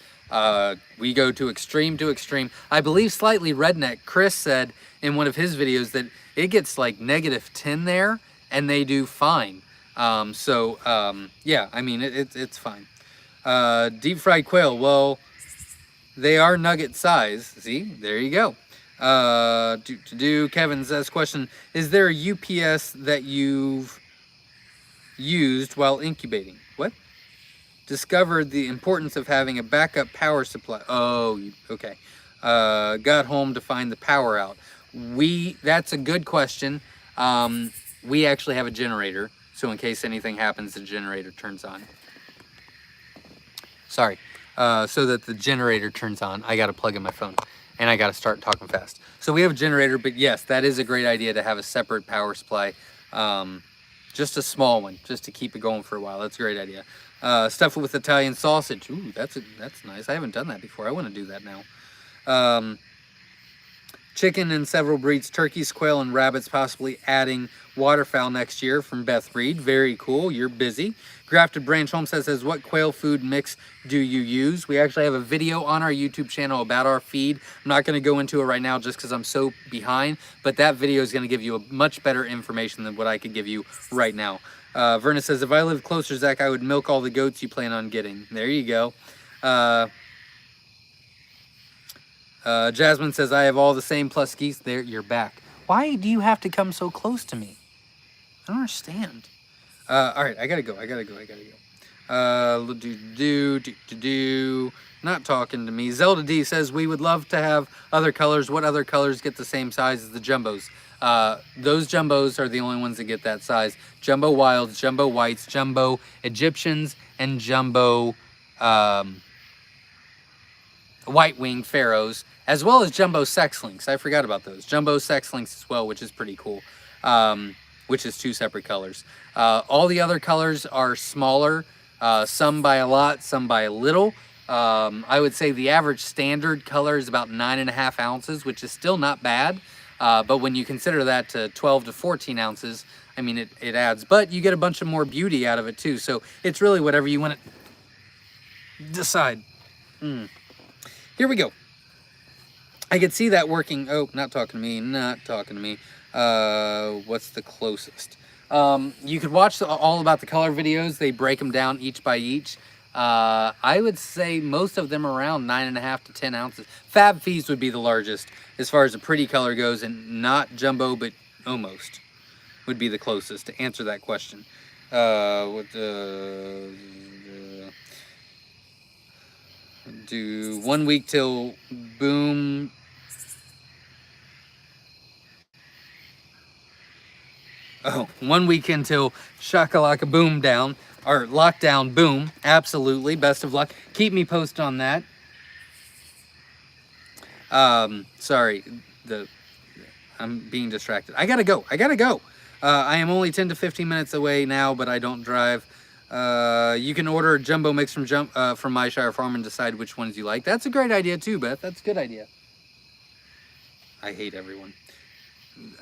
We go to extreme to extreme. I believe Slightly Redneck, Chris said in one of his videos that it gets like -10 there and they do fine. Yeah, I mean, it's fine. Deep fried quail. Well, they are nugget size. See, there you go. Kevin says, question, is there a UPS that you've used while incubating? What? Discovered the importance of having a backup power supply. Oh, okay. Got home to find the power out. That's a good question. We actually have a generator, so in case anything happens, the generator turns on. Sorry. So that the generator turns on, I got to plug in my phone and I got to start talking fast. So we have a generator, but yes, that is a great idea to have a separate power supply. Just a small one, just to keep it going for a while. That's a great idea. Stuff it with Italian sausage. Ooh, that's nice. I haven't done that before. I want to do that now. Chicken in several breeds, turkeys, quail, and rabbits, possibly adding waterfowl next year from Beth Reed. Very cool. You're busy. Grafted Branch Homestead says, what quail food mix do you use? We actually have a video on our YouTube channel about our feed. I'm not going to go into it right now just because I'm so behind, but that video is going to give you a much better information than what I could give you right now. Verna says, if I lived closer, Zach, I would milk all the goats you plan on getting. There you go. Jasmine says, I have all the same plus geese. There, you're back. Why do you have to come so close to me? I don't understand. All right, I gotta go. Not talking to me. Zelda D says, we would love to have other colors. What other colors get the same size as the jumbos? Those jumbos are the only ones that get that size. Jumbo wilds, jumbo whites, jumbo Egyptians, and jumbo white-winged pharaohs, as well as jumbo sex-links. I forgot about those. Jumbo sex-links as well, which is pretty cool, which is 2 separate colors. All the other colors are smaller, some by a lot, some by a little. I would say the average standard color is about 9.5 ounces, which is still not bad. But when you consider that to 12 to 14 ounces, I mean, it adds. But you get a bunch of more beauty out of it too. So it's really whatever you want to decide. Here we go. I could see that working. Oh, not talking to me. What's the closest? You could watch all about the color videos. They break them down each by each. I would say most of them around 9.5 to 10 ounces. Fab Feast would be the largest as far as a pretty color goes, and not jumbo, but almost would be the closest to answer that question. Do 1 week till boom. Oh, 1 week until shakalaka boom down, or lockdown boom. Absolutely. Best of luck. Keep me posted on that. Sorry, I'm being distracted. I gotta go. I am only 10 to 15 minutes away now, but I don't drive. You can order a jumbo mix from Myshire Farm and decide which ones you like. That's a great idea too, Beth. That's a good idea. I hate everyone.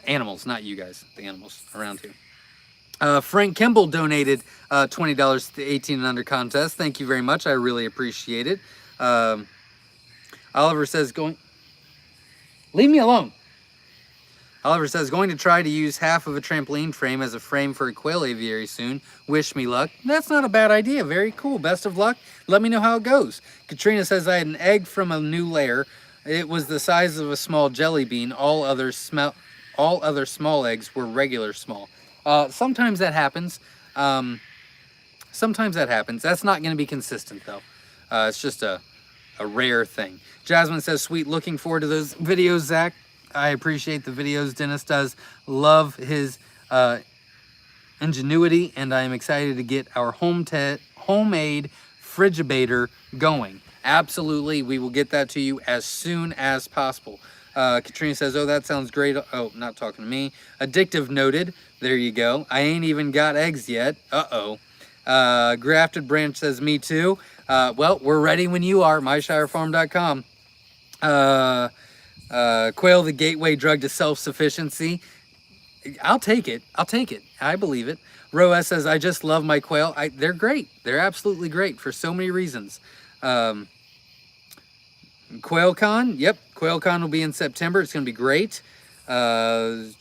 Animals, not you guys. The animals around here. Frank Kimball donated $20 to the 18 and under contest. Thank you very much. I really appreciate it. Oliver says, leave me alone. Oliver says, going to try to use half of a trampoline frame as a frame for a quail aviary soon. Wish me luck. That's not a bad idea. Very cool. Best of luck. Let me know how it goes. Katrina says, I had an egg from a new layer. It was the size of a small jelly bean. All other small eggs were regular small. Sometimes that happens. That's not going to be consistent, though. It's just a rare thing. Jasmine says, sweet, looking forward to those videos, Zach. I appreciate the videos Dennis does. Love his ingenuity, and I am excited to get our homemade Frigibator going. Absolutely, we will get that to you as soon as possible. Katrina says, oh, that sounds great. Oh, not talking to me. Addictive noted. There you go. I ain't even got eggs yet. Uh-oh. Grafted Branch says, me too. Well, we're ready when you are. MyshireFarm.com. Quail, the gateway drug to self-sufficiency. I'll take it. I'll take it. I believe it. Roas says, I just love my quail. They're great. They're absolutely great for so many reasons. QuailCon, yep, QuailCon will be in September. It's going to be great. I'll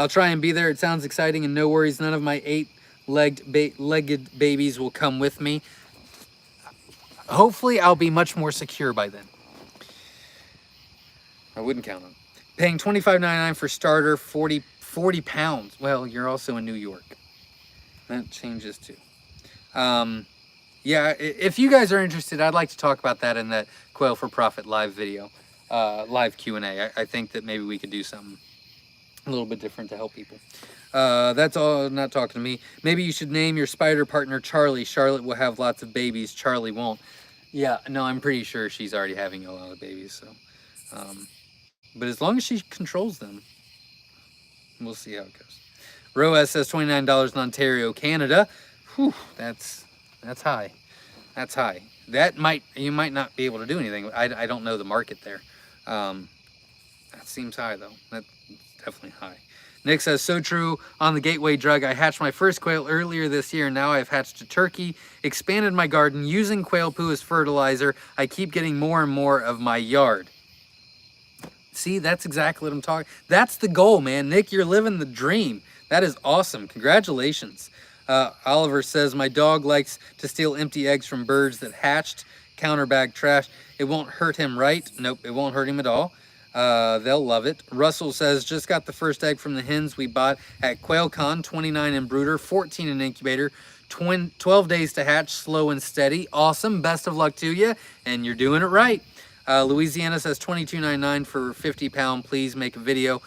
try and be there. It sounds exciting, and no worries, none of my 8-legged babies will come with me. Hopefully, I'll be much more secure by then. I wouldn't count on it. Paying $25.99 for starter, 40 pounds. Well, you're also in New York. That changes too. Yeah, if you guys are interested, I'd like to talk about that in that Quail for Profit live video, live Q&A. I think that maybe we could do something a little bit different to help people. That's all, not talking to me. Maybe you should name your spider partner Charlie. Charlotte will have lots of babies. Charlie won't. Yeah, no, I'm pretty sure she's already having a lot of babies. So, but as long as she controls them, we'll see how it goes. Roas says $29 in Ontario, Canada. Whew, that's high. That's high. You might not be able to do anything. I don't know the market there. That seems high though. That's definitely high. Nick says, so true on the gateway drug. I hatched my first quail earlier this year, and now I've hatched a turkey, expanded my garden using quail poo as fertilizer. I keep getting more and more of my yard. See, that's exactly what I'm talking. That's the goal, man. Nick, you're living the dream. That is awesome. Congratulations. Oliver says, my dog likes to steal empty eggs from birds that hatched, counterbag trash. It won't hurt him, right? Nope, it won't hurt him at all. They'll love it. Russell says, just got the first egg from the hens we bought at QuailCon, 29 in brooder, 14 in incubator, 12 days to hatch, slow and steady. Awesome. Best of luck to you, and you're doing it right. Louisiana says $22.99 for 50-pound. Please make a video.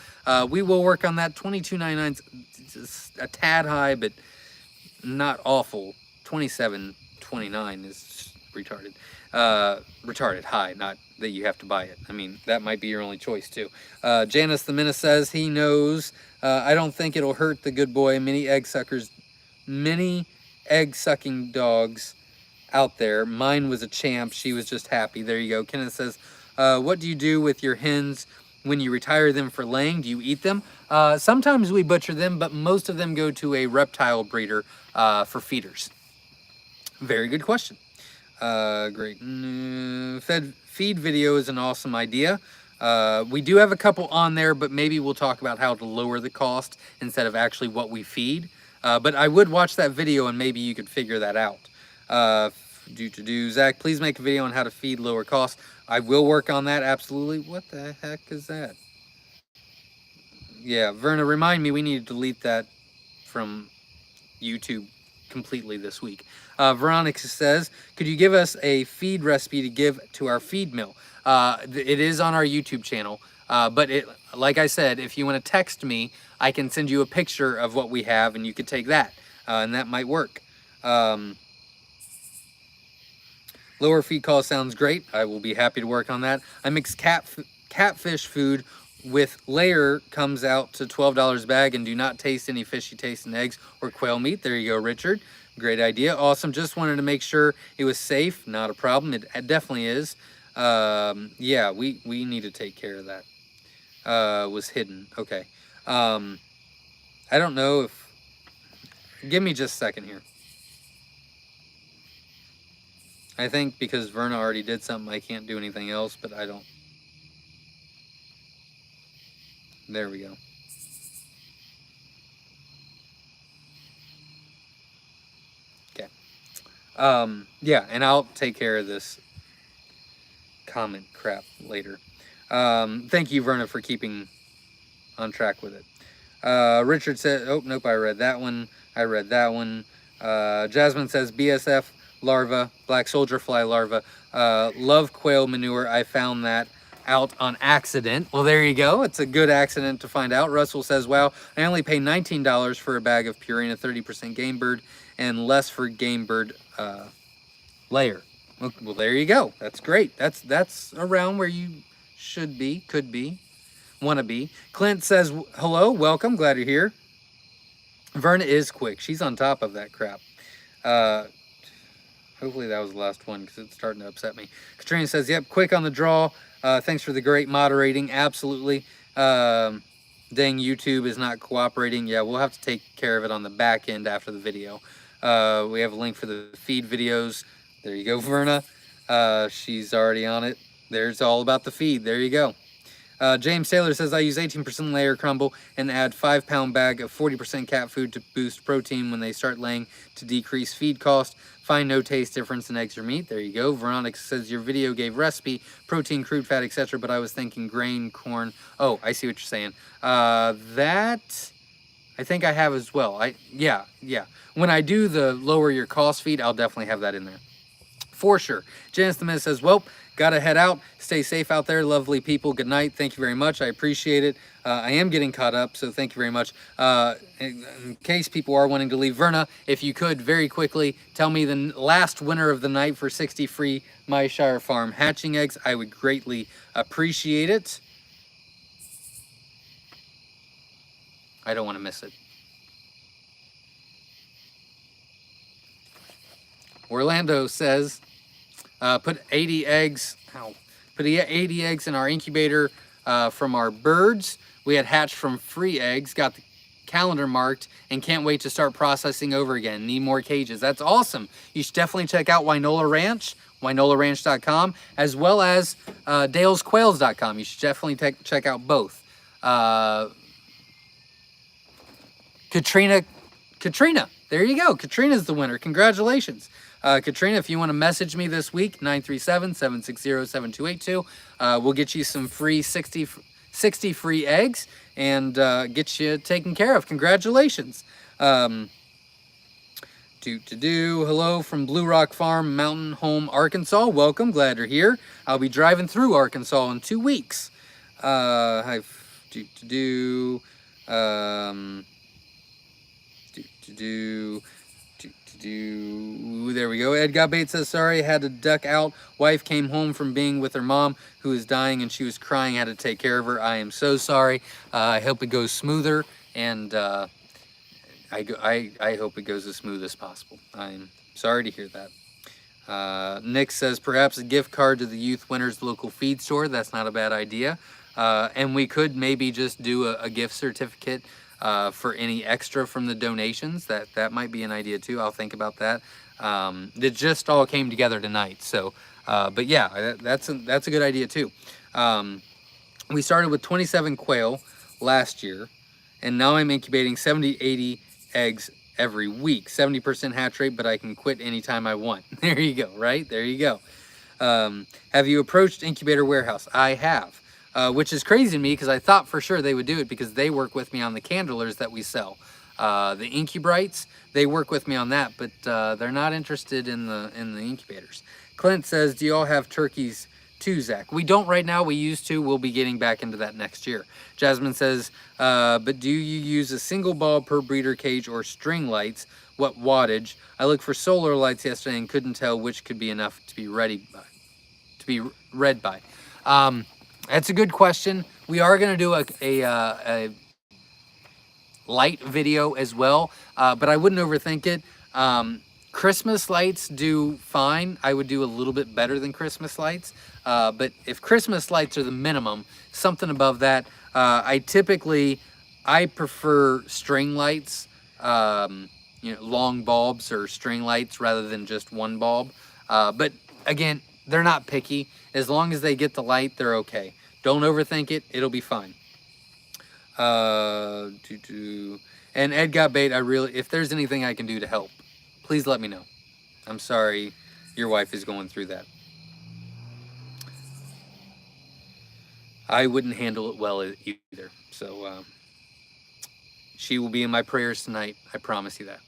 We will work on that. $22.99's a tad high, but not awful. $27.29 is retarded. Retarded high, not that you have to buy it. I mean, that might be your only choice too. Janice the Menace says he knows. I don't think it'll hurt the good boy. Many egg sucking dogs out there. Mine was a champ. She was just happy. There you go. Kenneth says, what do you do with your hens when you retire them for laying? Do you eat them? Sometimes we butcher them, but most of them go to a reptile breeder for feeders. Very good question. Great. Feed video is an awesome idea. We do have a couple on there, but maybe we'll talk about how to lower the cost instead of actually what we feed. But I would watch that video and maybe you could figure that out. Zach, please make a video on how to feed lower costs. I will work on that, absolutely. What the heck is that? Yeah, Verna, remind me, we need to delete that from YouTube completely this week. Veronica says, could you give us a feed recipe to give to our feed mill? It is on our YouTube channel, but like I said, if you want to text me, I can send you a picture of what we have and you could take that, and that might work. Lower feed cost sounds great. I will be happy to work on that. I mix catfish food with layer, comes out to $12 a bag, and do not taste any fishy taste in eggs or quail meat. There you go, Richard. Great idea. Awesome. Just wanted to make sure it was safe. Not a problem. It definitely is. Yeah, we need to take care of that. Was hidden. Okay. I don't know if... Give me just a second here. I think because Verna already did something, I can't do anything else, but I don't... There we go. Okay. Yeah, and I'll take care of this comment crap later. Thank you, Verna, for keeping on track with it. Richard said, oh, nope, I read that one. Jasmine says, BSF larva, black soldier fly larva, love quail manure. I found that out on accident. Well, there you go. It's a good accident to find out. Russell says, wow, I only pay $19 for a bag of Purina, 30% game bird, and less for game bird layer. Well, there you go. That's great. That's around where you should be, could be, want to be. Clint says, hello, welcome, glad you're here. Verna is quick. She's on top of that crap. Hopefully that was the last one because it's starting to upset me. Katrina says, yep, quick on the draw. Thanks for the great moderating. Absolutely. Dang, YouTube is not cooperating. Yeah, we'll have to take care of it on the back end after the video. We have a link for the feed videos. There you go, Verna. She's already on it. There's all about the feed. There you go. James Taylor says, I use 18% layer crumble and add 5-pound bag of 40% cat food to boost protein when they start laying to decrease feed cost. Find no taste difference in eggs or meat. There you go. Veronica says, your video gave recipe, protein, crude fat, etc., but I was thinking grain, corn. Oh, I see what you're saying. That I think I have as well. Yeah. When I do the lower your cost feed, I'll definitely have that in there. For sure. Janice the Minute says, well, gotta head out. Stay safe out there. Lovely people. Good night. Thank you very much. I appreciate it. I am getting caught up, so thank you very much. In case people are wanting to leave, Verna, if you could very quickly tell me the last winner of the night for 60 free Myshire Farm hatching eggs, I would greatly appreciate it. I don't want to miss it. Orlando says, put 80 eggs. Put 80 eggs in our incubator from our birds. We had hatched from free eggs, got the calendar marked, and can't wait to start processing over again. Need more cages. That's awesome. You should definitely check out Wynola Ranch, wynolaranch.com, as well as dalesquails.com. You should definitely check out both. Katrina, there you go. Katrina's the winner. Congratulations. Katrina, if you want to message me this week, 937-760-7282, we'll get you some free 60 free eggs and get you taken care of. Congratulations. Hello from Blue Rock Farm, Mountain Home, Arkansas. Welcome. Glad you're here. I'll be driving through Arkansas in 2 weeks. There we go. Ed Bates says, sorry, had to duck out. Wife came home from being with her mom who was dying and she was crying, had to take care of her. I am so sorry. I hope it goes smoother, and I hope it goes as smooth as possible. I'm sorry to hear that. Nick says, perhaps a gift card to the Youth Winners local feed store. That's not a bad idea. And we could maybe just do a gift certificate for any extra from the donations. That might be an idea too. I'll think about that. It just all came together tonight. So, but yeah, that's a good idea too. We started with 27 quail last year, and now I'm incubating 70, 80 eggs every week. 70% hatch rate, but I can quit anytime I want. There you go, right? There you go. Have you approached Incubator Warehouse? I have. Which is crazy to me because I thought for sure they would do it because they work with me on the candlers that we sell. The Incubrites, they work with me on that, but they're not interested in the incubators. Clint says, do you all have turkeys too, Zach? We don't right now. We used to. We'll be getting back into that next year. Jasmine says, but do you use a single bulb per breeder cage or string lights? What wattage? I looked for solar lights yesterday and couldn't tell which could be enough to be read by. That's a good question. We are going to do a light video as well, but I wouldn't overthink it. Christmas lights do fine. I would do a little bit better than Christmas lights, but if Christmas lights are the minimum, something above that, I prefer string lights, long bulbs or string lights rather than just one bulb. But again, they're not picky. As long as they get the light, they're okay. Don't overthink it. It'll be fine. And Ed got bait. If there's anything I can do to help, please let me know. I'm sorry your wife is going through that. I wouldn't handle it well either. So she will be in my prayers tonight. I promise you that.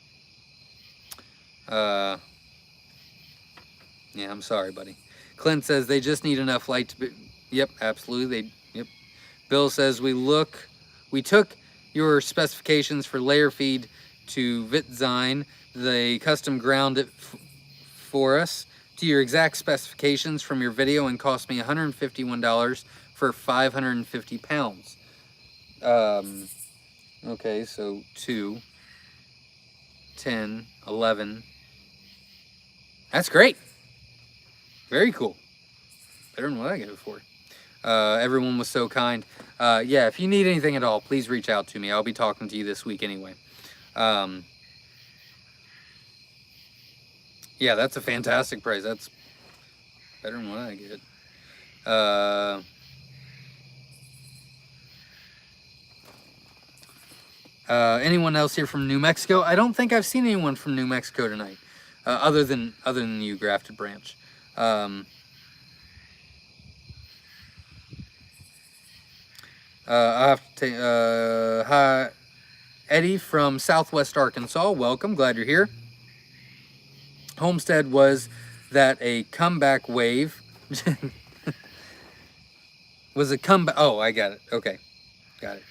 Yeah, I'm sorry, buddy. Clint says they just need enough light to be... Yep, absolutely. Yep. Bill says we took your specifications for layer feed to Vitzine. They custom ground it for us to your exact specifications from your video and cost me $151 for 550 pounds. Okay, so 2, 10, 11. That's great. Very cool. Better than what I got it for. Everyone was so kind. Yeah, if you need anything at all, please reach out to me. I'll be talking to you this week anyway. Yeah, that's a fantastic price. That's better than what I get. Anyone else here from New Mexico? I don't think I've seen anyone from New Mexico tonight, other than you, Grafted Branch. I have to take hi, Eddie from Southwest Arkansas. Welcome, glad you're here. Homestead, was that a comeback wave? Was a comeback? Oh, I got it. Okay, got it.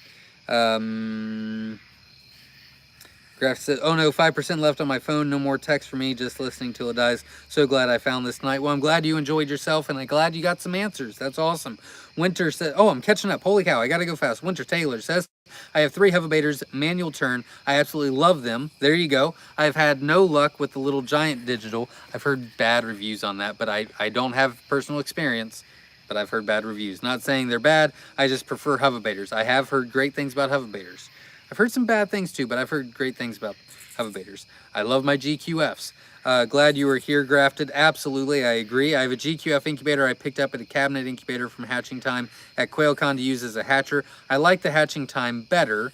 Graf said, oh no, 5% left on my phone. No more text for me, just listening till it dies. So glad I found this tonight. Well, I'm glad you enjoyed yourself, and I'm glad you got some answers. That's awesome. Winter said, oh, I'm catching up. Holy cow, I got to go fast. Winter Taylor says, I have 3 hoverbaiters, manual turn. I absolutely love them. There you go. I've had no luck with the little giant digital. I've heard bad reviews on that, but I don't have personal experience. But I've heard bad reviews. Not saying they're bad. I just prefer hoverbaiters. I have heard great things about hoverbaiters. I've heard some bad things too, but I've heard great things about hoverbaiters. I love my GQFs. Glad you were here, Grafted. Absolutely, I agree. I have a GQF incubator I picked up at a cabinet incubator from Hatching Time at QuailCon to use as a hatcher. I like the Hatching Time better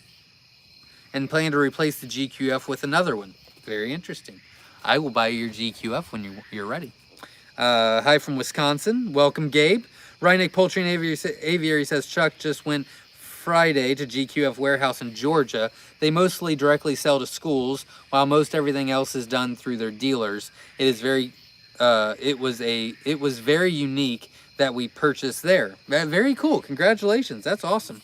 and plan to replace the GQF with another one. Very interesting. I will buy your GQF when you're ready. Hi from Wisconsin. Welcome, Gabe. Rhineck Poultry and Aviary says, Chuck just went Friday to GQF warehouse in Georgia. They mostly directly sell to schools, while most everything else is done through their dealers. It is very, it was very unique that we purchased there. Very cool. Congratulations. That's awesome.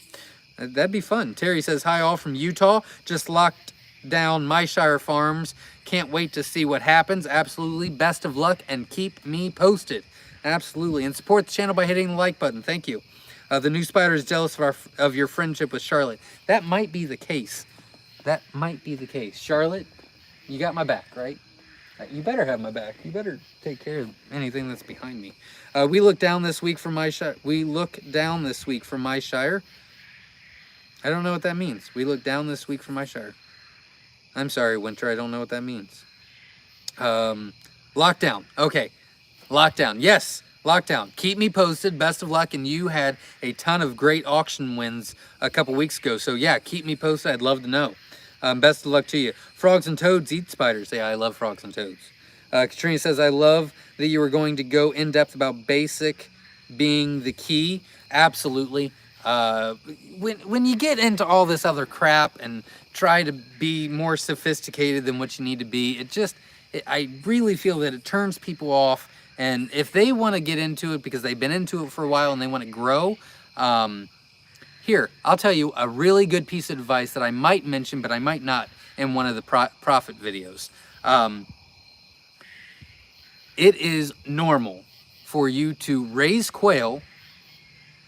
That'd be fun. Terry says, hi all from Utah. Just locked down Myshire Farms. Can't wait to see what happens. Absolutely. Best of luck and keep me posted. Absolutely. And support the channel by hitting the like button. Thank you. The new spider is jealous of your friendship with Charlotte. That might be the case. That might be the case. Charlotte, you got my back, right? You better have my back. You better take care of anything that's behind me. We look down this week from Myshire. We look down this week from Myshire. I don't know what that means. We look down this week from Myshire. I'm sorry, Winter. I don't know what that means. Lockdown. Okay. Lockdown. Yes. Lockdown. Keep me posted. Best of luck. And you had a ton of great auction wins a couple weeks ago. So yeah, keep me posted. I'd love to know. Best of luck to you. Frogs and toads eat spiders. Yeah, I love frogs and toads. Katrina says, I love that you were going to go in depth about basic being the key. Absolutely. When you get into all this other crap and try to be more sophisticated than what you need to be, I really feel that it turns people off. And if they want to get into it because they've been into it for a while and they want to grow, here, I'll tell you a really good piece of advice that I might mention, but I might not in one of the profit videos. It is normal for you to raise quail,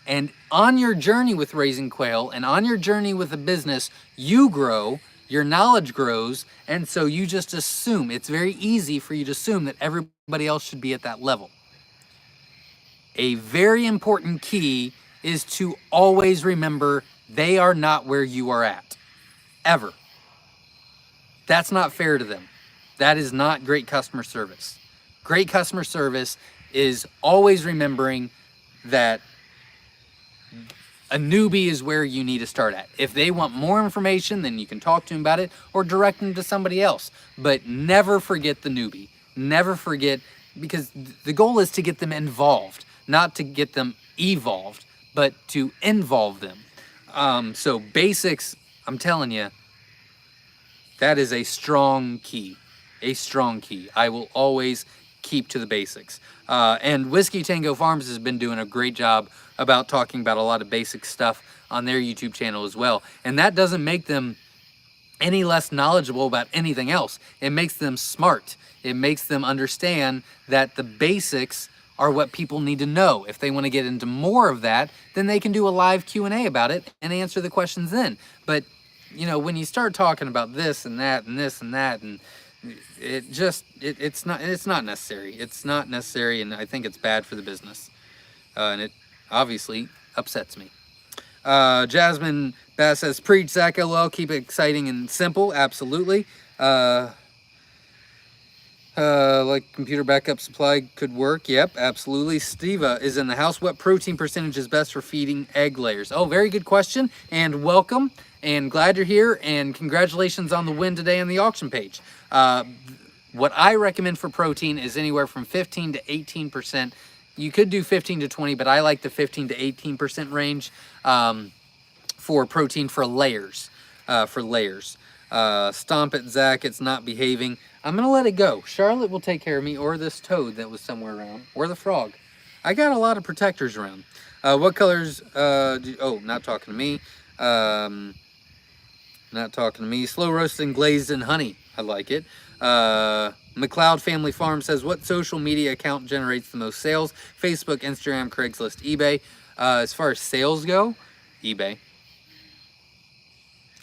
and on your journey with raising quail and on your journey with a business, you grow, your knowledge grows, and so you just assume, it's very easy for you to assume that everybody else should be at that level. A very important key is to always remember they are not where you are at, ever. That's not fair to them. That is not great customer service. Great customer service is always remembering that a newbie is where you need to start at. If they want more information, then you can talk to them about it or direct them to somebody else. But never forget the newbie. Never forget, because the goal is to get them involved, not to get them evolved, but to involve them. So basics, I'm telling you, that is a strong key. A strong key. I will always keep to the basics. And Whiskey Tango Farms has been doing a great job about talking about a lot of basic stuff on their YouTube channel as well. And that doesn't make them any less knowledgeable about anything else. It makes them smart. It makes them understand that the basics are what people need to know. If they want to get into more of that, then they can do a live Q&A about it and answer the questions then. But, you know, when you start talking about this and that and this and that, and it's not necessary. It's not necessary, and I think it's bad for the business. And it obviously upsets me. Jasmine Bass says, preach, Zach, LOL, keep it exciting and simple. Absolutely. Like computer backup supply could work. Yep, absolutely. Steva is in the house. What protein percentage is best for feeding egg layers? Oh, very good question. And welcome. And glad you're here. And congratulations on the win today on the auction page. What I recommend for protein is anywhere from 15 to 18%. You could do 15 to 20, but I like the 15 to 18% range for protein for layers. Stomp it, Zach. It's not behaving. I'm going to let it go. Charlotte will take care of me, or this toad that was somewhere around, or the frog. I got a lot of protectors around. What colors, not talking to me. Not talking to me. Slow roasting, glazed in honey. I like it. McLeod Family Farm says, what social media account generates the most sales? Facebook, Instagram, Craigslist, eBay. As far as sales go, eBay.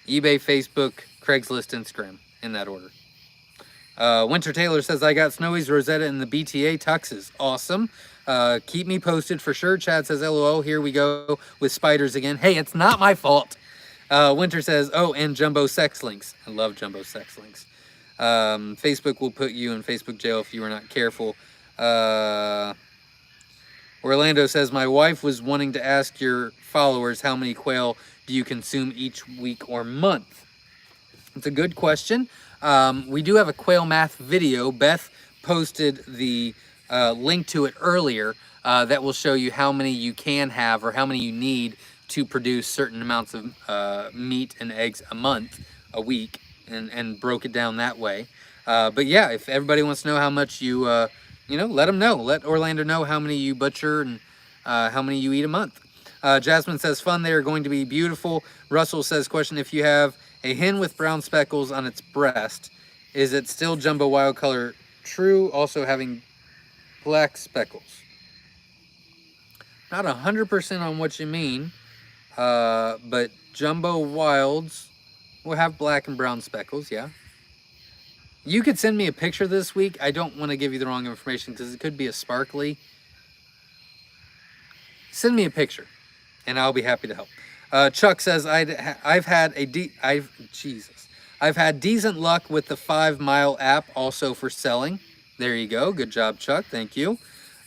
eBay, Facebook, Craigslist, Instagram, in that order. Winter Taylor says, I got Snowy's, Rosetta, and the BTA tuxes. Awesome. Keep me posted for sure. Chad says, LOL, here we go with spiders again. Hey, it's not my fault. Winter says, oh, and jumbo sex links. I love jumbo sex links. Facebook will put you in Facebook jail if you are not careful. Orlando says, my wife was wanting to ask your followers, how many quail do you consume each week or month? It's a good question. We do have a quail math video. Beth posted the link to it earlier that will show you how many you can have or how many you need to produce certain amounts of meat and eggs a week, and broke it down that way. But yeah, if everybody wants to know how much you, let them know. Let Orlando know how many you butcher and how many you eat a month. Jasmine says, fun, they are going to be beautiful. Russell says, question, if you have a hen with brown speckles on its breast, is it still jumbo wild color true, also having black speckles? Not 100% on what you mean, but jumbo wilds will have black and brown speckles, yeah. You could send me a picture this week. I don't want to give you the wrong information because it could be a sparkly. Send me a picture, and I'll be happy to help. Chuck says, I've had decent luck with the 5 Mile app also for selling. There you go. Good job, Chuck. Thank you.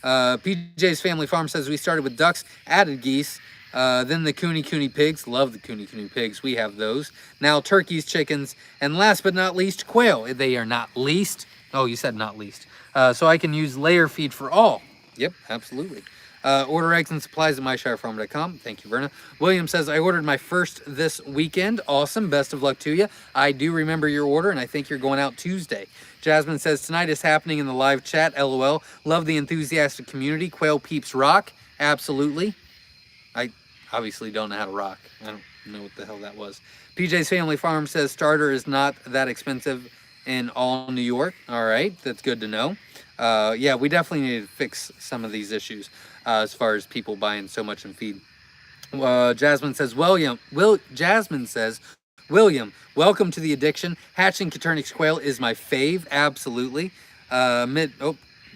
PJ's Family Farm says, we started with ducks, added geese, then the cooney pigs. Love the cooney pigs. We have those. Now turkeys, chickens, and last but not least, quail. They are not least. Oh, you said not least. So I can use layer feed for all. Yep, absolutely. Order eggs and supplies at myshirefarm.com. Thank you, Verna. William says, I ordered my first this weekend. Awesome. Best of luck to you. I do remember your order, and I think you're going out Tuesday. Jasmine says, tonight is happening in the live chat. LOL. Love the enthusiastic community. Quail peeps rock. Absolutely. I obviously don't know how to rock. I don't know what the hell that was. PJ's Family Farm says, starter is not that expensive in all New York. All right. That's good to know. Yeah, we definitely need to fix some of these issues. As far as people buying so much in feed. Jasmine says, William, welcome to the addiction. Hatching Caternix quail is my fave. Absolutely.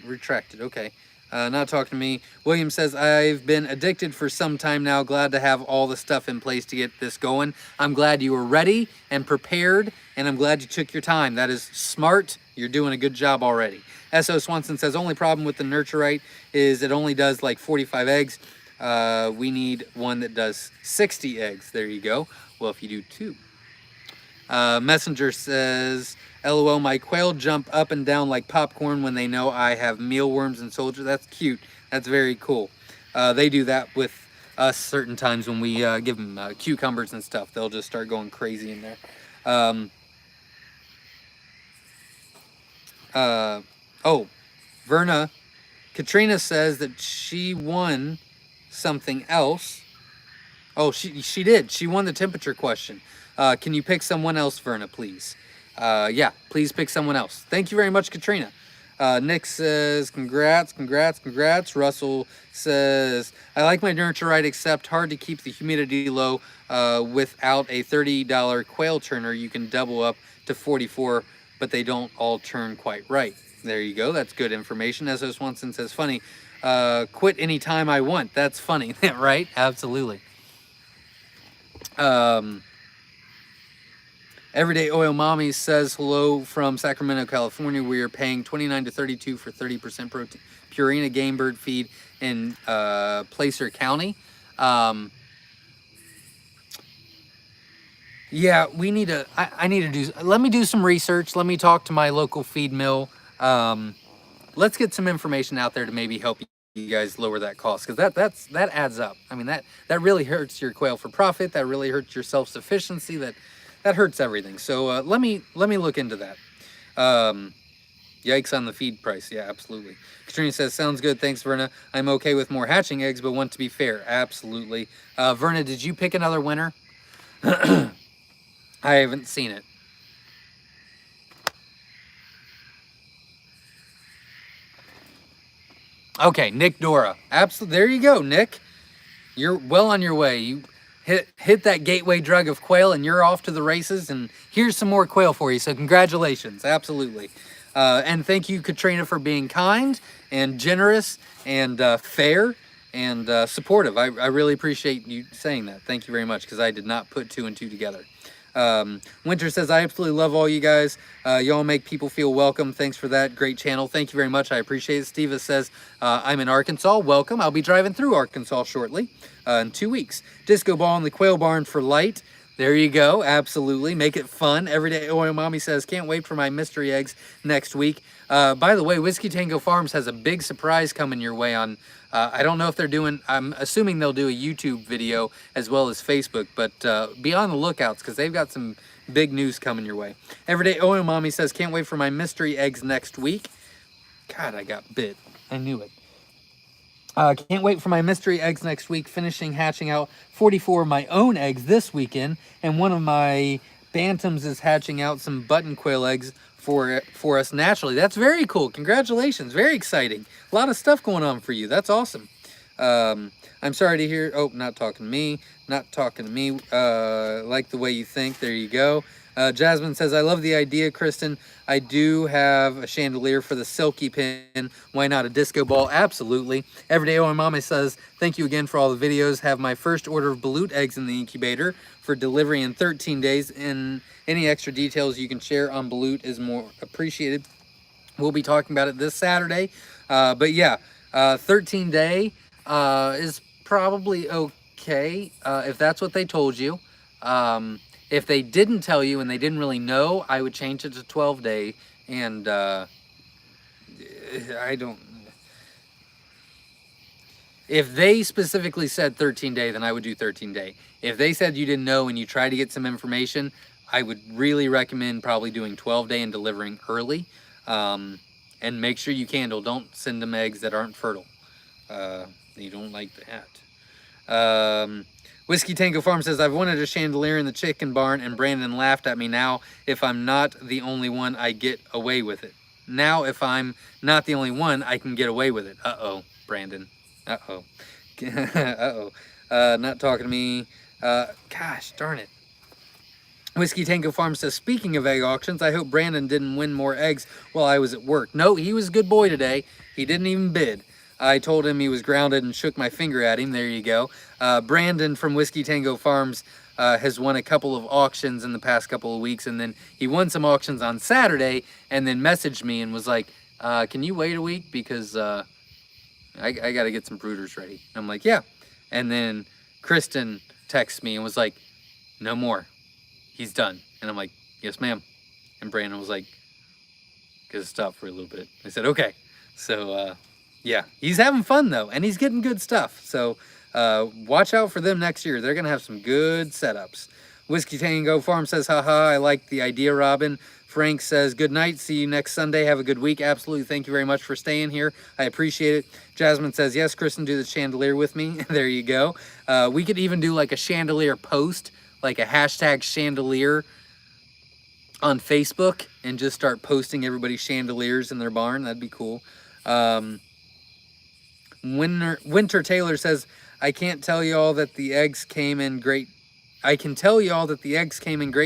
Retracted. Okay. Not talking to me. William says, I've been addicted for some time now. Glad to have all the stuff in place to get this going. I'm glad you were ready and prepared, and I'm glad you took your time. That is smart. You're doing a good job already. S.O. Swanson says, only problem with the Nurturite is it only does like 45 eggs. We need one that does 60 eggs. There you go. Well, if you do 2. Messenger says, LOL, my quail jump up and down like popcorn when they know I have mealworms and soldier. That's cute. That's very cool. They do that with us certain times when we give them cucumbers and stuff. They'll just start going crazy in there. Verna, Katrina says that she won something else. Oh, she did. She won the temperature question. Can you pick someone else, Verna, please? Yeah, please pick someone else. Thank you very much, Katrina. Nick says, congrats. Russell says, I like my Nurturite, except hard to keep the humidity low without a $30 quail turner. You can double up to 44, but they don't all turn quite right. There you go. That's good information. S.O. Swanson says, funny. Quit anytime I want. That's funny, right? Absolutely. Everyday Oil Mommy says hello from Sacramento, California. We are paying $29 to $32 for 30% protein, Purina game bird feed in Placer County. Yeah, we need to. I need to do. Let me do some research. Let me talk to my local feed mill. Let's get some information out there to maybe help you guys lower that cost, because that adds up. I mean, that really hurts your quail for profit. That really hurts your self-sufficiency. That hurts everything. So let me look into that. Yikes on the feed price. Yeah, absolutely. Katrina says, sounds good. Thanks, Verna. I'm okay with more hatching eggs, but want to be fair. Absolutely. Verna, did you pick another winner? I haven't seen it. Okay, Nick Dora. Absolutely. There you go, Nick. You're well on your way. You hit that gateway drug of quail, and you're off to the races. And here's some more quail for you. So congratulations. Absolutely. And thank you, Katrina, for being kind and generous and fair and supportive. I really appreciate you saying that. Thank you very much, because I did not put 2 and 2 together. Winter says, I absolutely love all you guys. Y'all make people feel welcome. Thanks for that. Great channel. Thank you very much. I appreciate it. Steva says, I'm in Arkansas. Welcome. I'll be driving through Arkansas shortly in 2 weeks. Disco ball in the quail barn for light. There you go. Absolutely. Make it fun. Everyday Oil Mommy says, can't wait for my mystery eggs next week. By the way, Whiskey Tango Farms has a big surprise coming your way on, I don't know if they're doing, I'm assuming they'll do a YouTube video as well as Facebook, but be on the lookouts, because they've got some big news coming your way. Everyday Oil Mommy says, can't wait for my mystery eggs next week. God, I got bit. I knew it. Can't wait for my mystery eggs next week, finishing hatching out 44 of my own eggs this weekend, and one of my bantams is hatching out some button quail eggs for us naturally. That's very cool. Congratulations. Very exciting. A lot of stuff going on for you. That's awesome. I'm sorry to hear. Oh, not talking to me. Not talking to me. Like the way you think. There you go. Jasmine says, I love the idea, Kristen. I do have a chandelier for the silky pin. Why not a disco ball? Absolutely. Everyday Oil Mama says, thank you again for all the videos. Have my first order of balut eggs in the incubator for delivery in 13 days. And any extra details you can share on balut is more appreciated. We'll be talking about it this Saturday. But yeah, 13 day is probably okay if that's what they told you. If they didn't tell you and they didn't really know, I would change it to 12 day. And I don't... If they specifically said 13 day, then I would do 13 day. If they said you didn't know and you try to get some information, I would really recommend probably doing 12 day and delivering early. And make sure you candle. Don't send them eggs that aren't fertile. You don't like that. Whiskey Tango Farm says, I've wanted a chandelier in the chicken barn, and Brandon laughed at me. Now, if I'm not the only one, I get away with it. Now, if I'm not the only one, I can get away with it. Uh-oh, Brandon. Uh-oh. Uh-oh. Not talking to me. Gosh, darn it. Whiskey Tango Farm says, speaking of egg auctions, I hope Brandon didn't win more eggs while I was at work. No, he was a good boy today. He didn't even bid. I told him he was grounded and shook my finger at him. There you go. Brandon from Whiskey Tango Farms has won a couple of auctions in the past couple of weeks, and then he won some auctions on Saturday and then messaged me and was like, can you wait a week, because I got to get some brooders ready. And I'm like, yeah. And then Kristen texted me and was like, no more. He's done. And I'm like, yes, ma'am. And Brandon was like, gotta stop for a little bit. I said, okay. So, yeah, he's having fun though, and he's getting good stuff. So, watch out for them next year. They're gonna have some good setups. Whiskey Tango Farm says, haha, I like the idea, Robin. Frank says, good night. See you next Sunday. Have a good week. Absolutely. Thank you very much for staying here. I appreciate it. Jasmine says, yes, Kristen, do the chandelier with me. There you go. We could even do like a chandelier post, like a hashtag chandelier on Facebook, and just start posting everybody's chandeliers in their barn. That'd be cool. Winter Taylor says, I can tell you all that the eggs came in great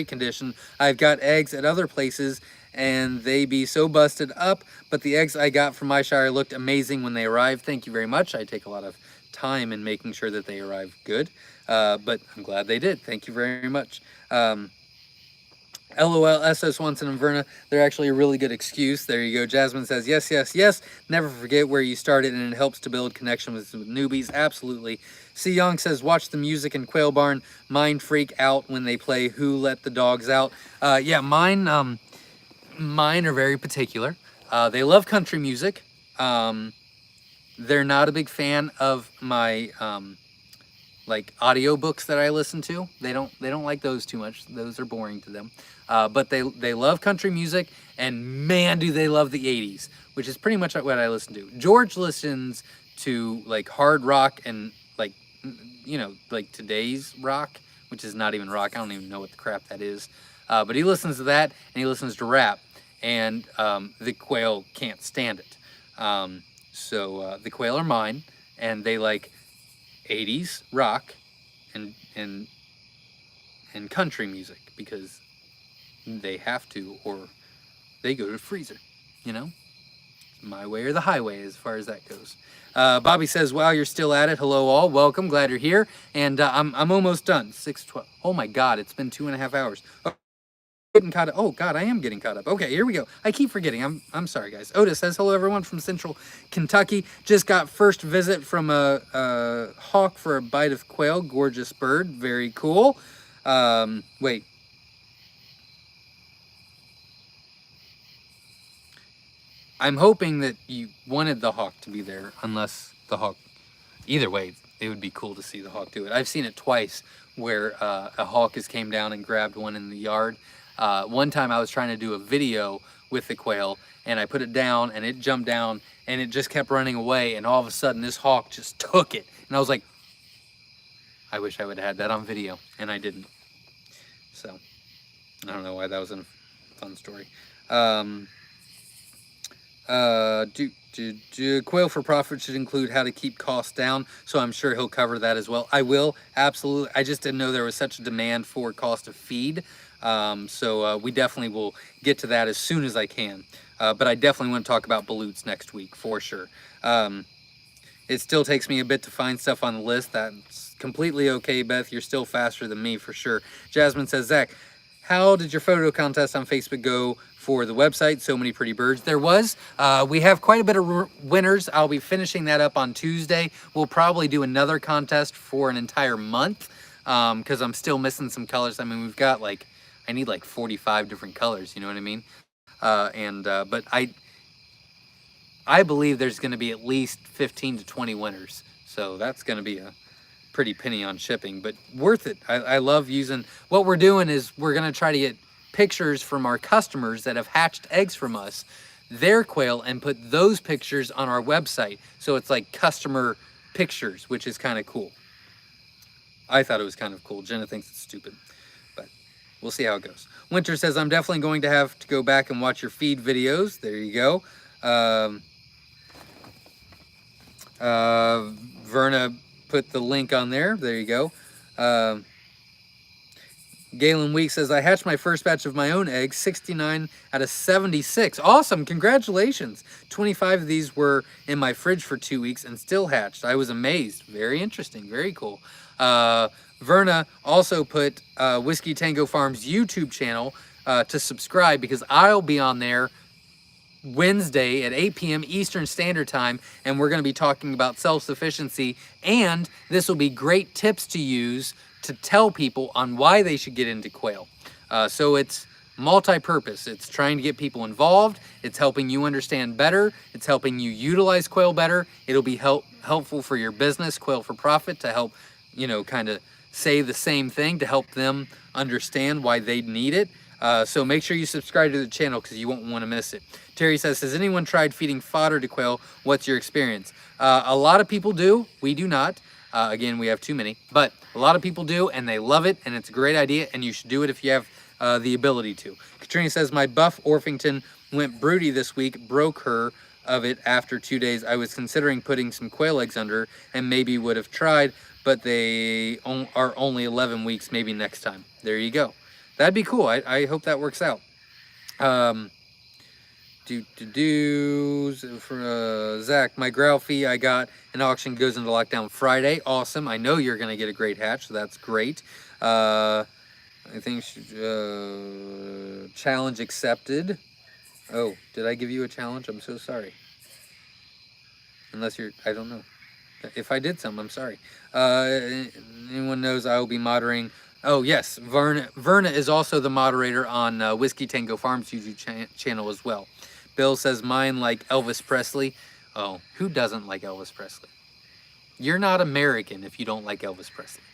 condition. I've got eggs at other places and they be so busted up, but the eggs I got from Myshire looked amazing when they arrived. Thank you very much. I take a lot of time in making sure that they arrive good. But I'm glad they did. Thank you very much. LOL, SS Swanson and Verna, they're actually a really good excuse. There you go. Jasmine says, yes, yes, yes. Never forget where you started, and it helps to build connection with newbies. Absolutely. C. Young says, watch the music in Quail Barn. Mine freak out when they play Who Let the Dogs Out. Yeah, mine are very particular. They love country music. They're not a big fan of my like audiobooks that I listen to. They don't like those too much. Those are boring to them. But they love country music, and man, do they love the 80s, which is pretty much what I listen to. George listens to like hard rock and like, you know, like today's rock, which is not even rock. I don't even know what the crap that is. But he listens to that, and he listens to rap, and the Quail can't stand it. So the Quail are mine, and they like 80s rock and country music because they have to, or they go to the freezer, you know? My way or the highway as far as that goes. Bobby says, wow, you're still at it. Hello all, welcome, glad you're here. And I'm almost done, 6:12. Oh my God, it's been 2.5 hours. Oh, getting caught up. Oh God, I am getting caught up. Okay, here we go. I keep forgetting. I'm sorry, guys. Otis says, hello everyone from Central Kentucky. Just got first visit from a hawk for a bite of quail. Gorgeous bird. Very cool. Wait. I'm hoping that you wanted the hawk to be there, unless the hawk... Either way, it would be cool to see the hawk do it. I've seen it twice where a hawk has came down and grabbed one in the yard. One time I was trying to do a video with the quail, and I put it down, and it jumped down, and it just kept running away, and all of a sudden this hawk just took it. And I was like, I wish I would have had that on video, and I didn't. So, I don't know why that was a fun story. Quail for Profit should include how to keep costs down, so I'm sure he'll cover that as well. I will, absolutely. I just didn't know there was such a demand for cost of feed, so we definitely will get to that as soon as I can. But I definitely want to talk about balutes next week, for sure. It still takes me a bit to find stuff on the list. That's completely okay, Beth. You're still faster than me, for sure. Jasmine says, Zach, how did your photo contest on Facebook go for the website? So many pretty birds. There was. We have quite a bit of winners. I'll be finishing that up on Tuesday. We'll probably do another contest for an entire month because I'm still missing some colors. I mean, we've got like, I need like 45 different colors, you know what I mean? But I believe there's going to be at least 15 to 20 winners. So that's going to be a pretty penny on shipping, but worth it. I love using, what we're doing is we're going to try to get pictures from our customers that have hatched eggs from us, their quail, and put those pictures on our website. So it's like customer pictures, which is kind of cool. I thought it was kind of cool. Jenna thinks it's stupid, but we'll see how it goes. Winter says, I'm definitely going to have to go back and watch your feed videos. There you go. Verna put the link on there. There you go. Galen Week says, I hatched my first batch of my own eggs, 69 out of 76. Awesome, congratulations. 25 of these were in my fridge for 2 weeks and still hatched. I was amazed. Very interesting, very cool. Verna also put Whiskey Tango Farms YouTube channel to subscribe because I'll be on there Wednesday at 8 p.m. Eastern Standard Time, and we're going to be talking about self-sufficiency, and this will be great tips to use to tell people on why they should get into quail. So it's multi-purpose. It's trying to get people involved. It's helping you understand better. It's helping you utilize quail better. It'll be helpful for your business, Quail for Profit, to help, you know, kind of say the same thing to help them understand why they need it. So make sure you subscribe to the channel because you won't want to miss it. Terry says, has anyone tried feeding fodder to quail? What's your experience? A lot of people do. We do not. Again, we have too many, but a lot of people do, and they love it, and it's a great idea, and you should do it if you have the ability to. Katrina says, my buff Orpington went broody this week, broke her of it after 2 days. I was considering putting some quail eggs under and maybe would have tried, but they are only 11 weeks, maybe next time. There you go. That'd be cool. I hope that works out. For Zach, my growl fee I got an auction goes into lockdown Friday. Awesome. I know you're going to get a great hatch, so that's great. I think challenge accepted. Oh, did I give you a challenge? I'm so sorry. Unless you're, I don't know. If I did some, I'm sorry. Anyone knows I will be moderating. Oh, yes. Verna is also the moderator on Whiskey Tango Farms YouTube channel as well. Bill says mine like Elvis Presley. Oh, who doesn't like Elvis Presley? You're not American if you don't like Elvis Presley.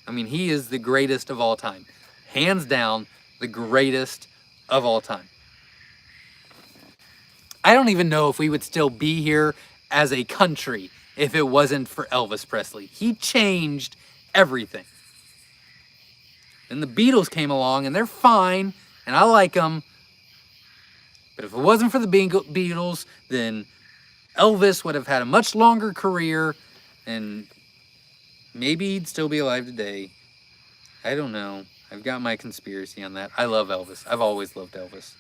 I mean, he is the greatest of all time. Hands down, the greatest of all time. I don't even know if we would still be here as a country if it wasn't for Elvis Presley. He changed everything. And the Beatles came along, and they're fine, and I like them. But if it wasn't for the Beatles, then Elvis would have had a much longer career, and maybe he'd still be alive today. I don't know. I've got my conspiracy on that. I love Elvis. I've always loved Elvis.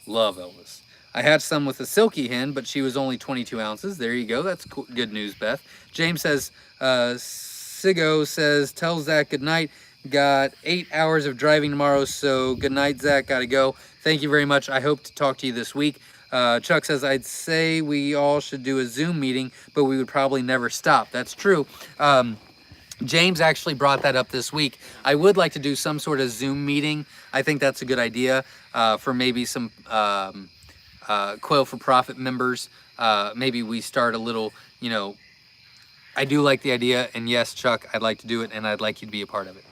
Love Elvis. I hatched some with a silky hen, but she was only 22 ounces. There you go. That's cool. Good news, Beth. James says, Sigo says, tell Zach good night. Got 8 hours of driving tomorrow, so good night, Zach. Gotta go. Thank you very much. I hope to talk to you this week. Chuck says, I'd say we all should do a Zoom meeting, but we would probably never stop. That's true. James actually brought that up this week. I would like to do some sort of Zoom meeting. I think that's a good idea for maybe some Quail for Profit members. Maybe we start a little, I do like the idea, and yes, Chuck, I'd like to do it, and I'd like you to be a part of it.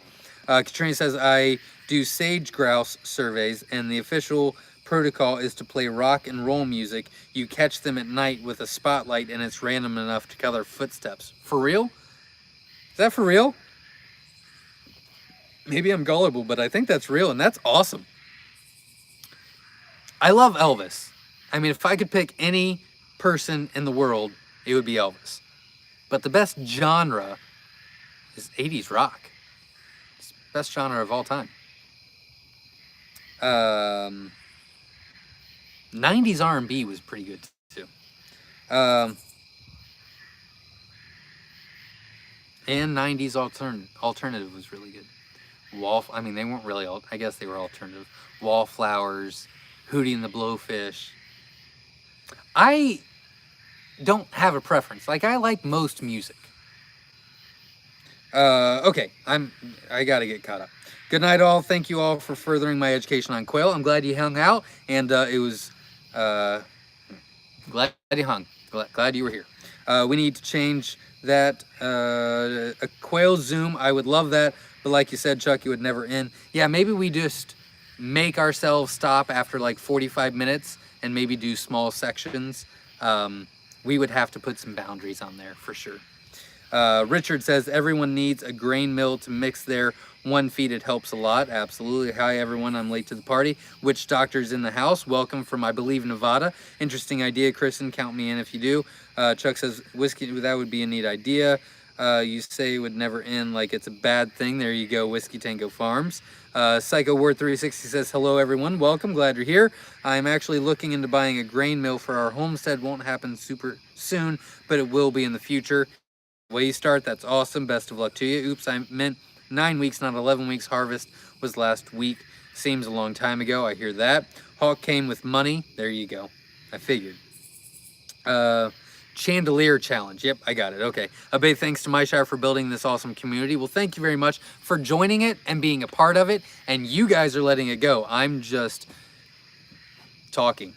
Katrina says, I do sage grouse surveys, and the official protocol is to play rock and roll music. You catch them at night with a spotlight, and it's random enough to color footsteps. For real? Is that for real? Maybe I'm gullible, but I think that's real, and that's awesome. I love Elvis. I mean, if I could pick any person in the world, it would be Elvis. But the best genre is 80s rock. It's the best genre of all time. 90s R&B was pretty good too. And 90s alternative was really good. I mean, they weren't really, I guess they were alternative. Wallflowers, Hootie and the Blowfish. I don't have a preference. Like, I like most music. Okay, I gotta get caught up. Good night, all. Thank you all for furthering my education on quail. I'm glad you hung out, and it was glad you hung. Glad you were here. We need to change that. A quail Zoom, I would love that, but like you said, Chuck, it would never end. Yeah, maybe we just make ourselves stop after like 45 minutes and maybe do small sections. We would have to put some boundaries on there for sure. Richard says everyone needs a grain mill to mix their one feed. It helps a lot. Absolutely. Hi everyone, I'm late to the party. Witch doctor's in the house. Welcome from, I believe, Nevada. Interesting idea, Kristen. Count me in if you do. Chuck says whiskey, that would be a neat idea. You say it would never end like it's a bad thing. There you go, Whiskey Tango Farms. Psycho Word 360 says hello everyone, welcome, glad you're here. I'm actually looking into buying a grain mill for our homestead. Won't happen super soon, but it will be in the future. Way you start, that's awesome. Best of luck to you. Oops, I meant 9 weeks, not 11 weeks. Harvest was last week. Seems a long time ago. I hear that. Hawk came with money. There you go. I figured. Chandelier challenge. Yep, I got it. Okay. A big thanks to Myshire for building this awesome community. Well, thank you very much for joining it and being a part of it. And you guys are letting it go. I'm just talking.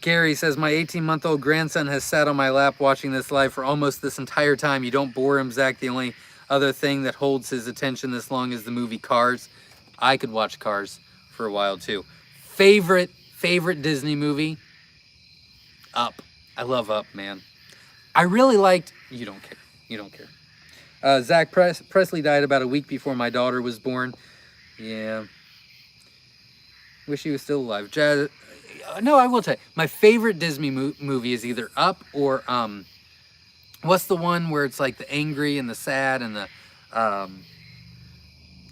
Gary says, my 18-month-old grandson has sat on my lap watching this live for almost this entire time. You don't bore him, Zach. The only other thing that holds his attention this long is the movie Cars. I could watch Cars for a while, too. Favorite Disney movie? Up. I love Up, man. I really liked... You don't care. You don't care. Zach Presley died about a week before my daughter was born. Yeah. Wish he was still alive. Jazz... No, I will tell you. My favorite Disney movie is either Up or what's the one where it's like the angry and the sad and the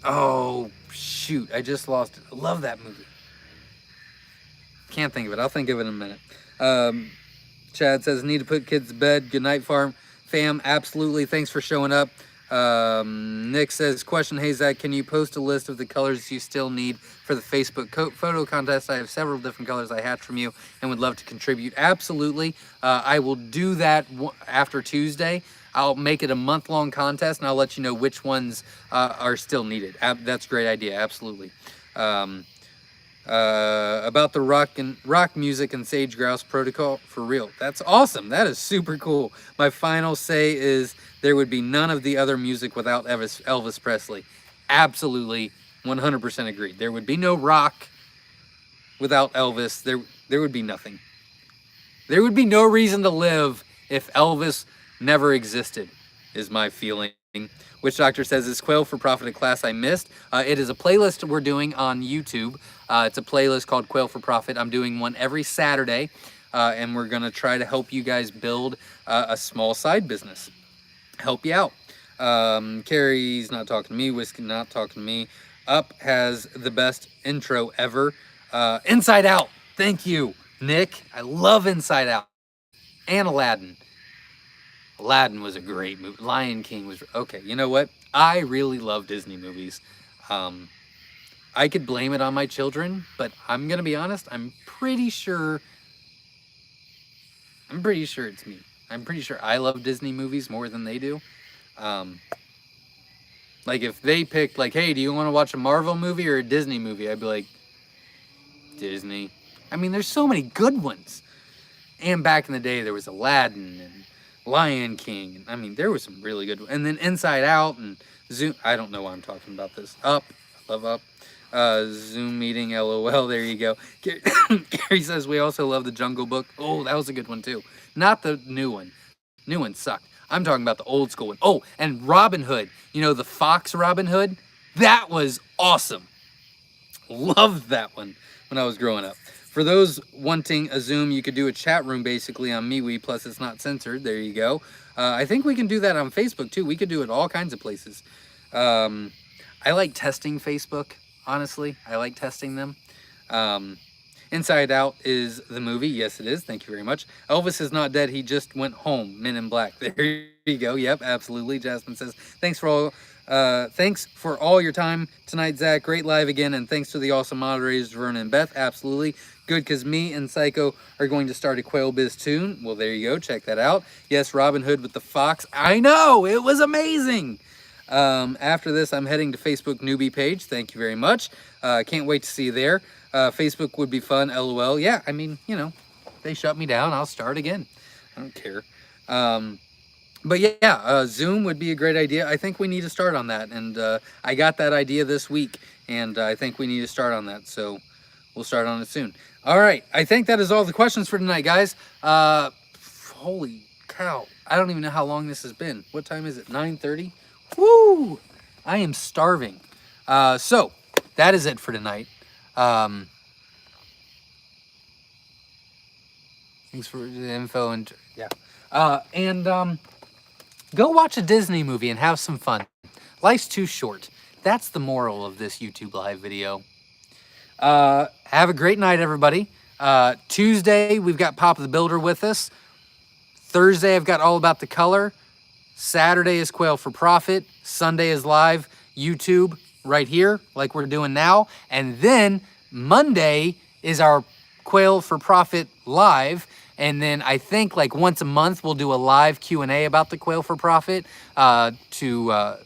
Oh, shoot. I just lost it. I love that movie. Can't think of it. I'll think of it in a minute. Chad says, need to put kids to bed. Good night, farm fam. Absolutely. Thanks for showing up. Nick says, question, hey, Zach, can you post a list of the colors you still need for the Facebook photo contest? I have several different colors I hatched from you and would love to contribute. Absolutely. I will do that after Tuesday. I'll make it a month-long contest, and I'll let you know which ones are still needed. That's a great idea. Absolutely. About the rock music and sage grouse protocol, for real. That's awesome. That is super cool. My final say is there would be none of the other music without Elvis Presley. Absolutely, 100% agreed. There would be no rock without Elvis. There would be nothing. There would be no reason to live if Elvis never existed, is my feeling. Witch Doctor says, is Quail for Profit a class I missed? It is a playlist we're doing on YouTube. It's a playlist called Quail for Profit. I'm doing one every Saturday, and we're going to try to help you guys build a small side business. Help you out. Carrie's not talking to me. Whiskey not talking to me. Up has the best intro ever. Inside Out. Thank you, Nick. I love Inside Out. And Aladdin. Aladdin was a great movie. Lion King was... Okay, you know what? I really love Disney movies. I could blame it on my children, but I'm going to be honest. I'm pretty sure it's me. I'm pretty sure I love Disney movies more than they do. Like if they picked like, hey, do you want to watch a Marvel movie or a Disney movie? I'd be like, Disney. I mean, there's so many good ones. And back in the day, there was Aladdin and Lion King. I mean, there was some really good ones. And then Inside Out and Zoom. I don't know why I'm talking about this. Up. I love Up. Zoom meeting, LOL. There you go. Gary says, we also love the Jungle Book. Oh, that was a good one too. Not the new one. New one sucked. I'm talking about the old school one. Oh, and Robin Hood. You know, the Fox Robin Hood? That was awesome. Loved that one when I was growing up. For those wanting a Zoom, you could do a chat room basically on MeWe, plus it's not censored. There you go. I think we can do that on Facebook too. We could do it all kinds of places. I like testing Facebook, honestly. I like testing them. Inside Out is the movie. Yes, it is. Thank you very much. Elvis is not dead. He just went home. Men in Black. There you go. Yep, absolutely. Jasmine says, thanks for all your time tonight, Zach. Great live again. And thanks to the awesome moderators, Vernon and Beth. Absolutely. Good, because me and Psycho are going to start a Quail Biz tune. Well, there you go. Check that out. Yes, Robin Hood with the Fox. I know. It was amazing. After this, I'm heading to Facebook newbie page. Thank you very much. Can't wait to see you there. Facebook would be fun, LOL. Yeah, I mean, you know, they shut me down. I'll start again. I don't care. But yeah, Zoom would be a great idea. I think we need to start on that. And I got that idea this week, and I think we need to start on that. So we'll start on it soon. All right. I think that is all the questions for tonight, guys. Holy cow. I don't even know how long this has been. What time is it? 9:30? Woo! I am starving. So that is it for tonight. Thanks for the info and yeah. Go watch a Disney movie and have some fun. Life's too short. That's the moral of this YouTube live video. Have a great night, everybody. Tuesday, we've got Pop the Builder with us. Thursday, I've got All About the Color. Saturday is Quail for Profit. Sunday is live YouTube right here, like we're doing now. And then Monday is our Quail for Profit live. And then I think like once a month, we'll do a live Q&A about the Quail for Profit to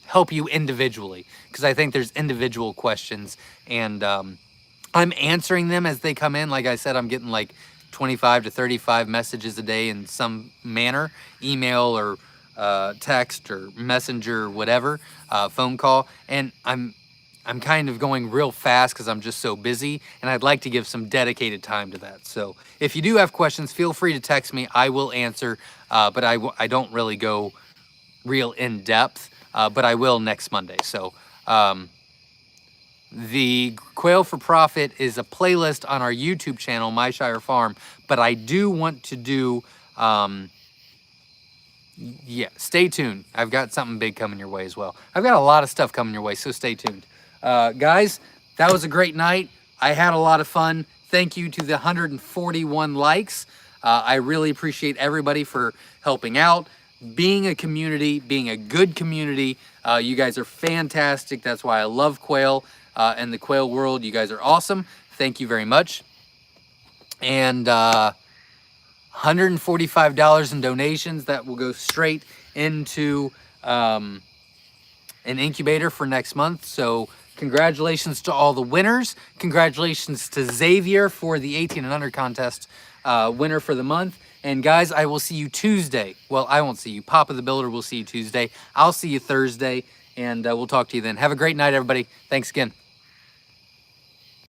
help you individually. Because I think there's individual questions. And I'm answering them as they come in. Like I said, I'm getting like 25 to 35 messages a day in some manner, email or text or messenger or whatever, phone call. And I'm kind of going real fast because I'm just so busy, and I'd like to give some dedicated time to that. So if you do have questions, feel free to text me. I will answer, but I don't really go real in depth, but I will next Monday. So the Quail for Profit is a playlist on our YouTube channel, Myshire Farm, but I do want to do yeah, stay tuned. I've got something big coming your way as well. I've got a lot of stuff coming your way, so stay tuned. Guys, that was a great night. I had a lot of fun. Thank you to the 141 likes. I really appreciate everybody for helping out, being a community, being a good community. You guys are fantastic. That's why I love Quail and the Quail world. You guys are awesome. Thank you very much. And $145 in donations that will go straight into an incubator for next month. So congratulations to all the winners. Congratulations to Xavier for the 18 and under contest winner for the month. And guys, I will see you Tuesday. Well, I won't see you. Papa the Builder will see you Tuesday. I'll see you Thursday, and we'll talk to you then. Have a great night, everybody. Thanks again.